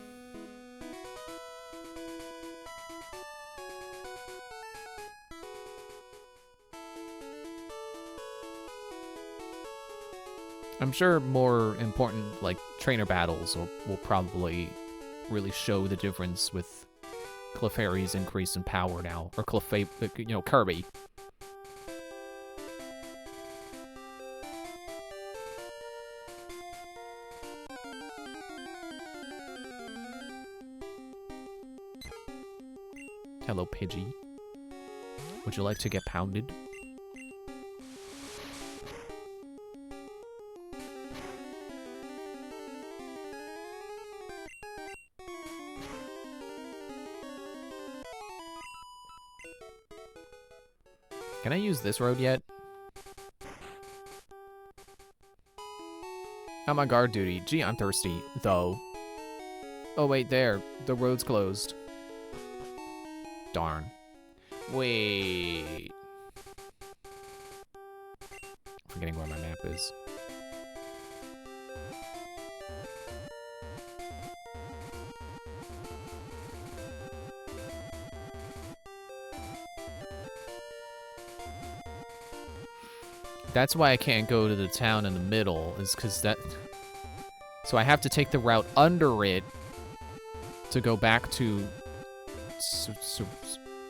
I'm sure more important, like, trainer battles will probably really show the difference with Clefairy's increase in power now. Or Kirby. Hello, Pidgey. Would you like to get pounded? Can I use this road yet? I'm on guard duty. Gee, I'm thirsty, though. Oh, wait, there. The road's closed. Darn. Wait. Forgetting where my map is. That's why I can't go to the town in the middle, is because that... So I have to take the route under it to go back to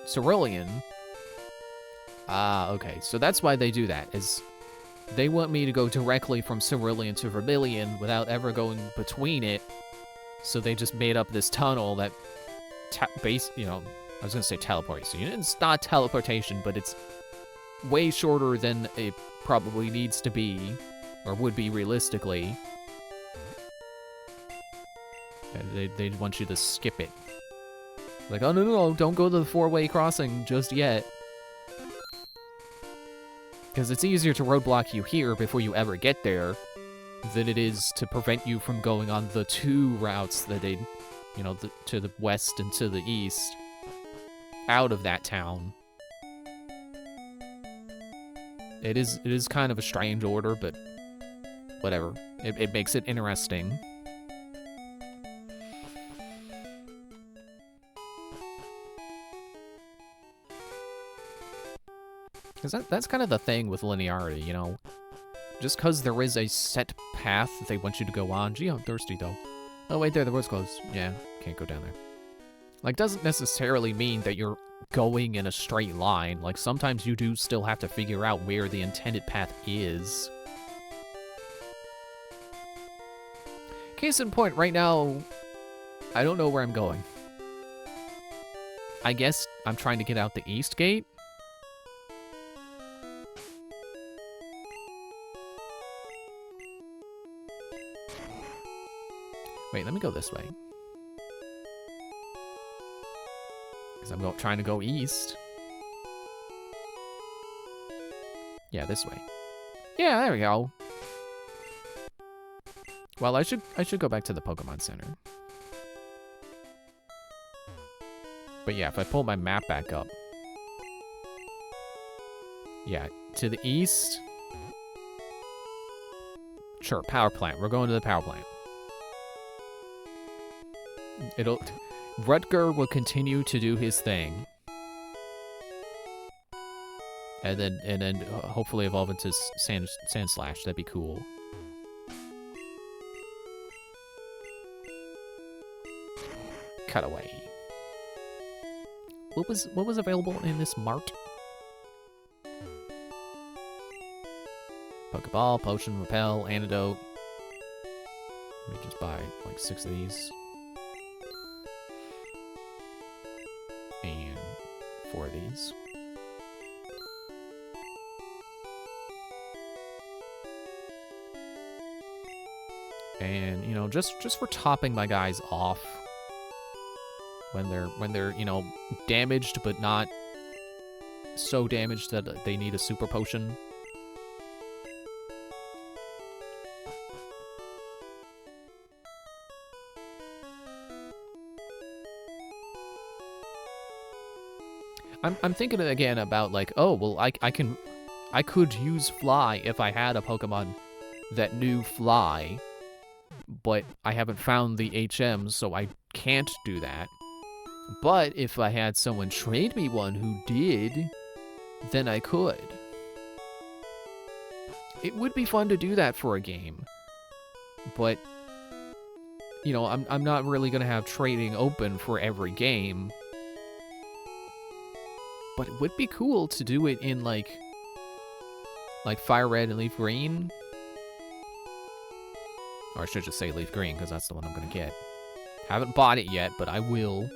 Cerulean. Ah, okay. So that's why they do that, is they want me to go directly from Cerulean to Vermilion without ever going between it. So they just made up this tunnel that, I was going to say teleportation. It's not teleportation, but it's way shorter than it probably needs to be, or would be realistically. They want you to skip it. Like, oh, no, don't go to the 4-way crossing just yet. Because it's easier to roadblock you here before you ever get there than it is to prevent you from going on the 2 routes that they you know, to the west and to the east, out of that town. It is kind of a strange order, but whatever. It makes it interesting. Because that's kind of the thing with linearity, you know? Just because there is a set path that they want you to go on. Gee, I'm thirsty, though. Oh, wait there, the road's closed. Yeah, can't go down there. Like, doesn't necessarily mean that you're going in a straight line. Like, sometimes you do still have to figure out where the intended path is. Case in point, right now, I don't know where I'm going. I guess I'm trying to get out the east gate. Wait, let me go this way. Because I'm trying to go east. Yeah, this way. Yeah, there we go. Well, I should go back to the Pokemon Center. But yeah, if I pull my map back up. Yeah, to the east. Sure, power plant. We're going to the power plant. Rutger will continue to do his thing. And then hopefully evolve into Sandslash. That'd be cool. Cut away. What was available in this mart? Pokeball, potion, repel, antidote. Let me just buy like 6 of these. And 4 of these. And, you know, just for topping my guys off when they're, you know, damaged but not so damaged that they need a super potion. I'm thinking again about like, oh, well, I could use Fly if I had a Pokemon that knew Fly, but I haven't found the HM, so I can't do that. But if I had someone trade me one who did, then I could. It would be fun to do that for a game, but you know, I'm not really gonna have trading open for every game. But it would be cool to do it in, like Fire Red and Leaf Green. Or I should just say Leaf Green, because that's the one I'm going to get. Haven't bought it yet, but I will.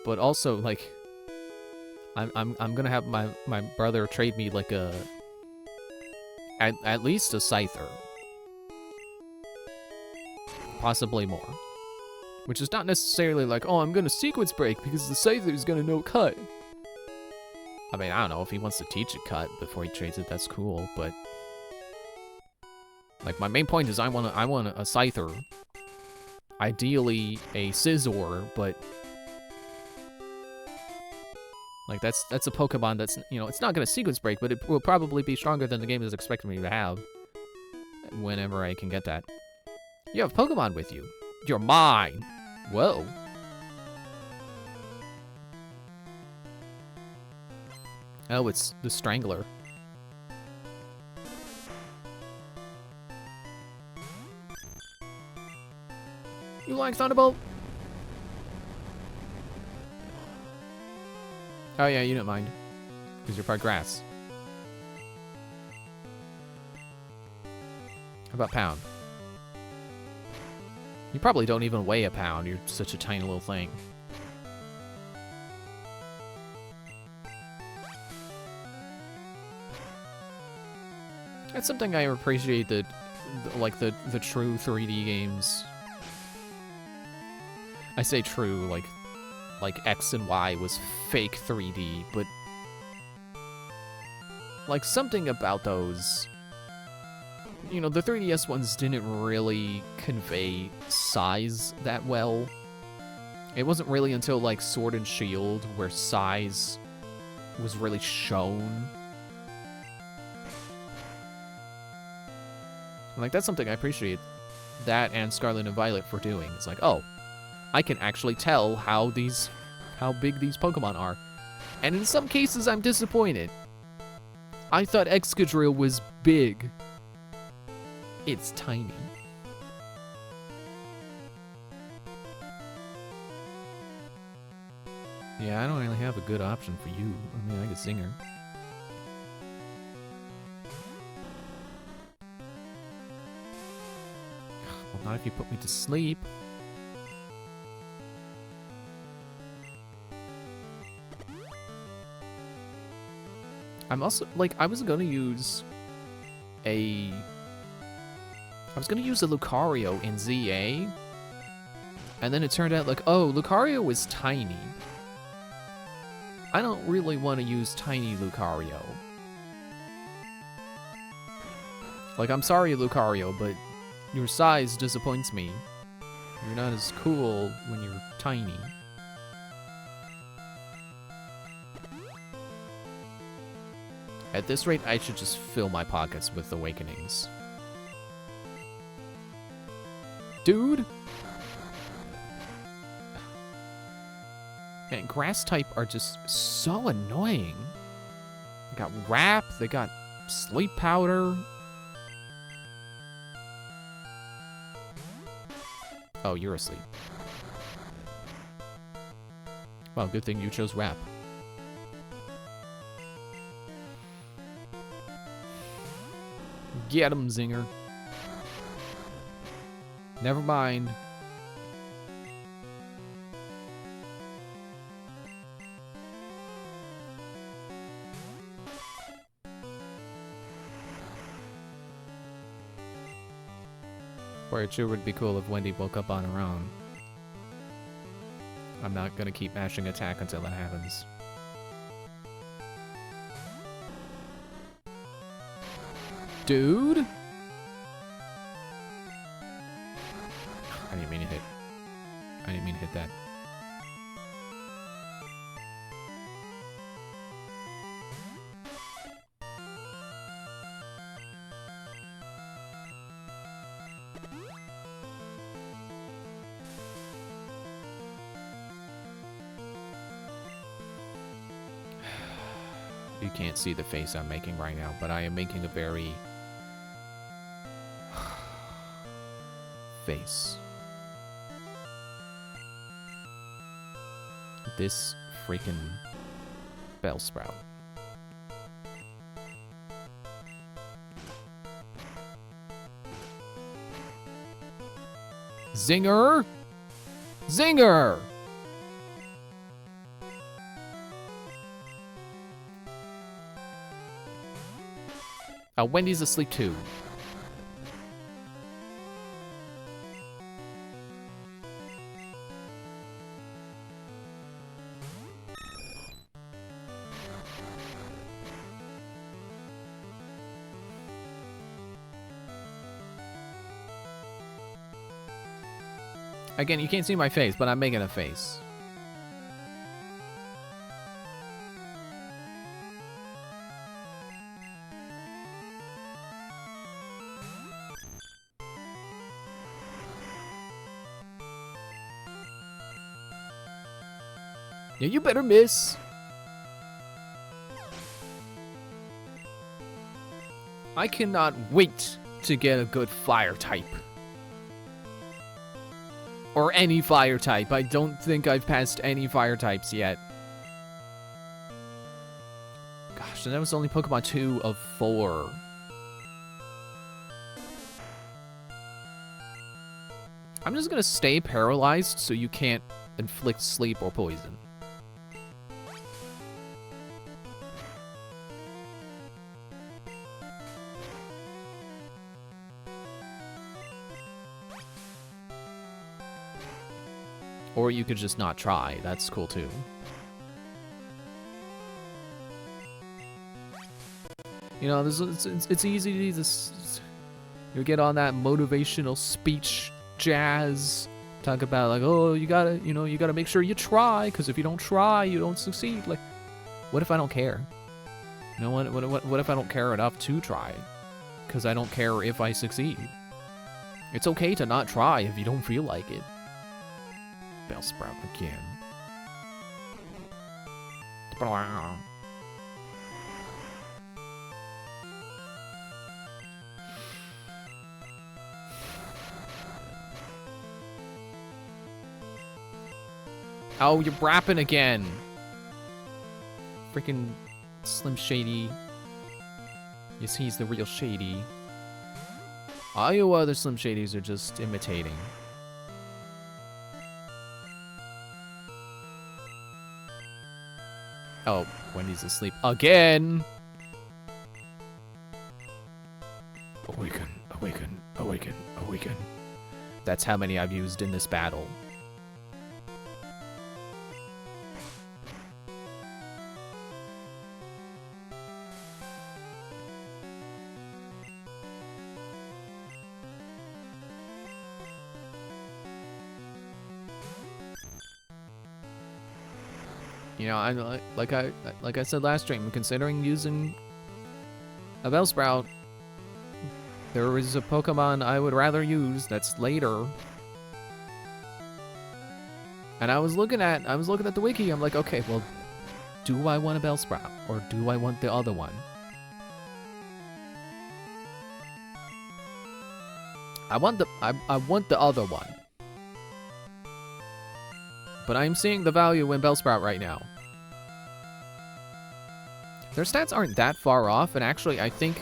But also, like, I'm going to have my brother trade me, like, at least a Scyther. Possibly more. Which is not necessarily like, oh, I'm going to sequence break because the Scyther is going to know cut. I mean, I don't know if he wants to teach it cut before he trades it, that's cool, but like my main point is I want a Scyther. Ideally a Scizor, but like that's a Pokemon that's, you know, it's not going to sequence break, but it will probably be stronger than the game is expecting me to have whenever I can get that. You have Pokemon with you. You're mine. Whoa. Oh, it's the Strangler. You like Thunderbolt? Oh yeah, you don't mind. Because you're part grass. How about Pound? You probably don't even weigh a pound. You're such a tiny little thing. That's something I appreciate that, like, the true 3D games. I say true, like X and Y was fake 3D, but like something about those You know, the 3DS ones didn't really convey size that well. It wasn't really until, like, Sword and Shield where size was really shown. Like, that's something I appreciate that and Scarlet and Violet for doing. It's like, oh, I can actually tell how big these Pokemon are. And in some cases, I'm disappointed. I thought Excadrill was big. It's tiny. Yeah, I don't really have a good option for you. I mean, I get Zinger. Well, not if you put me to sleep. I'm also, like, I was gonna use a Lucario in ZA, and then it turned out, like, oh, Lucario is tiny. I don't really want to use tiny Lucario. Like, I'm sorry, Lucario, but your size disappoints me. You're not as cool when you're tiny. At this rate, I should just fill my pockets with Awakenings. Dude! Man, grass type are just so annoying. They got Wrap, they got Sleep Powder. Oh, you're asleep. Well, good thing you chose Wrap. Get him, Zinger. Never mind. Boy, it sure would be cool if Wendy woke up on her own. I'm not gonna keep mashing attack until it happens. Dude? I didn't mean to hit. I didn't mean to hit that. You can't see the face I'm making right now, but I am making a very face. This freaking Bellsprout. Zinger! Zinger! Wendy's asleep too. Again, you can't see my face, but I'm making a face. Yeah, you better miss. I cannot wait to get a good fire type. Or any fire type. I don't think I've passed any fire types yet. Gosh, and that was only Pokemon 2 of 4. I'm just gonna stay paralyzed so you can't inflict sleep or poison. Or you could just not try. That's cool too. You know, it's easy to You get on that motivational speech jazz. Talk about like, oh, you gotta make sure you try, because if you don't try, you don't succeed. Like, what if I don't care? You know what if I don't care enough to try? Because I don't care if I succeed. It's okay to not try if you don't feel like it. Bellsprout again. Oh, you're rapping again. Freaking Slim Shady. Yes, he's the real Shady. All you other Slim Shadys are just imitating. Oh, Wendy's asleep again. Awaken, awaken, awaken, awaken. That's how many I've used in this battle. You know, like I said last stream, considering using a Bellsprout, there is a Pokemon I would rather use that's later. And I was looking at the wiki. I'm like, okay, well, do I want a Bellsprout or do I want the other one? I want the other one. But I'm seeing the value in Bellsprout right now. Their stats aren't that far off, and actually, I think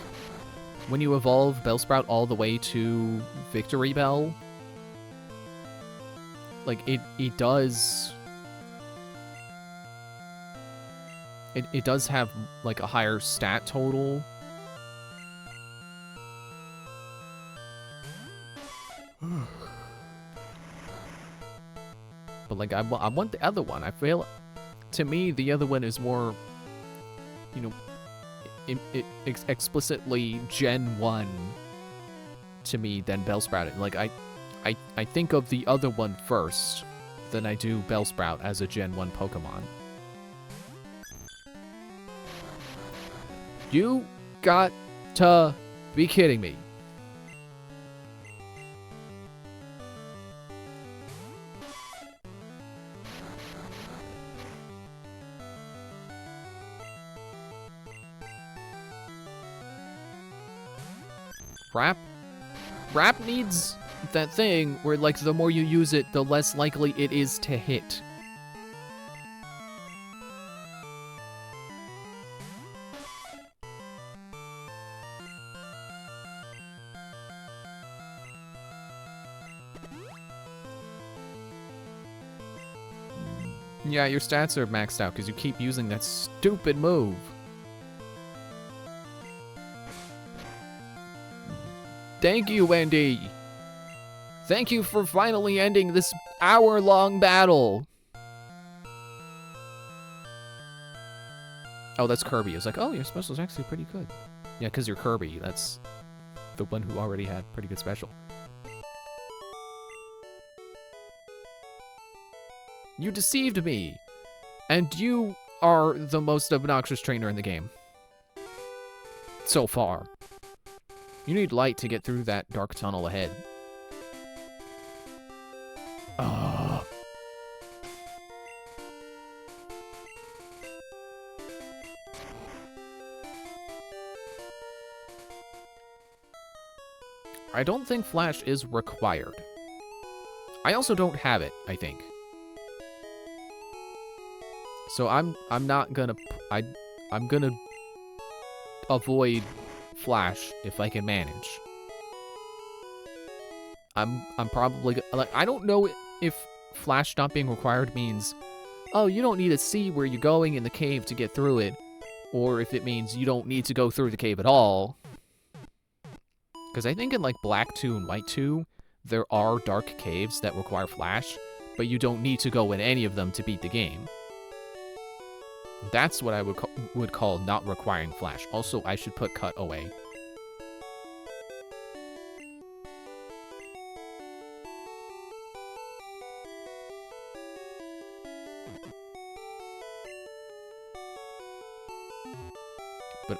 when you evolve Bellsprout all the way to Victory Bell, like, it does... It does have, like, a higher stat total. But, like, I want the other one. I feel, to me, the other one is more, you know, explicitly Gen 1 to me than Bellsprout. Like, I think of the other one first, than I do Bellsprout as a Gen 1 Pokemon. You got to be kidding me. Rap needs that thing where, like, the more you use it, the less likely it is to hit. Yeah, your stats are maxed out because you keep using that stupid move. Thank you, Wendy. Thank you for finally ending this hour-long battle. Oh, that's Kirby. I was like, oh, your special's actually pretty good. Yeah, because you're Kirby. That's the one who already had pretty good special. You deceived me. And you are the most obnoxious trainer in the game. So far. You need light to get through that dark tunnel ahead. I don't think Flash is required. I also don't have it, I think. So I'm not gonna I'm gonna avoid Flash if I can manage. I'm probably like, I don't know if Flash not being required means, oh, you don't need to see where you're going in the cave to get through it, or if it means you don't need to go through the cave at all. Because I think in like Black 2 and White 2, there are dark caves that require Flash, but you don't need to go in any of them to beat the game. That's what I would call not requiring Flash. Also, I should put Cut away. but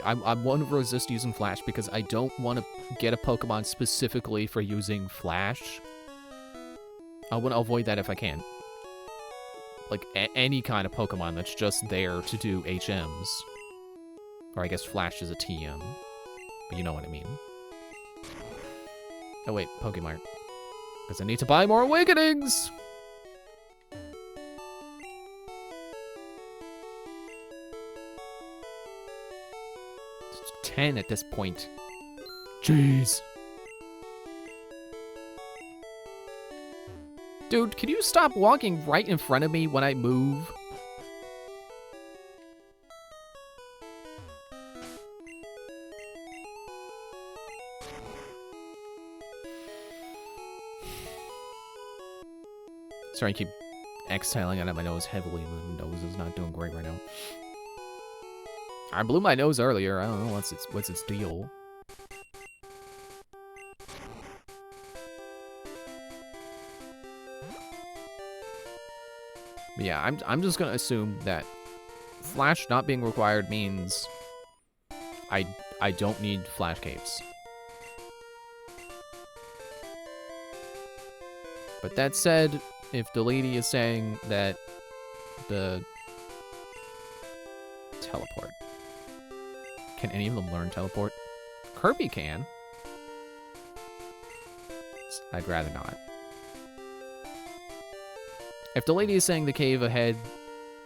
I'm one of resist using Flash because I don't want to get a Pokemon specifically for using Flash. I want to avoid that if I can. Like, any kind of Pokemon that's just there to do HMs. Or I guess Flash is a TM. But you know what I mean. Oh wait, Pokemart. Because I need to buy more Awakenings! It's 10 at this point. Jeez. Dude, can you stop walking right in front of me when I move? Sorry, I keep exhaling out of my nose heavily. The nose is not doing great right now. I blew my nose earlier. I don't know what's its deal. But yeah, I'm just gonna assume that Flash not being required means I don't need Flash Capes. But that said, if the lady is saying that the teleport, can any of them learn teleport? Kirby can. I'd rather not. If the lady is saying the cave ahead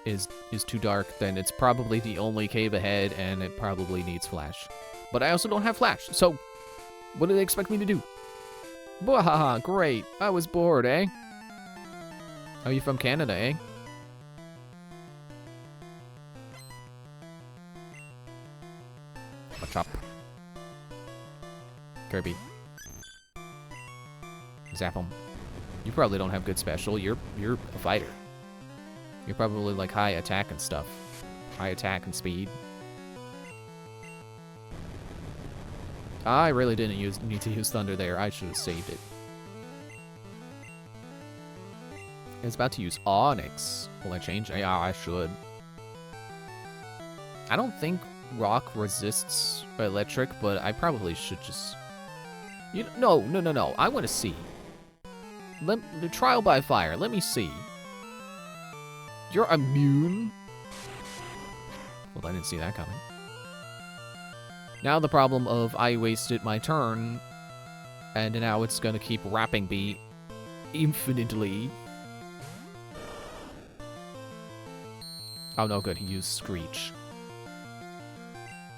is too dark, then it's probably the only cave ahead, and it probably needs Flash. But I also don't have Flash, so what do they expect me to do? Wahaha, great. I was bored, eh? Oh, you from Canada, eh? What's up? Kirby. Zap him. You probably don't have good special. You're a fighter. You're probably like high attack and stuff. High attack and speed. I really didn't need to use Thunder there. I should have saved it. I was about to use Onyx. Will I change? Yeah, I should. I don't think Rock resists Electric, but I probably should just... No. I want to see. The trial by fire. Let me see. You're immune? Well, I didn't see that coming. Now the problem of I wasted my turn, and now it's gonna keep wrapping me infinitely. Oh no, good. He used Screech.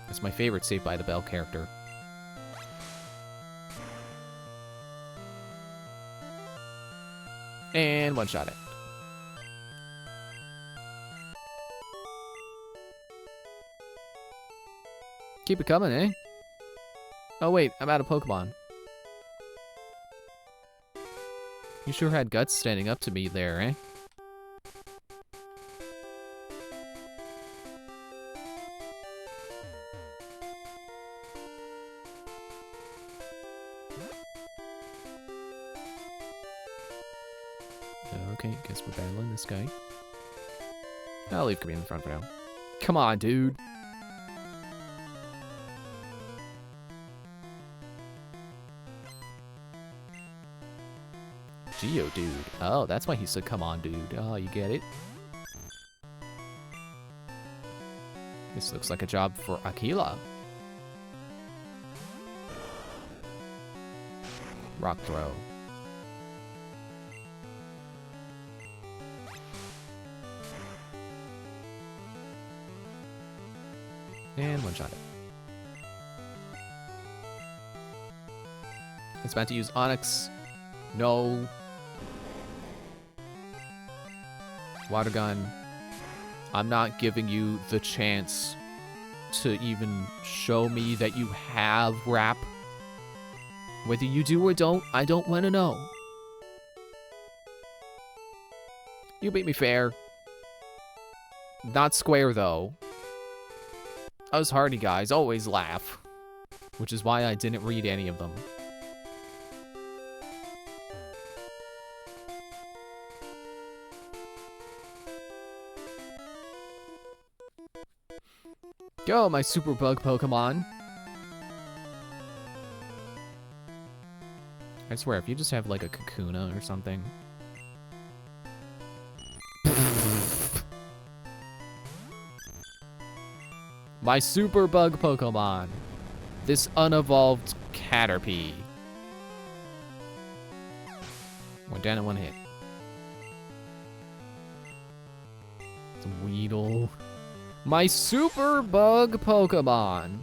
That's my favorite Saved by the Bell character. And one-shot it. Keep it coming, eh? Oh wait, I'm out of Pokemon. You sure had guts standing up to me there, eh? Okay, guess we're battling this guy. I'll leave Kirby in the front for now. Come on, dude. Geodude. Oh, that's why he said, come on, dude. Oh, you get it? This looks like a job for Aquila. Rock throw. And one-shot it. It's about to use Onyx. No. Water gun. I'm not giving you the chance to even show me that you have Wrap. Whether you do or don't, I don't want to know. You beat me fair. Not square, though. Us hardy guys always laugh. Which is why I didn't read any of them. Go, my super bug Pokemon. I swear, if you just have like a Kakuna or something. My super bug Pokemon. This unevolved Caterpie. Went down in one hit. It's a Weedle. My super bug Pokemon.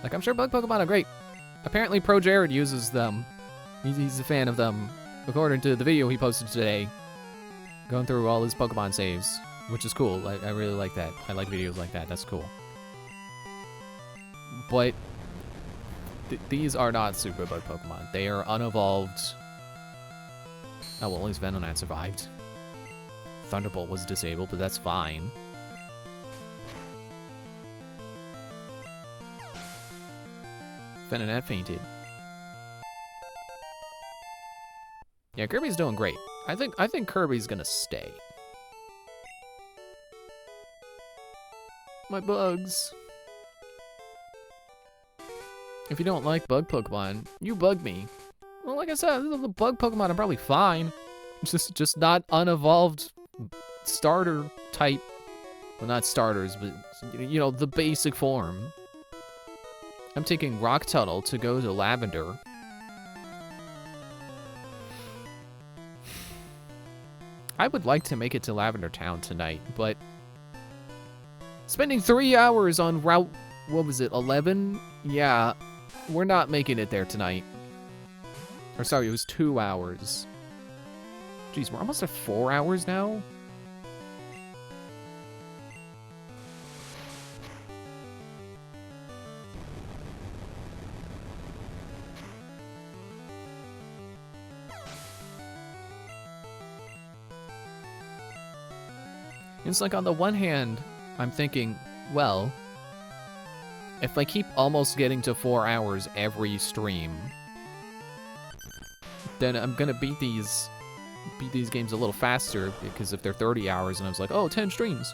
Like, I'm sure bug Pokemon are great. Apparently, Pro Jared uses them. He's a fan of them. According to the video he posted today. Going through all his Pokemon saves. Which is cool. I really like that. I like videos like that. That's cool. But these are not super bug Pokemon. They are unevolved. Oh, well, at least Venonat survived. Thunderbolt was disabled, but that's fine. Venonat fainted. Yeah, Kirby's doing great. I think Kirby's gonna stay. My bugs. If you don't like bug Pokemon, you bug me. Well, like I said, the bug Pokemon are probably fine. Just not unevolved starter type. Well, not starters, but, you know, the basic form. I'm taking Rock Tunnel to go to Lavender. I would like to make it to Lavender Town tonight, but spending 3 hours on Route, what was it, 11? Yeah, we're not making it there tonight. Or sorry, it was 2 hours. Jeez, we're almost at 4 hours now? It's like, on the one hand, I'm thinking, well, if I keep almost getting to 4 hours every stream, then I'm gonna beat these games a little faster, because if they're 30 hours and I was like, oh, 10 streams.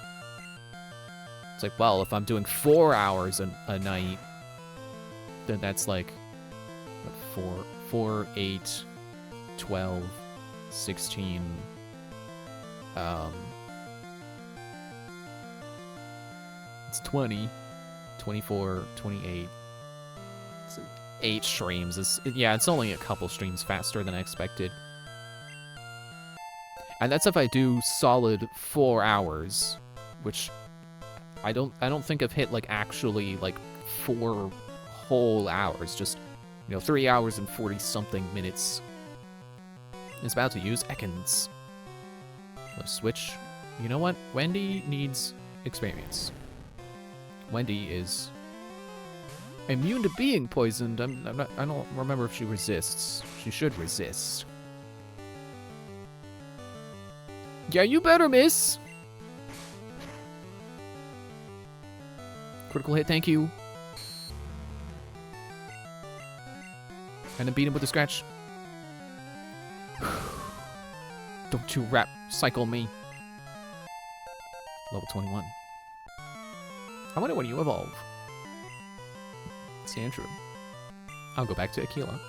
It's like, well, if I'm doing 4 hours a night, then that's like, what, 4, 8, 12, 16, it's 20, 24, 28, it's 8 streams. Yeah, it's only a couple streams faster than I expected. And that's if I do solid 4 hours, which I don't think I've hit, like, actually, like, 4 whole hours. Just, you know, 3 hours and 40-something minutes. It's about to use Ekans. Let's switch. You know what? Wendy needs experience. Wendy is immune to being poisoned. I don't remember if she resists. She should resist. Yeah, you better, miss. Critical hit, thank you. And then beat him with a scratch. Don't you rap cycle me. Level 21. I wonder when you evolve. Sandshrew. I'll go back to Aquila.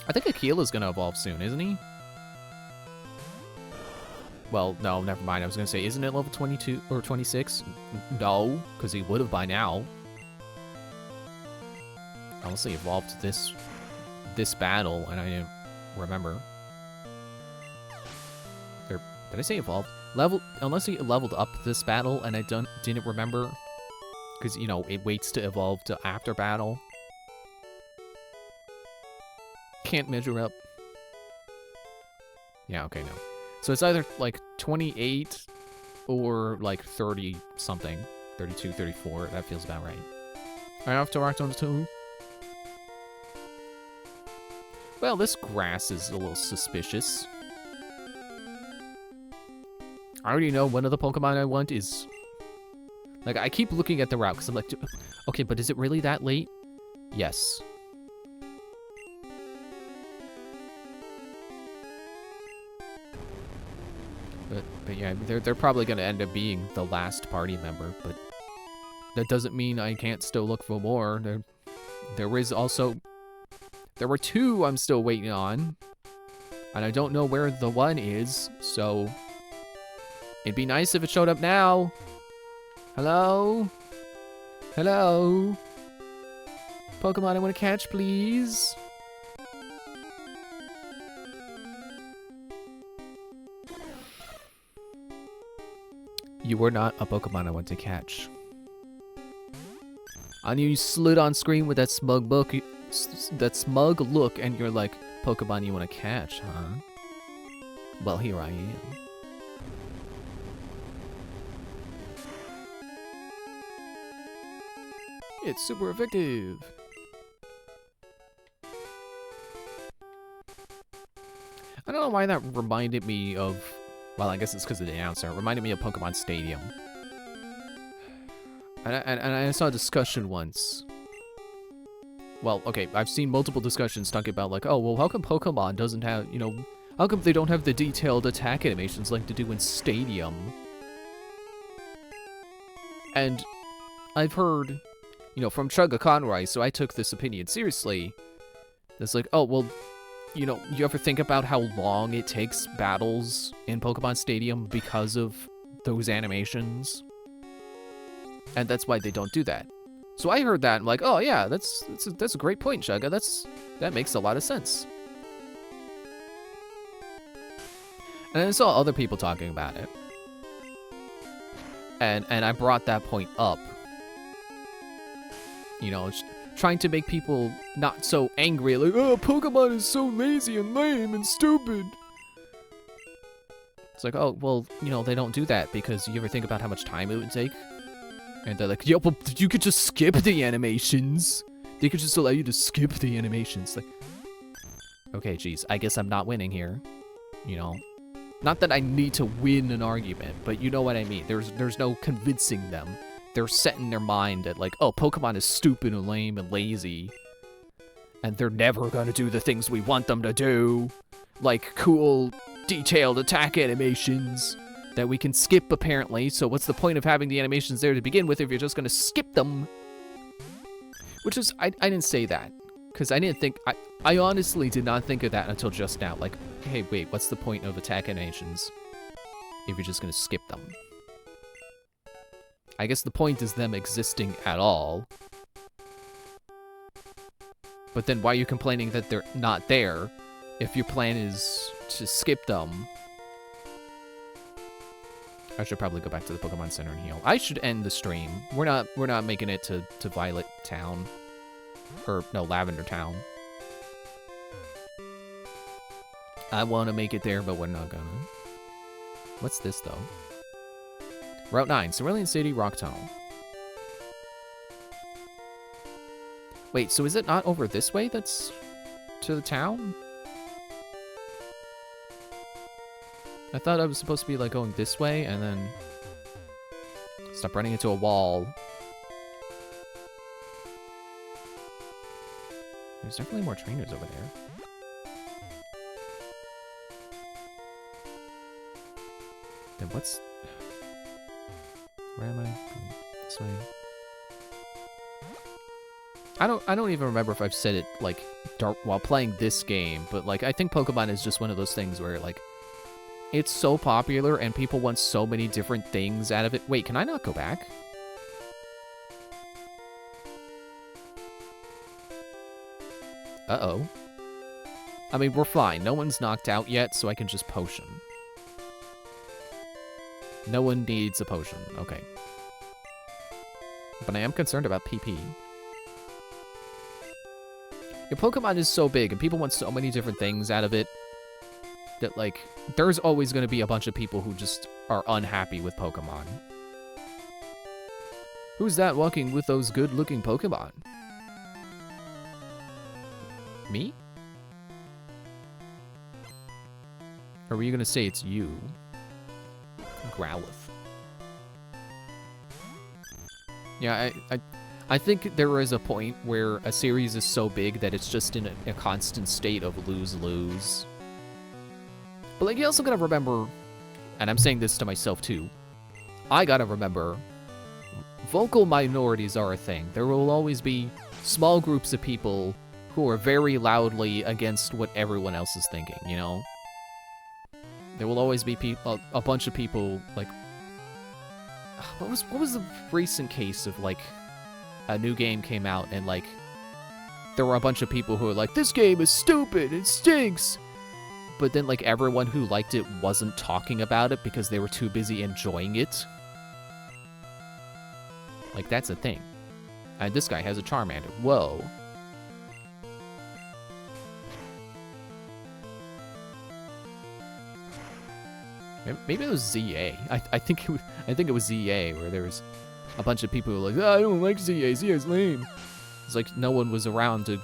I think Aquila's gonna evolve soon, isn't he? Well, no, never mind. I was gonna say, isn't it level 22 or 26? No, because he would have by now. Unless he evolved this battle, and I didn't remember. Or did I say evolved? Unless he leveled up this battle, and I didn't remember. Because, you know, it waits to evolve to after battle. Can't measure up. Yeah, okay, no. So it's either, like, 28 or, like, 30-something. 32, 34. That feels about right. I have to act on 2. Well, this grass is a little suspicious. I already know one of the Pokemon I want is... Like, I keep looking at the route, because I'm like, okay, but is it really that late? Yes. But yeah, they're probably gonna end up being the last party member, but that doesn't mean I can't still look for more. There were 2 I'm still waiting on, and I don't know where the one is, so it'd be nice if it showed up now. Hello? Hello? Pokemon I want to catch, please. You were not a Pokemon I want to catch. And you slid on screen with that smug look, and you're like, Pokemon you want to catch, huh? Well, here I am. It's super effective. I don't know why that reminded me of, well, I guess it's because of the announcer. It reminded me of Pokemon Stadium. And I saw a discussion once. Well, okay, I've seen multiple discussions talking about, like, oh, well, how come Pokemon doesn't have, you know, how come they don't have the detailed attack animations like they do in Stadium? And I've heard, you know, from Chugga Conroy, so I took this opinion seriously. It's like, oh, well, you know, you ever think about how long it takes battles in Pokemon Stadium because of those animations? And that's why they don't do that. So I heard that, and I'm like, oh yeah, that's a great point, Chugga. That makes a lot of sense. And I saw other people talking about it. And I brought that point up. You know, trying to make people not so angry, like, oh, Pokemon is so lazy and lame and stupid. It's like, oh, well, you know, they don't do that because you ever think about how much time it would take? And they're like, yo, well, you could just skip the animations. They could just allow you to skip the animations. Like, okay, geez, I guess I'm not winning here. You know, not that I need to win an argument, but you know what I mean. There's no convincing them. They're set in their mind that, like, oh, Pokemon is stupid and lame and lazy. And they're never gonna do the things we want them to do. Like cool, detailed attack animations that we can skip, apparently. So what's the point of having the animations there to begin with if you're just gonna skip them? Which is, I didn't say that. Because I didn't think, I honestly did not think of that until just now. Like, hey, wait, what's the point of attack animations if you're just gonna skip them? I guess the point is them existing at all. But then why are you complaining that they're not there if your plan is to skip them? I should probably go back to the Pokemon Center and heal. I should end the stream. We're not making it to Violet Town. Or no, Lavender Town. I want to make it there, but we're not gonna. What's this though? Route 9, Cerulean City, Rock Tunnel. Wait, so is it not over this way that's to the town? I thought I was supposed to be, like, going this way and then stop running into a wall. There's definitely more trainers over there. Then what's... Where am I? This way. I don't even remember if I've said it, like, while playing this game, but, like, I think Pokemon is just one of those things where, like, it's so popular and people want so many different things out of it. Wait, can I not go back? Uh-oh. I mean, we're fine. No one's knocked out yet, so I can just potion. No one needs a potion. Okay. But I am concerned about PP. Your Pokemon is so big and people want so many different things out of it that, like, there's always going to be a bunch of people who just are unhappy with Pokemon. Who's that walking with those good-looking Pokemon? Me? Or were you going to say it's you? Growlithe. Yeah, I think there is a point where a series is so big that it's just in a constant state of lose-lose. But, like, you also gotta remember, and I'm saying this to myself too, I gotta remember, vocal minorities are a thing. There will always be small groups of people who are very loudly against what everyone else is thinking, you know? There will always be a bunch of people, like... What was the recent case of, like, a new game came out and, like, there were a bunch of people who were like, this game is stupid, it stinks! But then, like, everyone who liked it wasn't talking about it because they were too busy enjoying it. Like, that's a thing. And this guy has a Charmander. Whoa. Maybe it was ZA. I think it was ZA where there was a bunch of people who were like, oh, I don't like ZA. ZA's lame. It's like no one was around to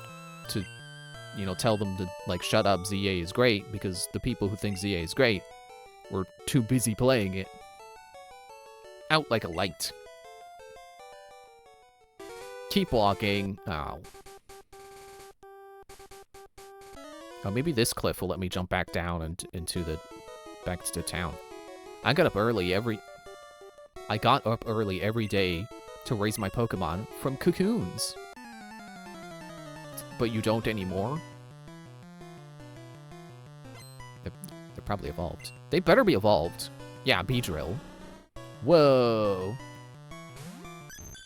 you know, tell them to like shut up. ZA is great because the people who think ZA is great were too busy playing it. Out like a light. Keep walking. Oh. Oh, maybe this cliff will let me jump back down and into the back to town. I got up early every day to raise my Pokemon from cocoons. But you don't anymore? They're probably evolved. They better be evolved. Yeah, Beedrill. Whoa.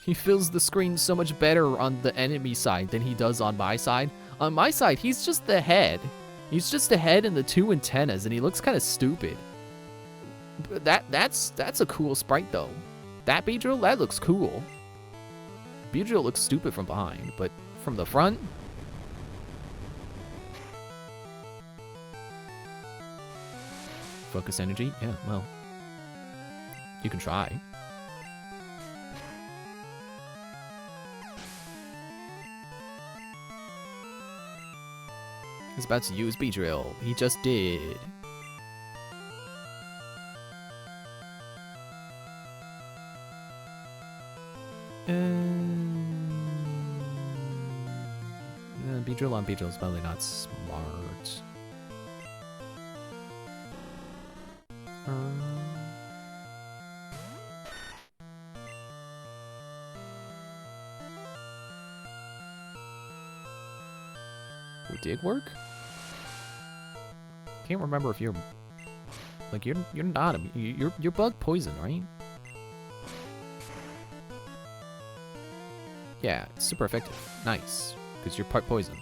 He fills the screen so much better on the enemy side than he does on my side. On my side, he's just the head. He's just the head and the two antennas, and he looks kind of stupid. But that's a cool sprite, though. That Beedrill, that looks cool. Beedrill looks stupid from behind, but from the front... Focus energy? Yeah, well... You can try. He's about to use Beedrill. He just did. Beedrill on Beedrill is probably not smart. Would dig work? Can't remember if you're like you're not you're bug poison, right? Yeah, it's super effective. Nice, because you're part poison.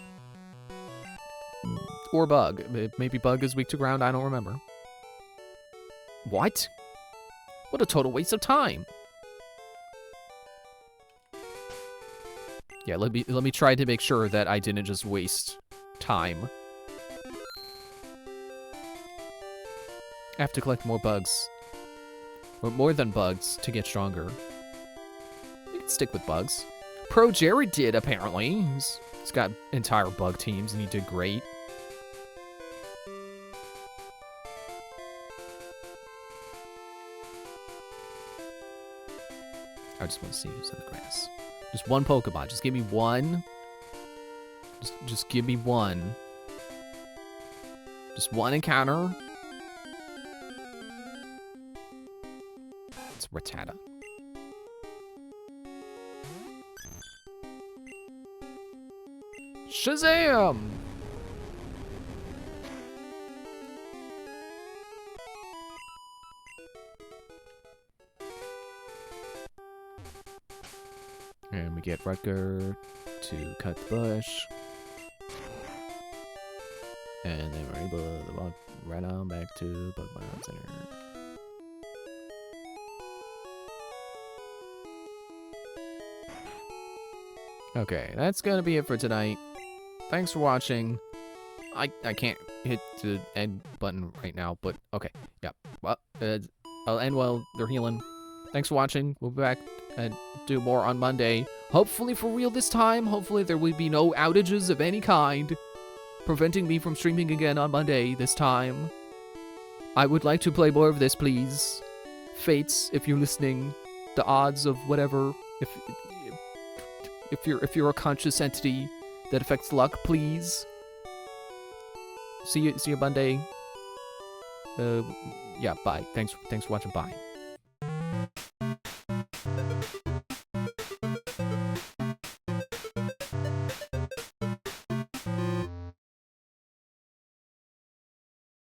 Or bug. Maybe bug is weak to ground. I don't remember. What? What a total waste of time. Yeah, let me try to make sure that I didn't just waste time. I have to collect more bugs. Or more than bugs to get stronger. You can stick with bugs. Pro Jared did, apparently. He's got entire bug teams and he did great. I just want to see who's in the grass. Just one Pokemon. Just give me one. Just give me one. Just one encounter. It's Rattata. Shazam! And we get Rutger to cut the bush. And then we're able to walk right on back to Pokemon Center. Okay, that's gonna be it for tonight. Thanks for watching. I can't hit the end button right now, but okay. Yeah. Well, I'll end while they're healing. Thanks for watching. We'll be back and do more on Monday. Hopefully for real this time. Hopefully there will be no outages of any kind preventing me from streaming again on Monday this time. I would like to play more of this, please. Fates, if you're listening, the odds of whatever, if you're a conscious entity that affects luck, please. See you Monday. yeah, bye. Thanks for watching. Bye.